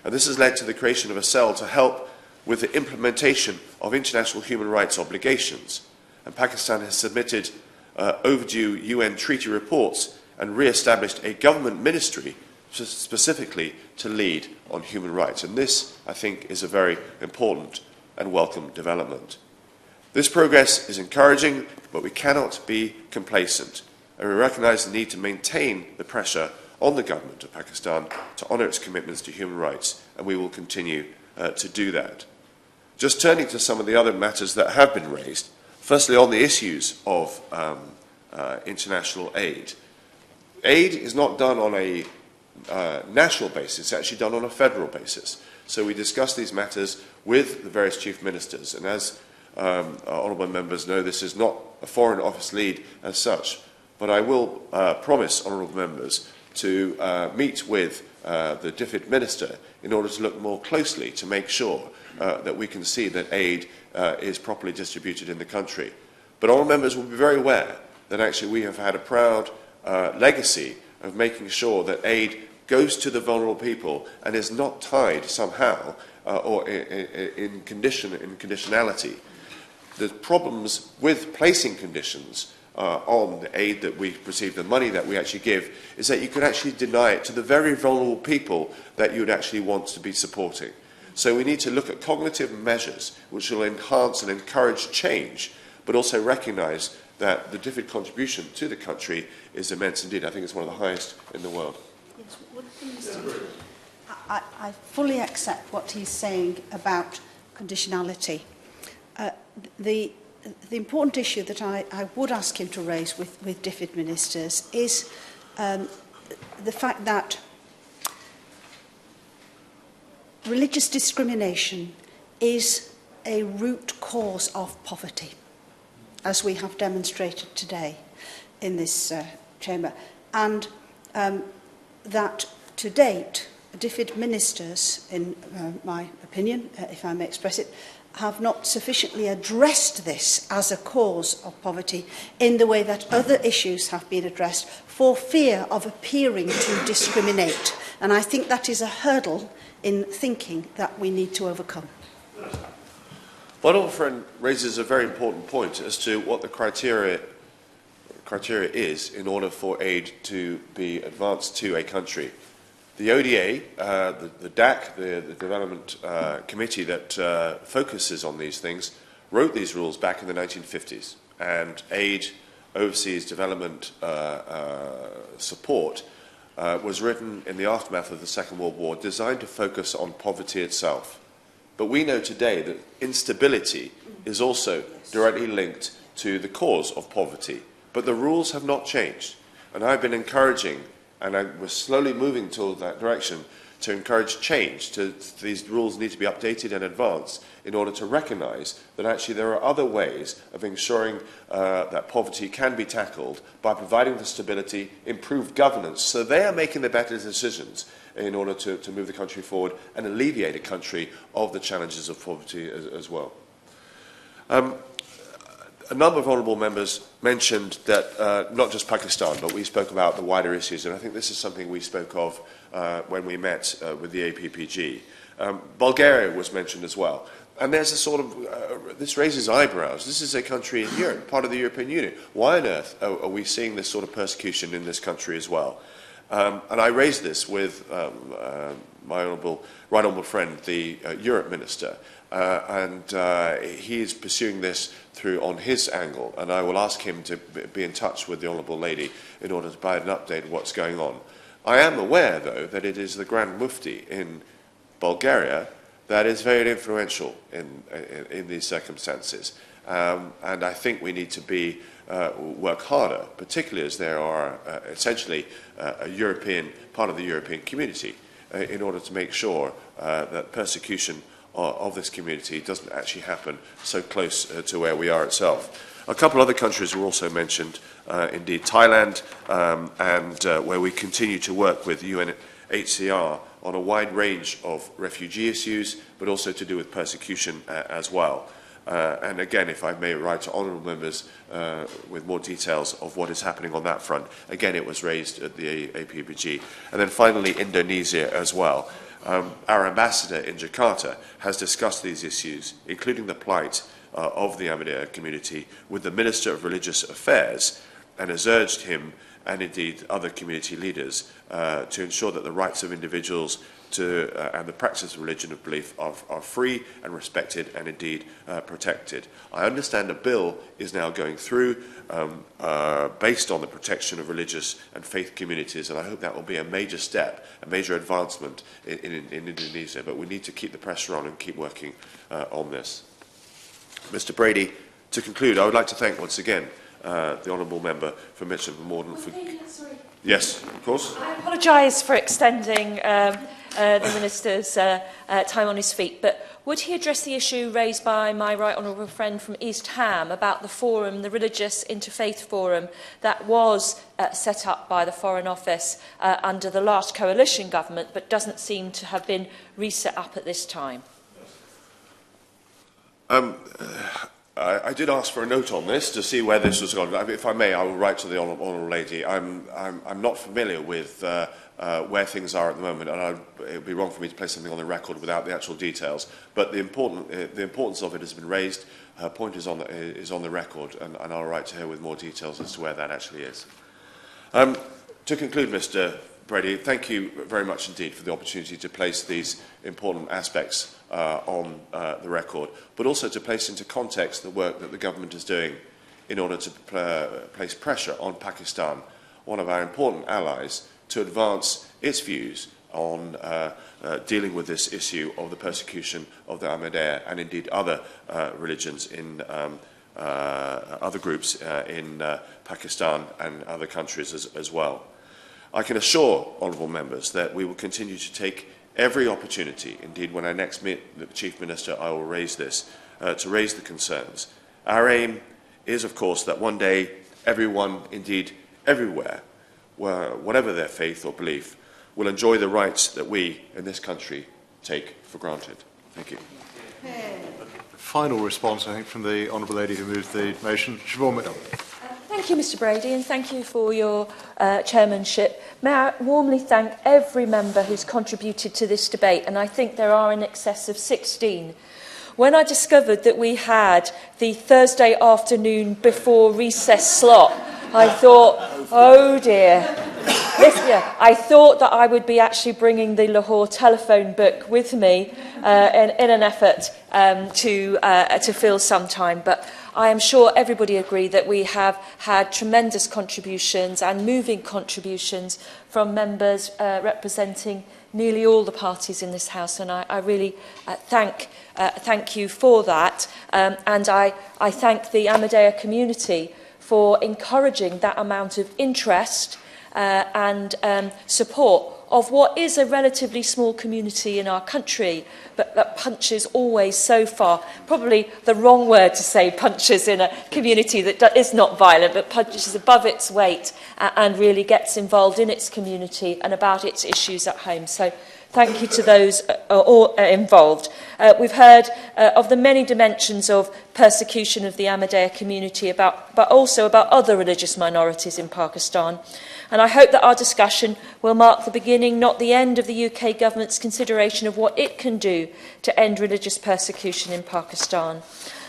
And this has led to the creation of a cell to help with the implementation of international human rights obligations. And Pakistan has submitted overdue UN treaty reports and re-established a government ministry specifically to lead on human rights. And this, I think, is a very important and welcome development. This progress is encouraging, but we cannot be complacent. And we recognise the need to maintain the pressure on the government of Pakistan to honour its commitments to human rights, and we will continue to do that. Just turning to some of the other matters that have been raised, firstly on the issues of international aid. Aid is not done on a national basis, it's actually done on a federal basis. So we discuss these matters with the various chief ministers, and as honourable members know, this is not a Foreign Office lead as such, but I will promise honourable members to meet with the DFID minister in order to look more closely to make sure that we can see that aid is properly distributed in the country. But honourable members will be very aware that actually we have had a proud legacy of making sure that aid goes to the vulnerable people and is not tied somehow or in conditionality. The problems with placing conditions on the aid that we receive, the money that we actually give, is that you could actually deny it to the very vulnerable people that you would actually want to be supporting. So we need to look at cognitive measures which will enhance and encourage change, but also recognise that the different contribution to the country is immense indeed. I think it's one of the highest in the world. Yes, one thing, Mr. I fully accept what he's saying about conditionality. The important issue that I would ask him to raise with DFID ministers is the fact that religious discrimination is a root cause of poverty, as we have demonstrated today in this chamber, and that to date, DFID ministers, in my opinion, if I may express it, have not sufficiently addressed this as a cause of poverty in the way that other issues have been addressed for fear of appearing to discriminate. And I think that is a hurdle in thinking that we need to overcome. My honourable friend raises a very important point as to what the criteria is in order for aid to be advanced to a country. The ODA, the DAC, the Development Committee that focuses on these things, wrote these rules back in the 1950s, and aid, overseas development support was written in the aftermath of the Second World War, designed to focus on poverty itself. But we know today that instability is also directly linked to the cause of poverty. But the rules have not changed. And I've been encouraging, and we're slowly moving towards that direction, to encourage change. These rules need to be updated and advanced in order to recognise that actually there are other ways of ensuring that poverty can be tackled by providing the stability, improved governance, so they are making the better decisions in order to move the country forward and alleviate a country of the challenges of poverty as well. A number of honourable members mentioned that not just Pakistan, but we spoke about the wider issues, and I think this is something we spoke of when we met with the APPG. Bulgaria was mentioned as well. And there's a sort of, this raises eyebrows. This is a country in Europe, part of the European Union. Why on earth are we seeing this sort of persecution in this country as well? And I raised this with my right honourable friend, the Europe Minister, and he is pursuing this through on his angle, and I will ask him to be in touch with the Honourable Lady in order to provide an update of what's going on. I am aware, though, that it is the Grand Mufti in Bulgaria that is very influential in these circumstances, and I think we need to work harder, particularly as there are essentially a European part of the European community, in order to make sure that persecution of this community doesn't actually happen so close to where we are itself. A couple other countries were also mentioned, indeed Thailand, and where we continue to work with UNHCR on a wide range of refugee issues, but also to do with persecution as well. And again, if I may write to honourable members with more details of what is happening on that front, again it was raised at the APPG. And then finally Indonesia as well. Our ambassador in Jakarta has discussed these issues, including the plight of the Ahmadiyya community, with the Minister of Religious Affairs, and has urged him and indeed other community leaders to ensure that the rights of individuals and the practice of religion of belief are free and respected and indeed protected. I understand a bill is now going through based on the protection of religious and faith communities, and I hope that will be a major step, a major advancement in Indonesia, but we need to keep the pressure on and keep working on this. Mr. Brady, to conclude, I would like to thank once again the Honourable Member for Mitcham and Morden for... Yes, of course. I apologise for extending the Minister's time on his feet, but would he address the issue raised by my right honourable friend from East Ham about the forum, the Religious Interfaith Forum, that was set up by the Foreign Office under the last coalition government, but doesn't seem to have been reset up at this time? I did ask for a note on this to see where this was going. If I may, I will write to the Honourable Lady. I'm not familiar with where things are at the moment, and it would be wrong for me to place something on the record without the actual details. But the importance of it has been raised. Her point is on the record, and I'll write to her with more details as to where that actually is. To conclude, Mr. Brady, thank you very much indeed for the opportunity to place these important aspects on the record, but also to place into context the work that the government is doing in order to place pressure on Pakistan, one of our important allies, to advance its views on dealing with this issue of the persecution of the Ahmadiyya and indeed other religions in other groups in Pakistan and other countries as well. I can assure honourable members that we will continue to take every opportunity, indeed when I next meet the Chief Minister I will raise this, to raise the concerns. Our aim is of course that one day everyone, indeed everywhere, whatever their faith or belief, will enjoy the rights that we in this country take for granted. Thank you. Final response, I think, from the Honourable Lady who moved the motion. Siobhan McDonald. Thank you, Mr Brady, and thank you for your chairmanship. May I warmly thank every member who's contributed to this debate, and I think there are in excess of 16. When I discovered that we had the Thursday afternoon before recess slot, I thought, oh dear. I thought that I would be actually bringing the Lahore telephone book with me in an effort to fill some time. But I am sure everybody agree that we have had tremendous contributions and moving contributions from members representing nearly all the parties in this House, and I really thank you for that. And I thank the Ahmadiyya community for encouraging that amount of interest and support of what is a relatively small community in our country, but that punches always so far. Probably the wrong word to say punches in a community that is not violent, but punches above its weight and really gets involved in its community and about its issues at home. So thank you to those all involved. We've heard of the many dimensions of persecution of the Ahmadiyya community, but also about other religious minorities in Pakistan. And I hope that our discussion will mark the beginning, not the end, of the UK government's consideration of what it can do to end religious persecution in Pakistan.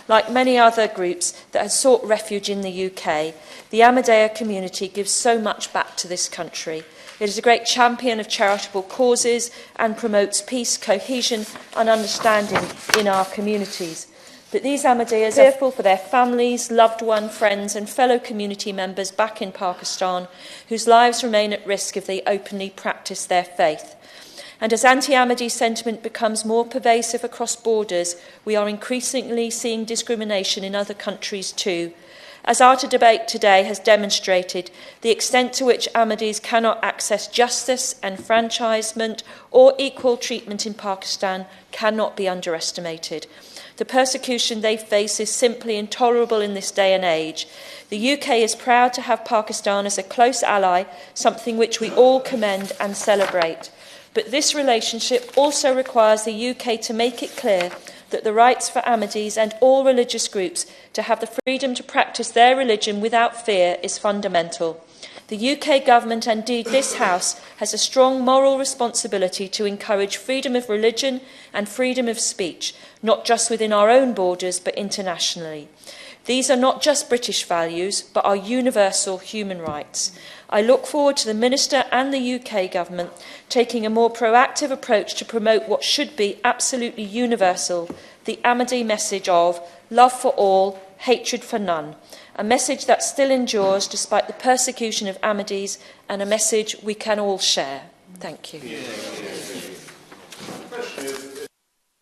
Like many other groups that have sought refuge in the UK, the Ahmadiyya community gives so much back to this country. It is a great champion of charitable causes and promotes peace, cohesion and understanding in our communities. But these Ahmadiyyas are fearful for their families, loved ones, friends and fellow community members back in Pakistan, whose lives remain at risk if they openly practice their faith. And as anti-Ahmadi sentiment becomes more pervasive across borders, we are increasingly seeing discrimination in other countries too. As our debate today has demonstrated, the extent to which Ahmadis cannot access justice, enfranchisement or equal treatment in Pakistan cannot be underestimated. The persecution they face is simply intolerable in this day and age. The UK is proud to have Pakistan as a close ally, something which we all commend and celebrate. But this relationship also requires the UK to make it clear that the rights for Ahmadis and all religious groups to have the freedom to practice their religion without fear is fundamental. The UK government, and indeed this House, has a strong moral responsibility to encourage freedom of religion and freedom of speech, not just within our own borders, but internationally. These are not just British values, but are universal human rights. I look forward to the Minister and the UK government taking a more proactive approach to promote what should be absolutely universal, the Ahmadi message of love for all, hatred for none. A message that still endures despite the persecution of Ahmadis, and a message we can all share. Thank you.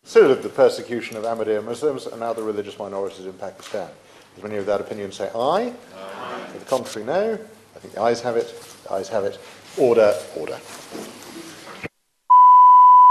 Consider the persecution of Ahmadiyya Muslims and other religious minorities in Pakistan. Does any of that opinion say aye? Aye. To the contrary, no. I think the ayes have it. The ayes have it. Order, order.